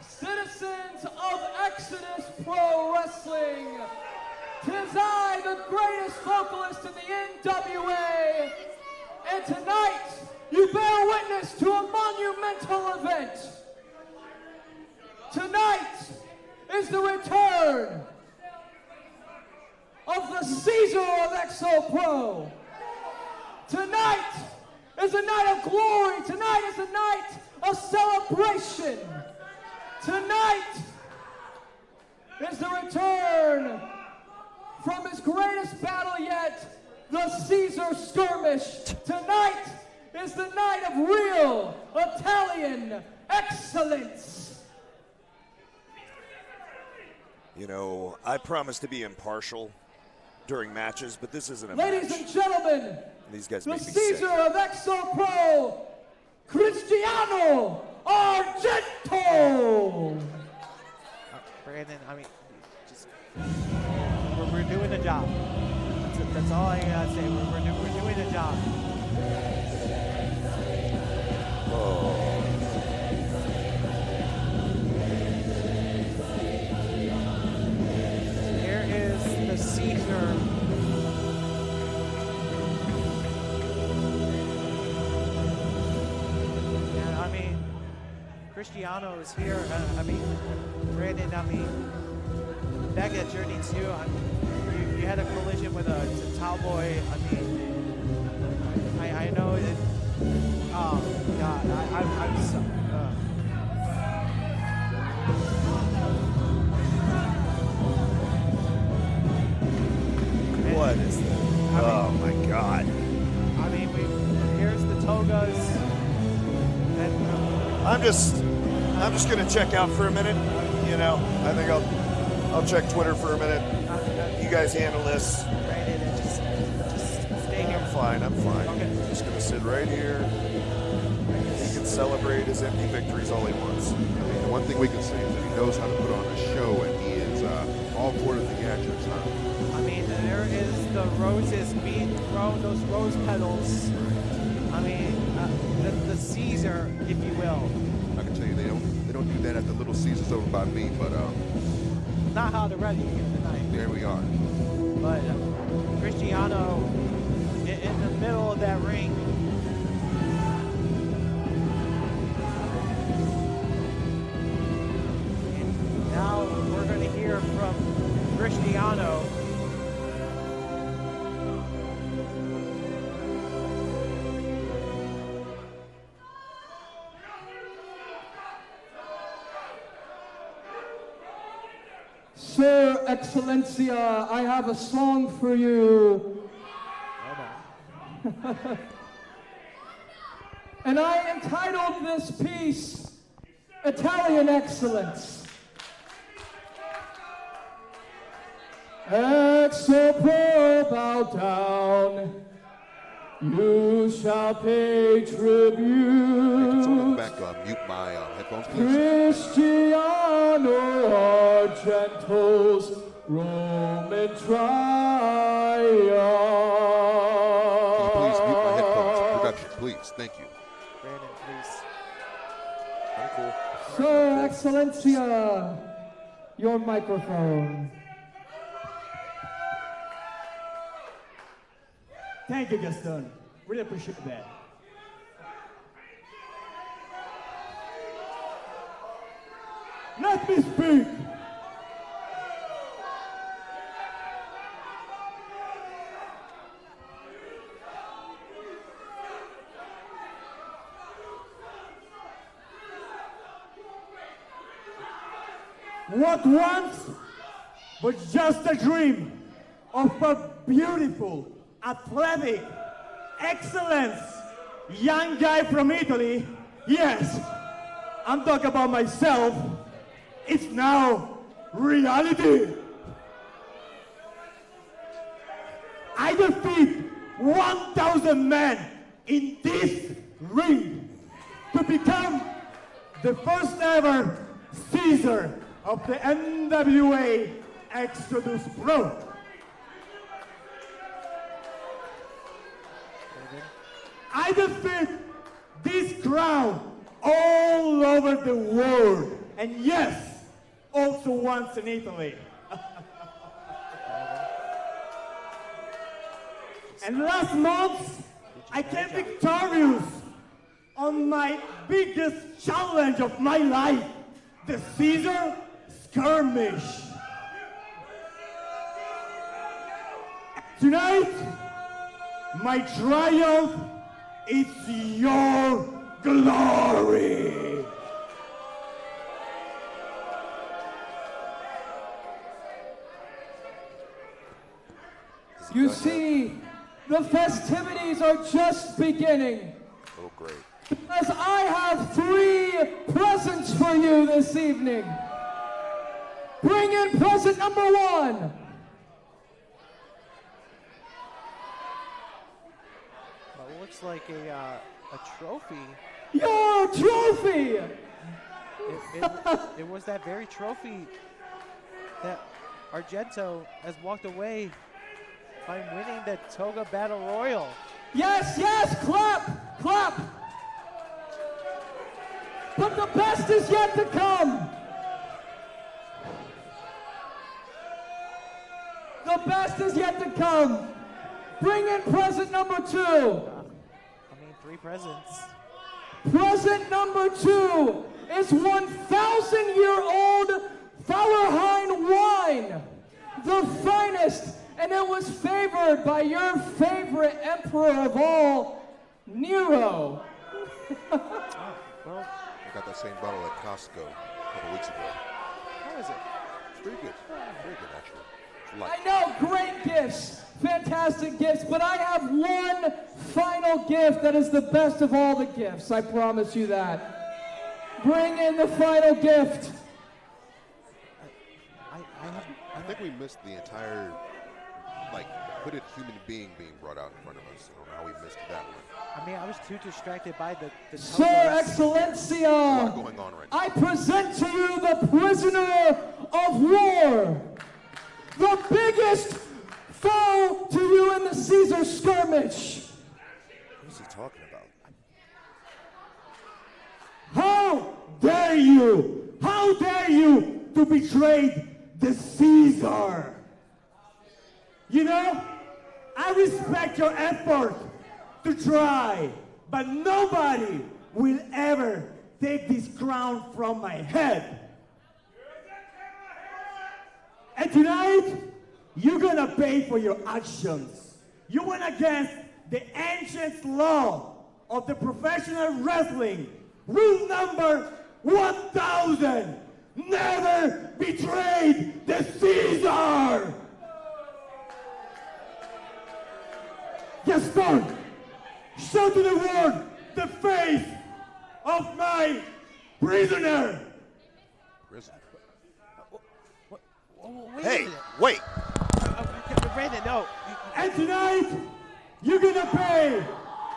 Citizens of Exodus Pro Wrestling, 'tis I, the greatest vocalist in the NWA, and tonight you bear witness to a monumental event. Tonight is the return of the Caesar of Exo Pro. Tonight is a night of glory. Tonight is a night of celebration. Tonight is the return from his greatest battle yet, the Caesar Skirmish. Tonight is the night of real Italian excellence. You know, I promise to be impartial during matches, but this isn't a Ladies match. and gentlemen, These guys the make me Caesar sick. of Exo Pro, Cristiano Argento. Brandon, I mean, just we're doing the job. That's all I gotta say. We're doing the job. Here is the Caesar. And I mean, Cristiano is here. I mean, Brandon, I mean, back at Journey 2, you had a collision with a Cowboy. I mean, I know it. Oh, God, I'm so. What is that? Oh, my God. I'm just gonna check out for a minute. You know, I think I'll check Twitter for a minute. You guys handle this. Just stay here. I'm fine. Okay. Just gonna sit right here. He can celebrate his empty victories all he wants. I mean, the one thing we can say is that he knows how to put on a show, and he is all for the gadgets, huh? I mean, there is the roses being thrown, those rose petals. I mean, the Caesar, if you will. I can tell you, they don't do that at the Little Caesars over by me, but Not how they're ready tonight. there we are. But Cristiano in the middle of that ring. And now we're going to hear from Cristiano. Sir Excellencia, I have a song for you. And I entitled this piece, Italian Excellence. Exo Pro, bow down, you shall pay tribute. Can someone back mute my headphones, please? Cristiano Argento's Roman triumph. Please mute my headphones. Production, please. Thank you. Brandon, please. I'm cool. Sir Excellencia, your microphone. Thank you, Gaston. Really appreciate that. Let me speak. What once was just a dream of a beautiful, athletic, excellence young guy from Italy, yes, I'm talking about myself, it's now reality. I defeat 1,000 men in this ring to become the first ever Caesar of the NWA Exodus Pro. I defeat this crowd all over the world, and yes, also once in Italy. And last month, I came victorious on my biggest challenge of my life, the Caesar Skirmish. Tonight, my triumph is your glory. You see, the festivities are just beginning. Oh, great. Because I have 3 presents for you this evening. Bring in present number 1. Well, it looks like a trophy. Your trophy! It was that very trophy that Argento has walked away by winning the Toga Battle Royal. Yes, yes, clap, clap. But the best is yet to come. The best is yet to come. Bring in present number 2. I mean, 3 presents. Present number 2 is 1,000-year-old Powerrr wine, the finest, and it was favored by your favorite emperor of all, Nero. Well, I got that same bottle at Costco a couple weeks ago. how is it? It's pretty good. Very good, actually. It's light. I know, great gifts, fantastic gifts, but I have one final gift that is the best of all the gifts. I promise you that. bring in the final gift. I think we missed the entire, like, hooded human being being brought out in front of us. I don't know how we missed that one. I mean, I was too distracted by the Sir Excellencia, a lot going on right now. I present to you the prisoner of war, the biggest foe to you in the Caesar skirmish. Who's he talking about? How dare you? How dare you to betray the Caesar? You know, I respect your effort to try, but nobody will ever take this crown from my head. And tonight, you're gonna pay for your actions. You went against the ancient law of the professional wrestling. Rule number 1000, never betray the Caesar! Gaston, show to the world the face of my prisoner. Prisoner? Hey, wait. Brandon, no. And tonight, you're gonna pay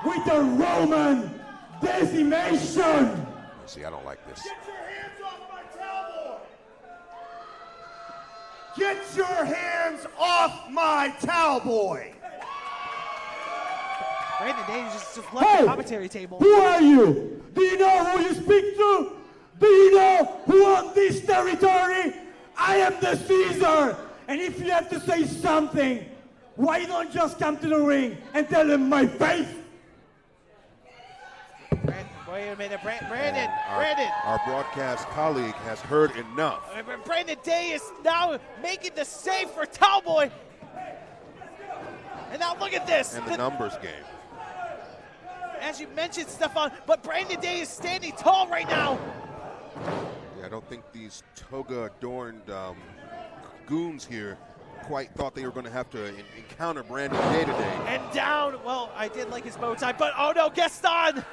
with the Roman decimation. See, I don't like this. Get your hands off my towel boy! Get your hands off my towel boy! Brandon Davies just left the commentary table. Who are you? Do you know who you speak to? Do you know who owns this territory? I am the Caesar. And if you have to say something, why you don't just come to the ring and tell him my face? Wait a minute, Brandon. Our broadcast colleague has heard enough. Brandon Day is now making the save for Cowboy. And now look at this. And the numbers game. As you mentioned, Stefan, but Brandon Day is standing tall right now. Yeah, I don't think these toga-adorned goons here quite thought they were going to have to encounter Brandon Day today. And down, well, I did like his bow tie, but oh no, Gaston!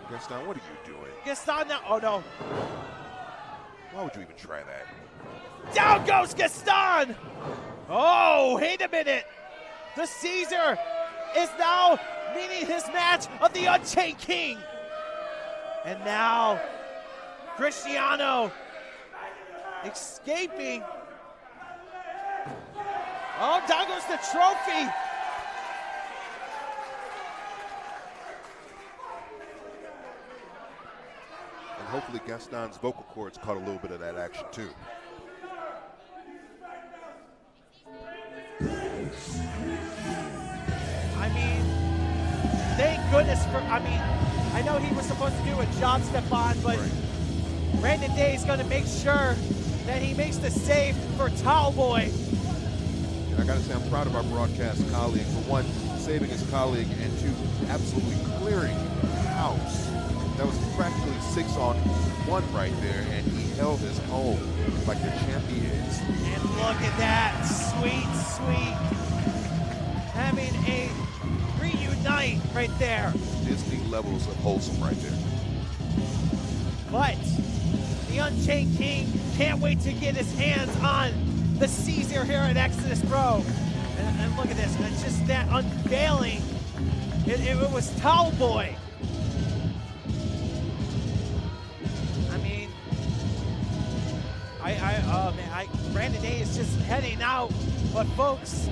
Gaston, what are you doing? Gaston now, oh no. Why would you even try that? Down goes Gaston! Oh, wait a minute. The Caesar is now meeting his match of the Unchained King. And now, Cristiano escaping. Oh, down goes the trophy. And hopefully Gaston's vocal cords caught a little bit of that action too. I mean, thank goodness for, I know he was supposed to do a job, Stefan, but Brandon Day is going to make sure that he makes the save for Towelboy. And I got to say, I'm proud of our broadcast colleague. For one, saving his colleague, and two, absolutely clearing the house. That was practically 6-on-1 right there, and he held his own like the champ he is. And look at that, sweet, having a reunite right there. Disney levels of wholesome right there. But the Unchained King can't wait to get his hands on the Caesar here at Exodus Pro. And look at this, it's just that unveiling. It was Towelboy. I mean, oh man, Brandon Day is just heading out. But folks,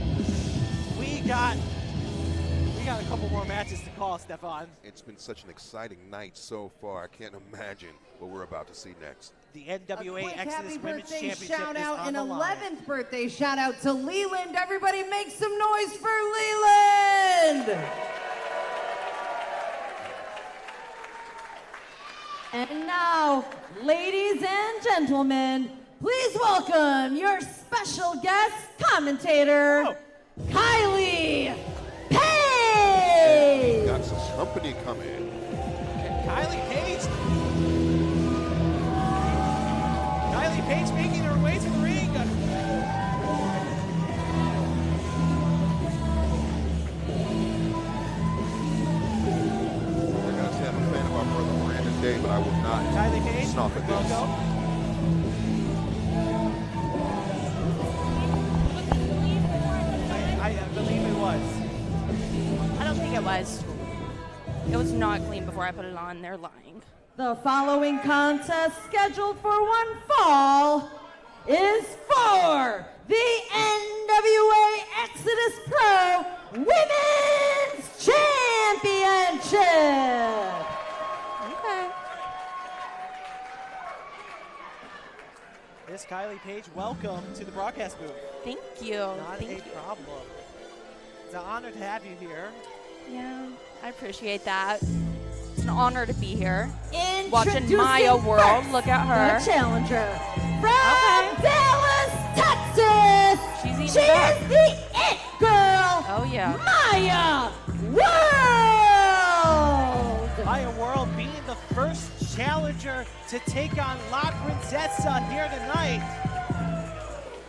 we got a couple more matches to call, Stefan. It's been such an exciting night so far. I can't imagine what we're about to see next. The NWA Exodus Women's Championship shout is out, on an the line. 11th birthday shout out to Leland. Everybody make some noise for Leland. And now, ladies and gentlemen, please welcome your special guest commentator, Kylie Page. Got some company coming. Kylie Page making her way to the ring. I gotta say, I'm a fan of our brother Brandon Day. day, but I will not snuff at this. I believe it was. I don't think it was. It was not clean before I put it on. They're lying. The following contest scheduled for one fall is for the NWA Exodus Pro Women's Championship. Okay. Miss Kylie Page, welcome to the broadcast booth. Thank you. Not a problem. It's an honor to have you here. Yeah, I appreciate that. It's an honor to be here. Watching Introducing Maya World. first Look at her. The challenger from Dallas, Texas. She's She is the it girl. Oh yeah. Maya World. Maya World being the first challenger to take on La Princesa here tonight.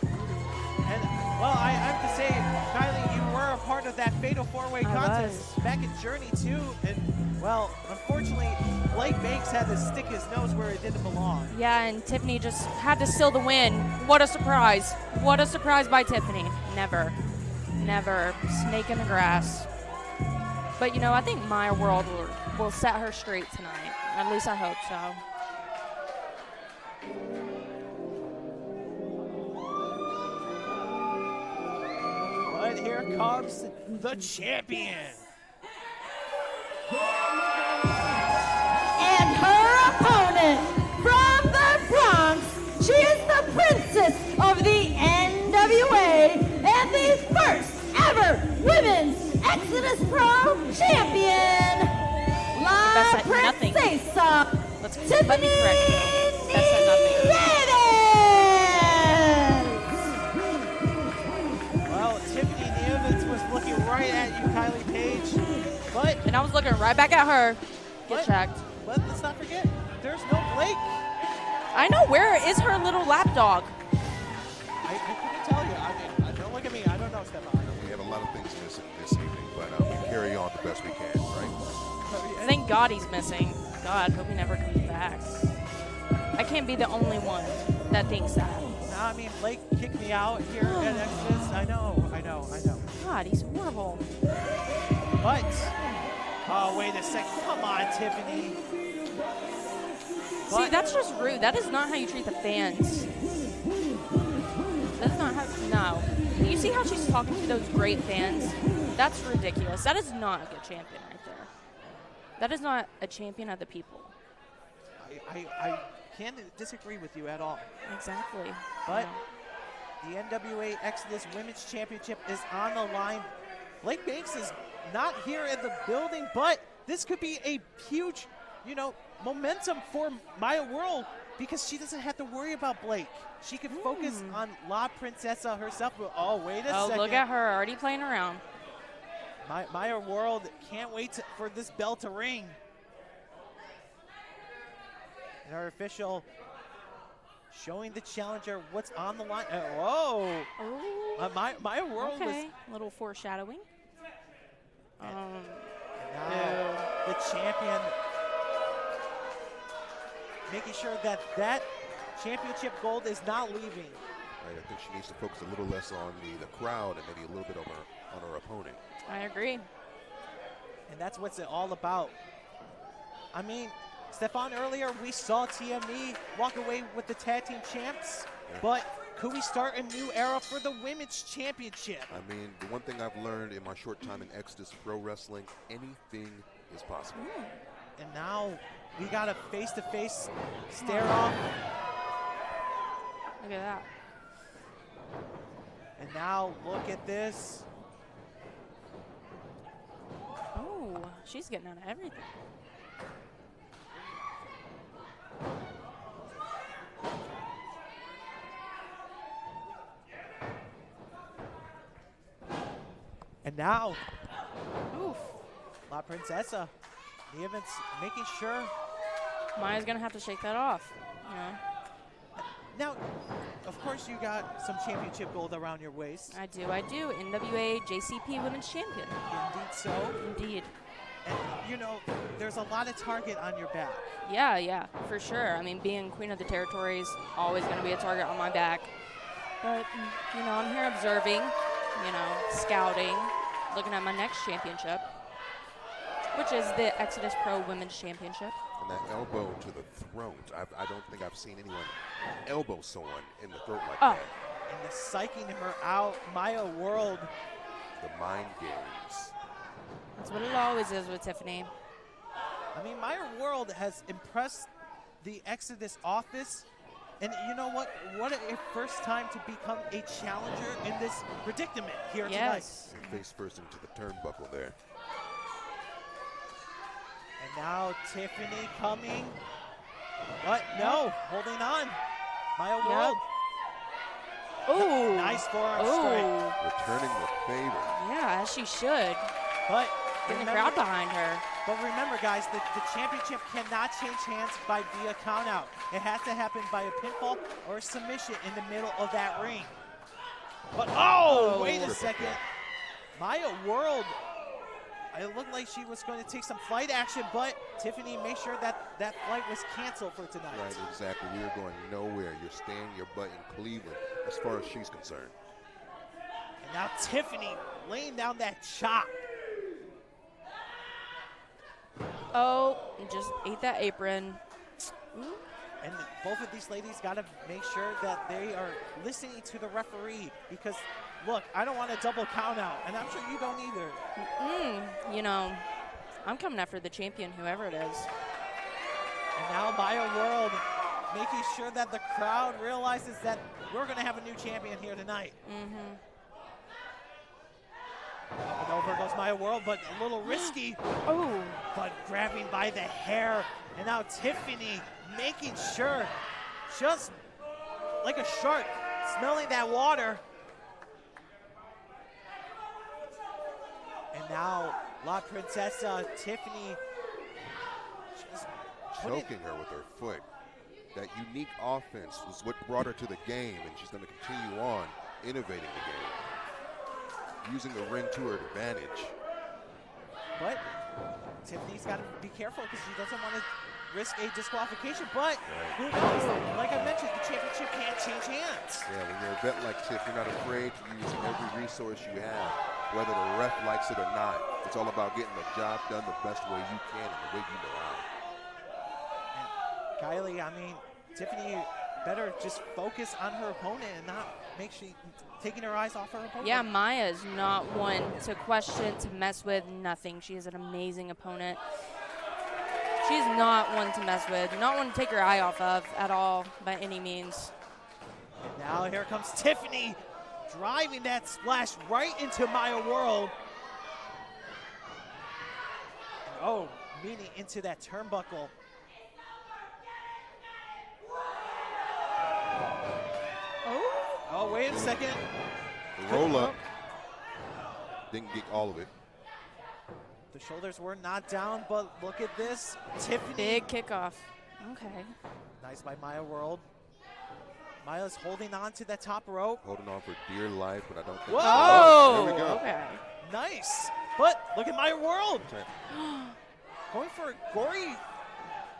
And, well, I have to say, Kylie, you were a part of that Fatal 4-Way contest back in Journey 2. And, well, unfortunately, Blake Banks had to stick his nose where it didn't belong. Yeah, and Tiffany just had to seal the win. What a surprise. What a surprise by Tiffany. Never. Never. Snake in the grass. But, you know, I think Maya World will set her straight tonight. At least I hope so. But here comes the champion. And her opponent from the Bronx, she is the princess of the NWA and the first ever Women's Exodus Pro Champion, La Princesa, Tiffany. Well, Tiffany Nieves was looking right at you, Kylie Page. But and I was looking right back at her. Get checked. But let's not forget, there's no Blake. I know. Where is her little lap-dog? I couldn't tell you. I mean, don't look at me. I don't know, Stefan. We have a lot of things missing this evening, but we carry on the best we can, right? Thank God he's missing. God, hope he never comes back. I can't be the only one that thinks that. No, I mean, Blake kicked me out here at Exodus. I know. God, he's horrible. But, oh, wait a second. Come on, Tiffany. See, that's just rude. That is not how you treat the fans. That's not how, no. You see how she's talking to those great fans? That's ridiculous. That is not a good champion right there. That is not a champion of the people. I can't disagree with you at all. Exactly. But the NWA Exodus Women's Championship is on the line. Blake Banks is not here in the building, but this could be a huge, you know, momentum for Maya World because she doesn't have to worry about Blake. She can focus on La Princesa herself. Oh, wait a second. Oh, look at her already playing around. Maya World can't wait for this bell to ring. And our official showing the challenger what's on the line. Whoa. Maya World was... little foreshadowing. And now the champion making sure that championship gold is not leaving. Right, I think she needs to focus a little less on the crowd and maybe a little bit on her opponent. I agree. And that's what's it all about. I mean, Stefan, earlier we saw TME walk away with the tag team champs, but could we start a new era for the women's championship? I mean, the one thing I've learned in my short time in Exodus Pro Wrestling, anything is possible. And now we got a face-to-face stare-off. Look at that. And now look at this. Oh, she's getting out of everything. And now, La Princesa, Nieves making sure. Maya's gonna have to shake that off. You know. Now, of course, you got some championship gold around your waist. I do. NWA JCP Women's Champion. Indeed so. Indeed. And, you know, there's a lot of target on your back. Yeah, for sure. I mean, being queen of the territory is always going to be a target on my back. But, you know, I'm here observing, you know, scouting, looking at my next championship, which is the Exodus Pro Women's Championship. And that elbow to the throat. I don't think I've seen anyone elbow someone in the throat like that. And the psyching her out, Maya World. The mind games. That's what it always is with Tiffany. I mean, Maya World has impressed the Exodus office. And you know what? What a first time to become a challenger in this predicament here tonight. And face first into the turnbuckle there. And now Tiffany coming. But no, holding on. Maya World. Ooh. Nice forearm strike. Returning the favor. Yeah, as she should. But getting the crowd behind her. But remember, guys, the championship cannot change hands by via countout. It has to happen by a pinfall or a submission in the middle of that ring. But, wait a second. Maya World, it looked like she was going to take some flight action, but Tiffany made sure that that flight was canceled for tonight. Right, exactly. We are going nowhere. You're staying your butt in Cleveland as far as she's concerned. And now Tiffany laying down that chop. Oh, just ate that apron. Ooh. And both of these ladies got to make sure that they are listening to the referee because, look, I don't want a double count out, and I'm sure you don't either. You know, I'm coming after the champion, whoever it is. And now Maya World making sure that the crowd realizes that we're going to have a new champion here tonight. Up and over goes Maya World, but a little risky. But grabbing by the hair. And now Tiffany making sure, just like a shark, smelling that water. And now La Princesa, Tiffany. Just choking her with her foot. That unique offense was what brought her to the game, and she's going to continue on innovating the game, using the ring to her advantage. But Tiffany's got to be careful because she doesn't want to risk a disqualification. But who knows? Like I mentioned, the championship can't change hands. Yeah, when you're a vet like Tiff, you're not afraid to use every resource you have, whether the ref likes it or not. It's all about getting the job done the best way you can and the way you know how. Kylie, I mean, Tiffany better just focus on her opponent and not make sure taking her eyes off her opponent. Yeah, Maya is not one to question, to mess with, nothing. She is an amazing opponent. She's not one to mess with, not one to take her eye off of at all by any means. And now here comes Tiffany driving that splash right into Maya World. And meeting into that turnbuckle. Oh, wait a second. The roll up. Didn't get all of it. The shoulders were not down, but look at this. Tiffany. Big kickoff. Okay. Nice by Maya World. Maya's holding on to that top rope. Holding on for dear life, but I don't think. Whoa! There we go. Okay. Nice. But look at Maya World. Going for a gory.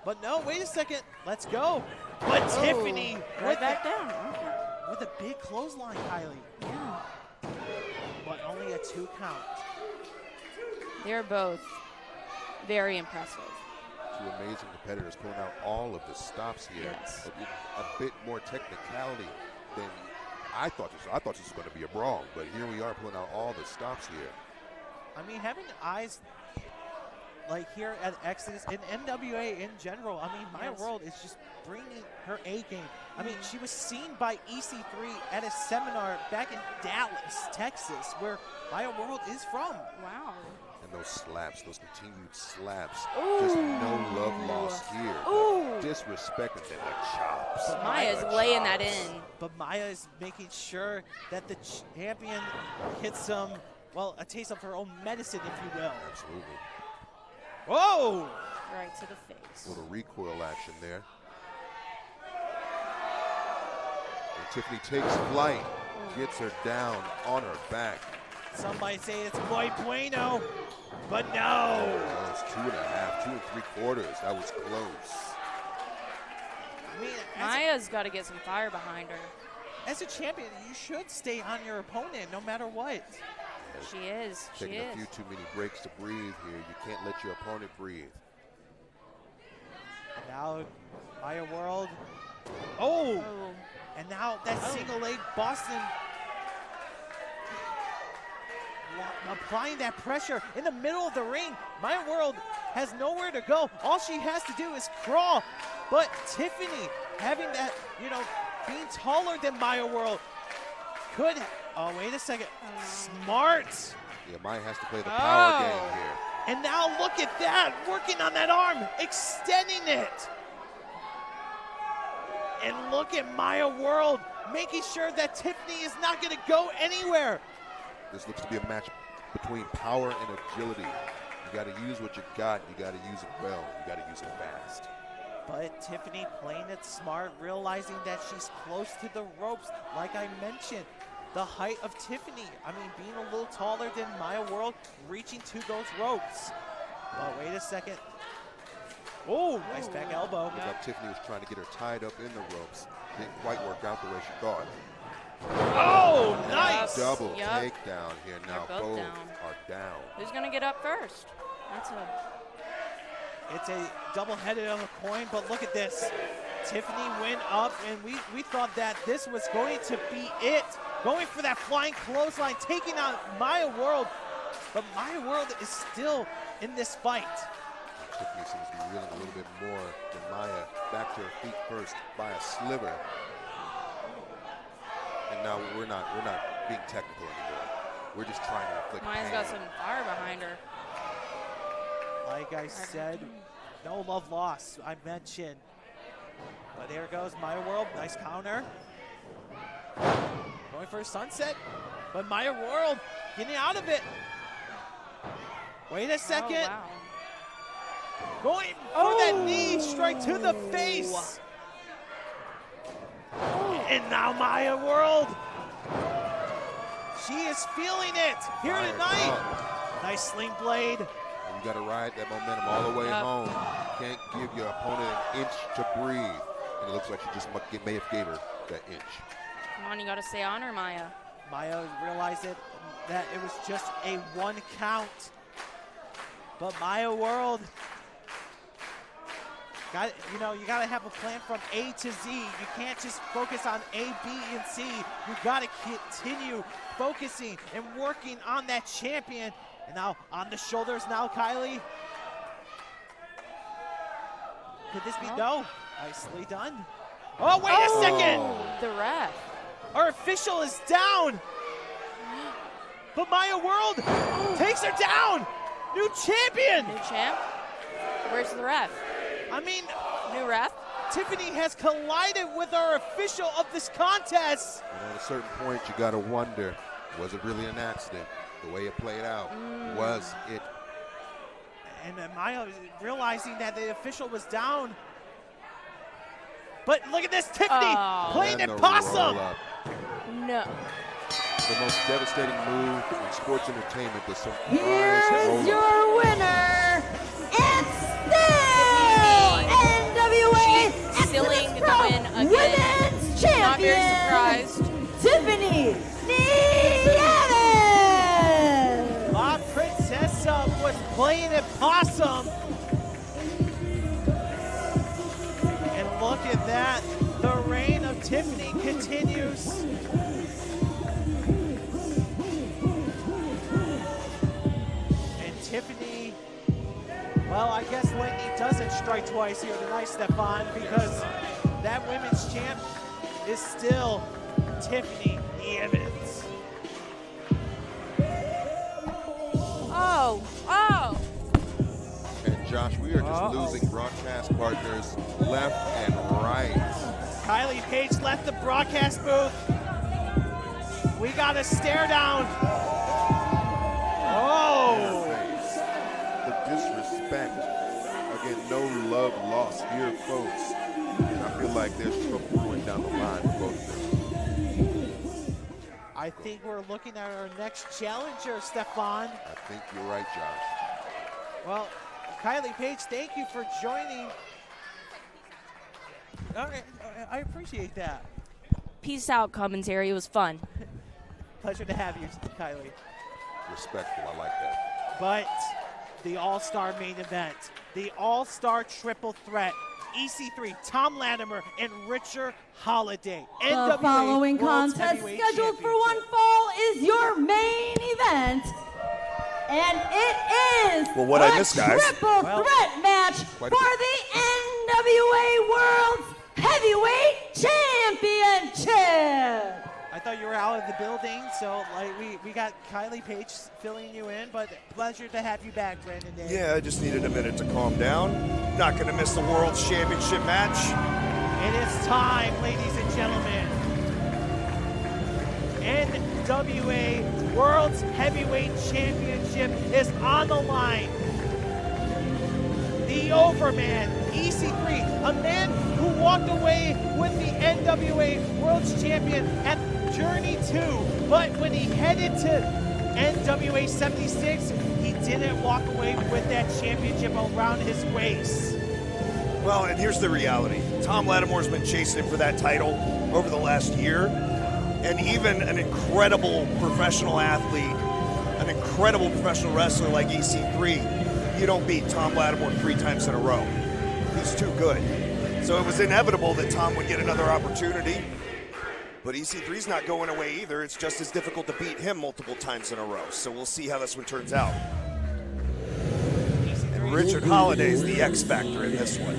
But no, wait a second. Let's go. But Tiffany. Right back down. Okay. With a big clothesline, Kylie. Yeah. But only a 2 count. They're both very impressive. Two amazing competitors pulling out all of the stops here. Yes. A bit more technicality than I thought this. I thought this was going to be a brawl, but here we are pulling out all the stops here. I mean, having eyes like here at Exodus and NWA in general, I mean, Maya World is just bringing her A game. I mean, she was seen by EC3 at a seminar back in Dallas, Texas, where Maya World is from. Wow. And those slaps, those continued slaps, just no love lost here. Disrespecting them like chops. But Maya's laying that in. But Maya is making sure that the champion hits some, well, a taste of her own medicine, if you will. Absolutely. Whoa! Right to the face. A little recoil action there. And Tiffany takes flight, gets her down on her back. Some might say it's muy bueno, but no. Oh, it's 2.5, 2 3/4. That was close. I mean, Maya's got to get some fire behind her. As a champion, you should stay on your opponent no matter what. She is. Taking a few too many breaks to breathe here. You can't let your opponent breathe. And now, Maya World. Oh! And now that single leg Boston applying that pressure in the middle of the ring. Maya World has nowhere to go. All she has to do is crawl. But Tiffany, having that, you know, being taller than Maya World, could, oh, wait a second, smart. Yeah, Maya has to play the power game here. And now look at that, working on that arm, extending it. And look at Maya World, making sure that Tiffany is not gonna go anywhere. This looks to be a match between power and agility. You gotta use what you got, you gotta use it well, you gotta use it fast. But Tiffany playing it smart, realizing that she's close to the ropes. Like I mentioned, the height of Tiffany. I mean, being a little taller than Maya World, reaching to those ropes. But wait a second. Oh, nice back elbow. Looked like Tiffany was trying to get her tied up in the ropes. Didn't quite work out the way she thought. Oh, nice. Double takedown here. Now both are down. Who's going to get up first? It's a double-headed of a coin, but look at this. Tiffany went up, and we thought that this was going to be it. Going for that flying clothesline, taking out Maya World. But Maya World is still in this fight. Tiffany seems to be reeling a little bit more than Maya. Back to her feet first by a sliver. And now we're not being technical anymore. We're just trying to inflict Maya's pain. got some fire behind her. Like I said, no love lost, I mentioned. But there goes Maya World, nice counter. Going for a sunset, but Maya World getting out of it. Wait a second. Oh, wow. Going for that knee strike to the face. And now Maya World. She is feeling it here tonight. Nice sling blade. You got to ride that momentum all the way home. Can't give your opponent an inch to breathe. And it looks like she just may have gave her that inch. Come on, you got to stay on her, Maya. Maya realized that it was just a 1 count. But Maya World, you got to have a plan from A to Z. You can't just focus on A, B, and C. You got to continue focusing and working on that champion. And now on the shoulders now, Kylie. Could this be no? Nicely done. Oh, wait a second. The ref. Our official is down. But Maya World takes her down. New champion. New champ. Where's the ref? I mean, new ref. Tiffany has collided with our official of this contest. And at a certain point, you got to wonder, was it really an accident? The way it played out, was it? And Maya realizing that the official was down. But look at this, Tiffany playing it possum. No. The most devastating move in sports entertainment, the surprise Here's your winner. It's still NWA Exodus Pro Women's Champion. Not very surprised. Tiffany Nieves. La Princessa was playing it possum. And look at that. The reign of Tiffany continues. And Tiffany, well, I guess lightning doesn't strike twice here tonight, Stefan, because that women's champ is still Tiffany Nieves. Oh. And Josh, we are just losing broadcast partners left and right. Kylie Page left the broadcast booth. We got a stare down. Oh! The disrespect. Again, no love lost here, folks. And I feel like there's trouble brewing down the line for both of them. I think we're looking at our next challenger, Stefan. I think you're right, Josh. Well, Kylie Page, thank you for joining. All right, I appreciate that. Peace out, commentary. It was fun. Pleasure to have you, Kylie. Respectful, I like that. But the all-star main event, the all-star triple threat, EC3, Thom Latimer, and Richard Holliday. The NWA following Worlds contest Heavyweight scheduled for Championship. one fall is your main event. And it is Well, what'd I a miss, guys? triple threat match for the NWA Worlds Heavyweight Championship. I thought you were out of the building, so like we got Kylie Page filling you in, but pleasure to have you back, Brandon Day. Yeah, I just needed a minute to calm down. Not going to miss the World's Championship match. It is time, ladies and gentlemen. NWA Worlds Heavyweight Championship is on the line. The Overman, EC3, a man who walked away with the NWA Worlds Champion at Journey 2, but when he headed to NWA 76, he didn't walk away with that championship around his waist. Well, and here's the reality. Thom Latimer's been chasing him for that title over the last year, and even an incredible professional athlete, an incredible professional wrestler like EC3, you don't beat Thom Latimer 3 times in a row. He's too good. So it was inevitable that Thom would get another opportunity, but EC3's not going away either. It's just as difficult to beat him multiple times in a row. So we'll see how this one turns out. And Richard Holliday's the X factor in this one.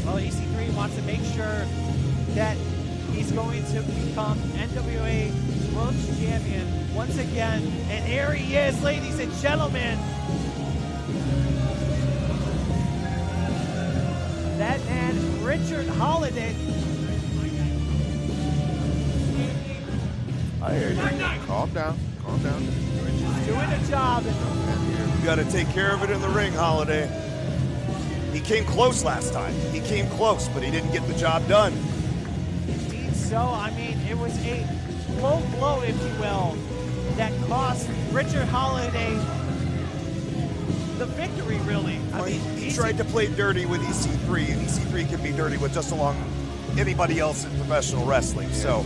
Well, EC3 wants to make sure that he's going to become NWA World Champion once again. And here he is, ladies and gentlemen. That man, Richard Holliday. I hear you. Calm down. Calm down. Richard's doing a job. You got to take care of it in the ring, Holliday. He came close last time. He came close, but he didn't get the job done. Indeed so. I mean, it was a low blow, if you will, that cost Richard Holliday the victory, really. I mean, he tried to play dirty with EC3, and EC3 can be dirty with just along anybody else in professional wrestling. So,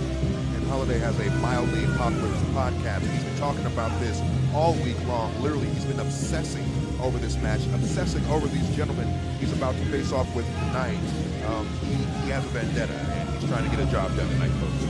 and Holliday has a mildly popular podcast. He's been talking about this all week long. Literally, he's been obsessing over this match, obsessing over these gentlemen he's about to face off with tonight. He has a vendetta, and he's trying to get a job done tonight, folks.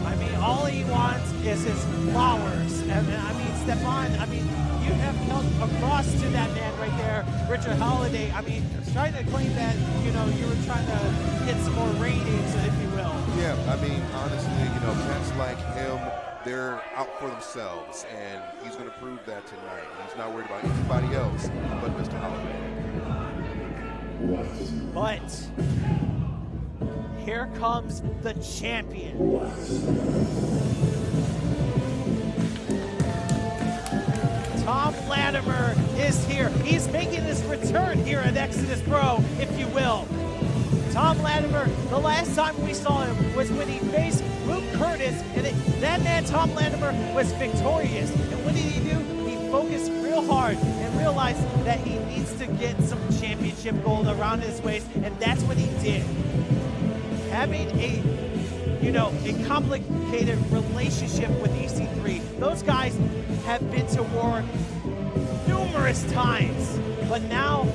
I mean, all he wants is his flowers. And I mean, Stefan, I mean, you have come across to that man right there, Richard Holliday. I mean, trying to claim that, you know, you were trying to get some more ratings, if you will. Yeah, I mean, honestly, you know, cats like him, they're out for themselves, and he's going to prove that tonight. He's not worried about anybody else but Mr. Holliday. But here comes the champion. Thom Latimer is here. He's making his return here at Exodus Pro, if you will. Thom Latimer, the last time we saw him was when he faced Luke Curtis, and that man, Thom Latimer, was victorious. And what did he do? He focused real hard and realized that he needs to get some championship gold around his waist, and that's what he did. Having a complicated relationship with EC3. Those guys have been to war numerous times, but now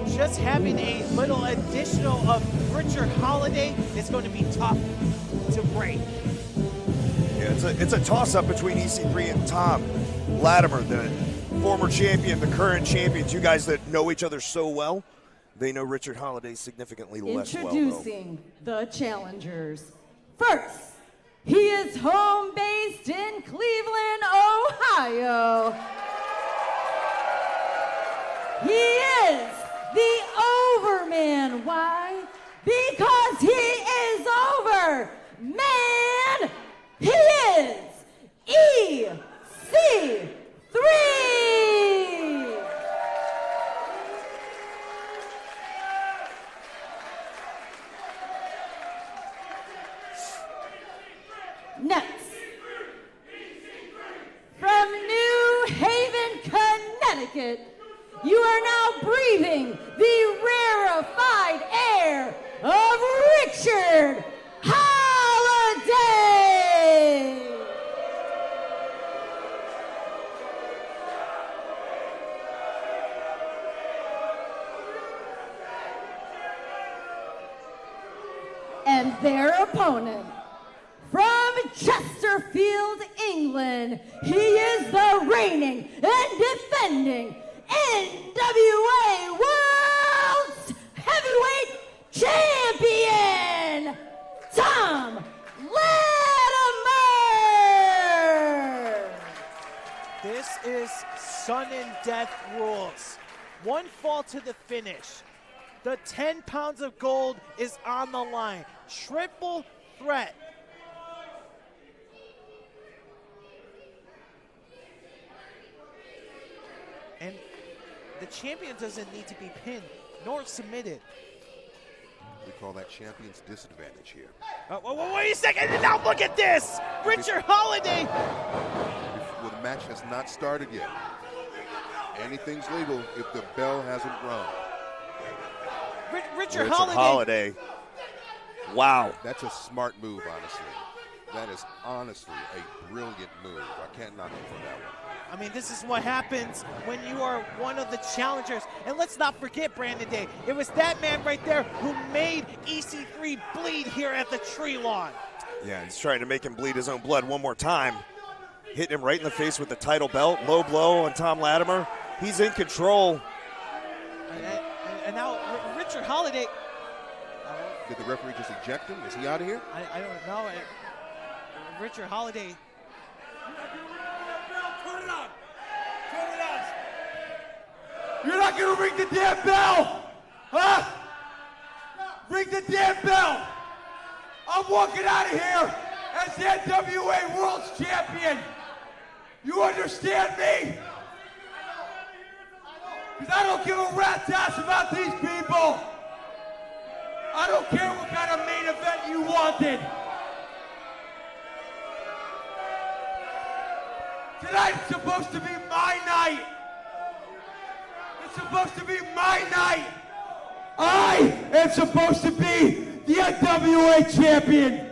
just having a little additional of Richard Holliday is going to be tough to break. yeah, it's a toss-up between EC3 and Thom Latimer, the former champion, the current champions. You guys that know each other so well, they know Richard Holliday significantly less well, though. Introducing the challengers. First, he is home based in Cleveland, Ohio. He is the Overman. Why? Because he is over. Man, he is EC3. Next, casket, you are now breathing the rarefied air of Richard Holliday. And their opponent, from Chesterfield, England, he is the reigning and defending NWA Worlds Heavyweight Champion, Thom Latimer! This is Son and Death rules. One fall to the finish. The 10 pounds of gold is on the line. Triple threat. And the champion doesn't need to be pinned nor submitted. We call that champion's disadvantage here. Wait a second, now look at this! Richard Holliday! Well, the match has not started yet. Anything's legal if the bell hasn't rung. Richard Holliday. Wow. That's a smart move, honestly. That is honestly a brilliant move. I can't knock him for that one. I mean, this is what happens when you are one of the challengers. And let's not forget, Brandon Day, it was that man right there who made EC3 bleed here at the tree lawn. Yeah, he's trying to make him bleed his own blood one more time. Hitting him right in the face with the title belt. Low blow on Thom Latimer. He's in control. And now Richard Holliday. Did the referee just eject him? Is he out of here? I don't know. Richard Holliday. Turn it on! Turn it on! You're not gonna ring the damn bell! Huh? Ring the damn bell! I'm walking out of here as the NWA Worlds Champion! You understand me? Because I don't give a rat's ass about these people! I don't care what kind of main event you wanted! Tonight's supposed to be my night! It's supposed to be my night! I am supposed to be the NWA champion!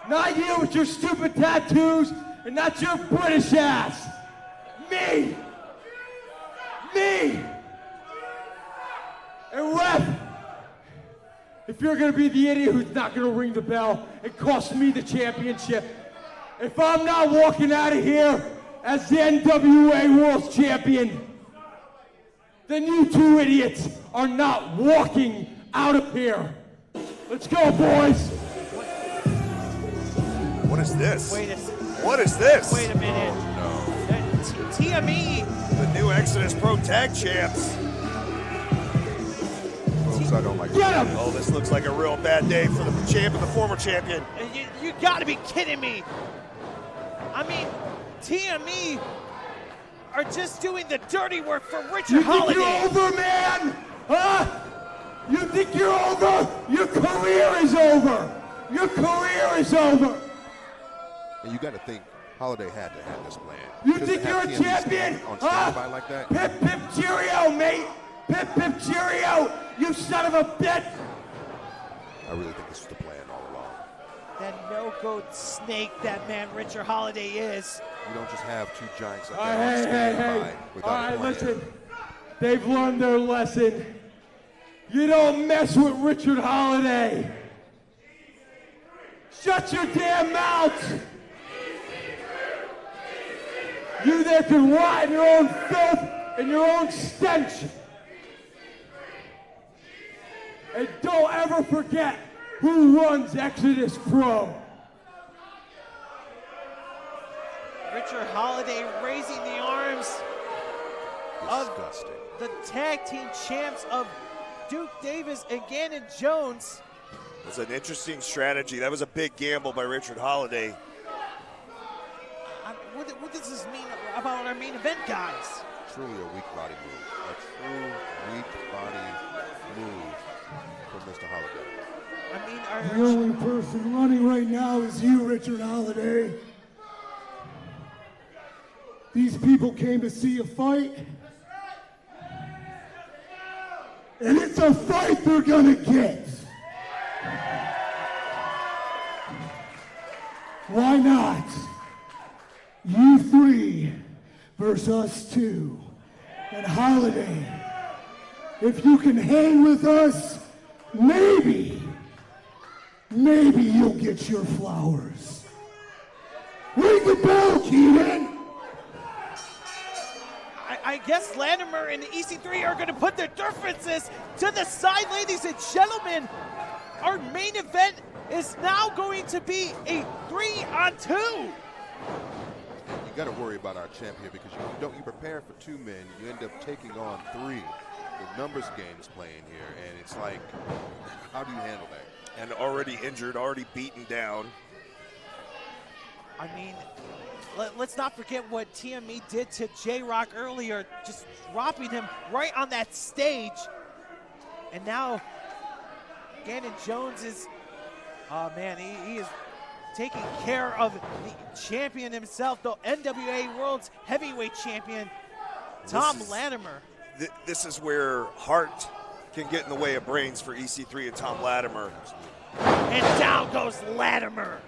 Not you with your stupid tattoos and not your British ass! Me! Me! And ref! If you're gonna be the idiot who's not gonna ring the bell and cost me the championship, if I'm not walking out of here as the NWA Worlds Champion, then you two idiots are not walking out of here. Let's go, boys. What is this? Wait a second. What is this? Wait a minute. No. TME. The new Exodus Pro Tag Champs. Folks, I don't like Get him! Oh, this looks like a real bad day for the champ and the former champion. You gotta be kidding me. I mean, TME are just doing the dirty work for Richard Holliday. You think you're over, man? Huh? You think you're over? Your career is over. Your career is over. And you got to think Holliday had to have this plan. You Just think to you're have a TME champion? On standby like that? Pip, pip, cheerio, mate. Pip, pip, cheerio. You son of a bitch. I really think this was the plan all along. That no-goat snake that man Richard Holliday is. You don't just have two giants like All that right, on hey, standby hey. without All a right, plan. listen. They've learned their lesson. You don't mess with Richard Holliday. Shut your damn mouth. You there can rot in your own filth and your own stench. And don't ever forget who runs Exodus Pro. Richard Holliday raising the arms Disgusting. of the tag team champs of Duke Davis and Gannon Jones. It was an interesting strategy. That was a big gamble by Richard Holliday. What does this mean about our main event guys? Truly a weak body move. A true weak body move. from Mr. Holliday. I mean, the only person running right now is you, Richard Holliday. These people came to see a fight. And it's a fight they're gonna get. Why not? You three versus us two. And Holliday, if you can hang with us, maybe you'll get your flowers. Ring the bell, Keaton! I guess Latimer and EC3 are going to put their differences to the side, ladies and gentlemen. Our main event is now going to be a 3-on-2. You got to worry about our champ here because you prepare for 2 men, you end up taking on 3. The numbers game's playing here, and it's like, how do you handle that? And already injured, already beaten down. I mean, let's not forget what TME did to J-Rock earlier, just dropping him right on that stage. And now Gannon Jones is, oh man, he is taking care of the champion himself, the NWA Worlds Heavyweight Champion, Thom Latimer. This is where heart can get in the way of brains for EC3 and Thom Latimer. And down goes Latimer.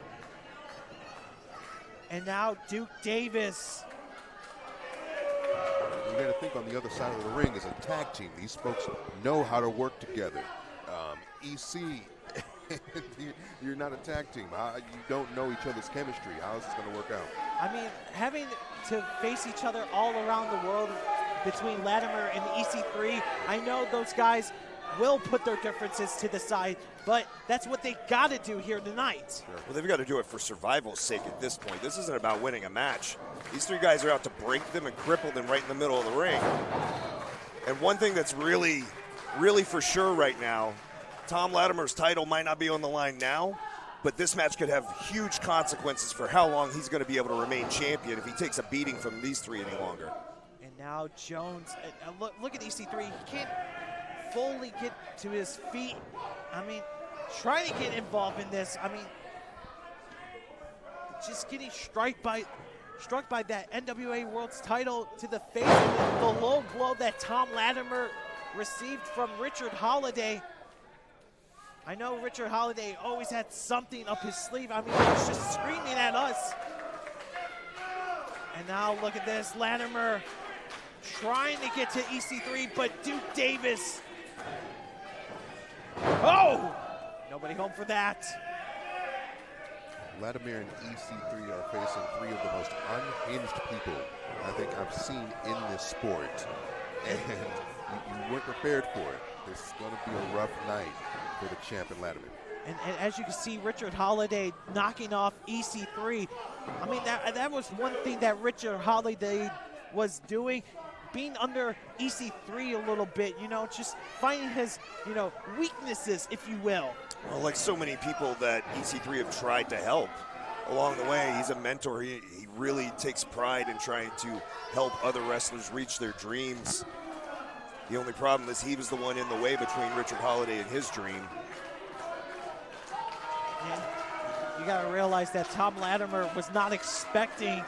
And now Duke Davis. You got to think on the other side of the ring is a tag team. These folks know how to work together. EC, you're not a tag team. You don't know each other's chemistry. How is this going to work out? I mean, having to face each other all around the world between Latimer and EC3, I know those guys will put their differences to the side, but that's what they got to do here tonight. Sure. Well, they've got to do it for survival's sake at this point. This isn't about winning a match. These 3 guys are out to break them and cripple them right in the middle of the ring. And one thing that's really for sure right now, Thom Latimer's title might not be on the line now, but this match could have huge consequences for how long he's going to be able to remain champion if he takes a beating from these 3 any longer. And now Jones, look at EC3, he can't fully get to his feet. I mean, trying to get involved in this. I mean, just getting struck by that NWA World's title to the face, the low blow that Thom Latimer received from Richard Holliday. I know Richard Holliday always had something up his sleeve. I mean, he was just screaming at us. And now look at this, Latimer trying to get to EC3, but Duke Davis. Oh! Nobody home for that. Latimer and EC3 are facing 3 of the most unhinged people I think I've seen in this sport. And you weren't prepared for it. This is going to be a rough night for the champion Latimer. And as you can see, Richard Holliday knocking off EC3. I mean, that was one thing that Richard Holliday was doing, being under EC3 a little bit, you know, just finding his, you know, weaknesses, if you will. Well, like so many people that EC3 have tried to help along the way, he's a mentor. He really takes pride in trying to help other wrestlers reach their dreams. The only problem is he was the one in the way between Richard Holliday and his dream. And you got to realize that Thom Latimer was not expecting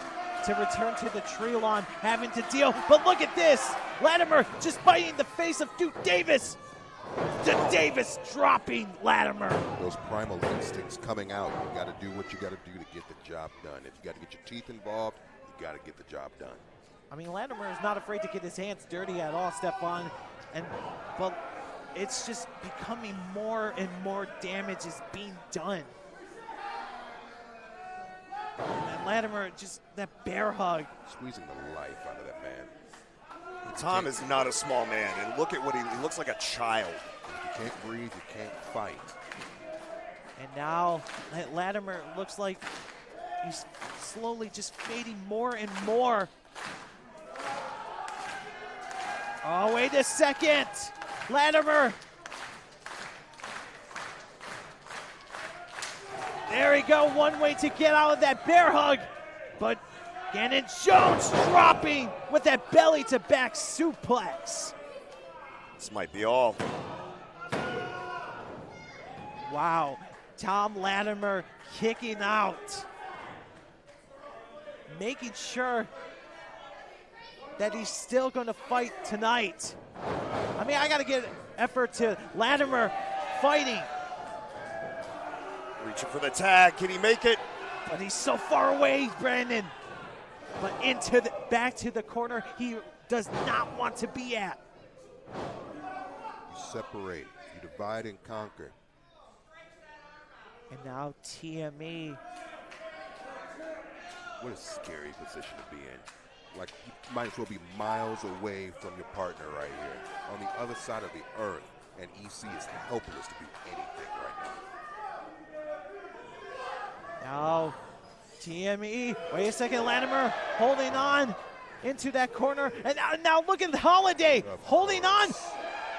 to return to the tree lawn, having to deal. But look at this. Latimer just biting the face of Duke Davis. Duke Davis dropping Latimer. Those primal instincts coming out. You got to do what you got to do to get the job done. If you got to get your teeth involved, you got to get the job done. I mean, Latimer is not afraid to get his hands dirty at all, Stephon. But it's just becoming more and more damage is being done. And Latimer, just that bear hug. Squeezing the life out of that man. Thom is not a small man, and look at what he looks like, a child. You can't breathe, you can't fight. And now Latimer looks like he's slowly just fading more and more. Oh, wait a second. Latimer. There we go, one way to get out of that bear hug. But Gannon Jones dropping with that belly to back suplex. This might be all. Wow. Thom Latimer kicking out. Making sure that he's still going to fight tonight. I mean, I got to give effort to Latimer fighting. Reaching for the tag. Can he make it? But he's so far away, Brandon. But back to the corner he does not want to be at. You separate. You divide and conquer. And now TME. What a scary position to be in. Like, you might as well be miles away from your partner right here, on the other side of the earth, and EC is helpless to do anything right now. Now, TME, wait a second, Latimer holding on into that corner, and now look at Holliday holding on,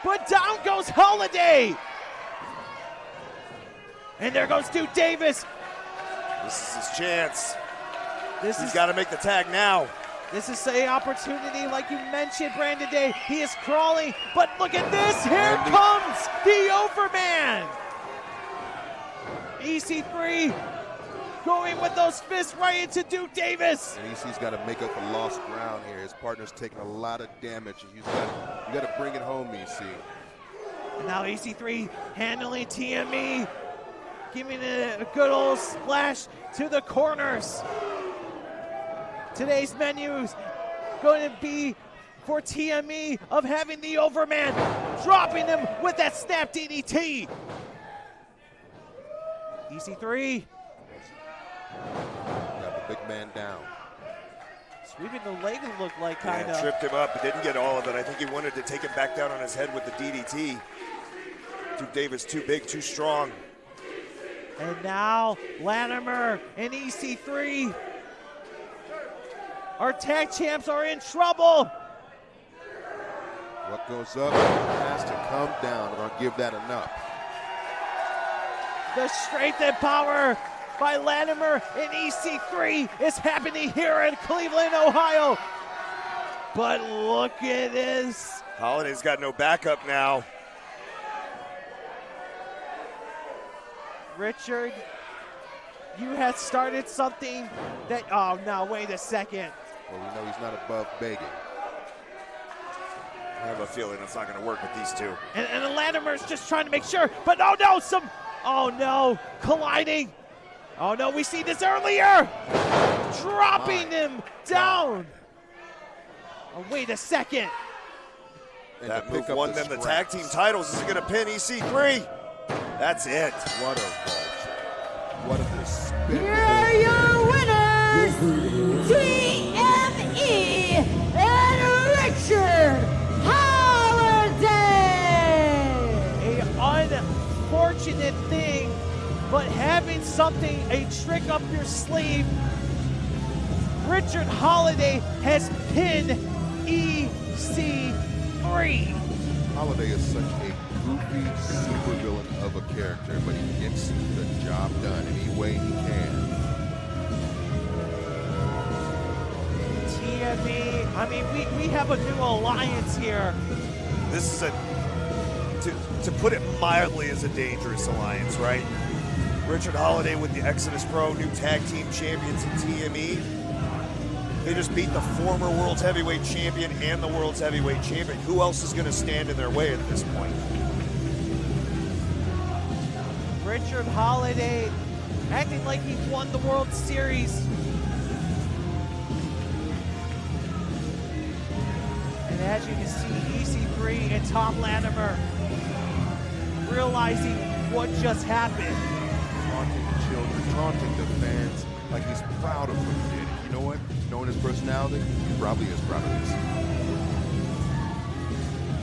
but down goes Holliday. And there goes Duke Davis. This is his chance. He's got to make the tag now. This is an opportunity, like you mentioned, Brandon Day. He is crawling, but look at this. Here comes the Overman. EC3 going with those fists right into Duke Davis. And EC's got to make up for lost ground here. His partner's taking a lot of damage, and you got to bring it home, EC. And now EC3 handling TME, giving it a good old splash to the corners. Today's menu is going to be for TME of having the Overman, dropping him with that snap DDT. EC3. Got the big man down. Sweeping the leg, it looked like, kind of. Tripped him up, but didn't get all of it. I think he wanted to take him back down on his head with the DDT. Duke Davis too big, too strong. And now Latimer and EC3. Our tag champs are in trouble. What goes up has to come down, and I'll give that enough. The strength and power by Latimer and EC3 is happening here in Cleveland, Ohio. But look at this. Holliday's got no backup now. Richard, you had started something that, oh no, wait a second. Well, we know he's not above begging. I have a feeling it's not going to work with these two. And Latimer's just trying to make sure, but oh no, colliding. Oh no, we see this earlier. Dropping him down. Oh, wait a second. And that move won them the tag team titles. Is it going to pin EC3? That's it. What a vulture. What a despicable. Here are your winners, TME and Richard Holliday. An unfortunate thing, but having something, a trick up your sleeve, Richard Holliday has pinned EC3. Holliday is such a goofy supervillain of a character, but he gets the job done any way he can. TME, I mean, we have a new alliance here. This is to put it mildly, is a dangerous alliance, right? Richard Holliday with the Exodus Pro, new tag team champions in TME. They just beat the former Worlds Heavyweight Champion and the Worlds Heavyweight Champion. Who else is going to stand in their way at this point? Richard Holliday acting like he won the World Series. And as you can see, EC3 and Thom Latimer realizing what just happened. Taunting the children, taunting the fans, like he's proud of what he did. You know what? Knowing his personality, he probably is proud of this.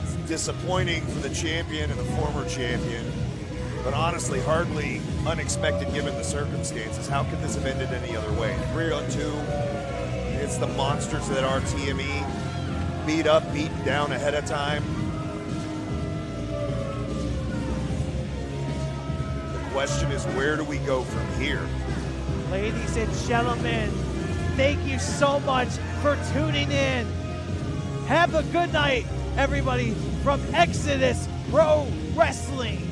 It's disappointing for the champion and the former champion, but honestly, hardly unexpected given the circumstances. How could this have ended any other way? 3-on-2, it's the monsters that are TME, beat up, beaten down ahead of time. The question is, where do we go from here? Ladies and gentlemen, thank you so much for tuning in. Have a good night, everybody, from Exodus Pro Wrestling.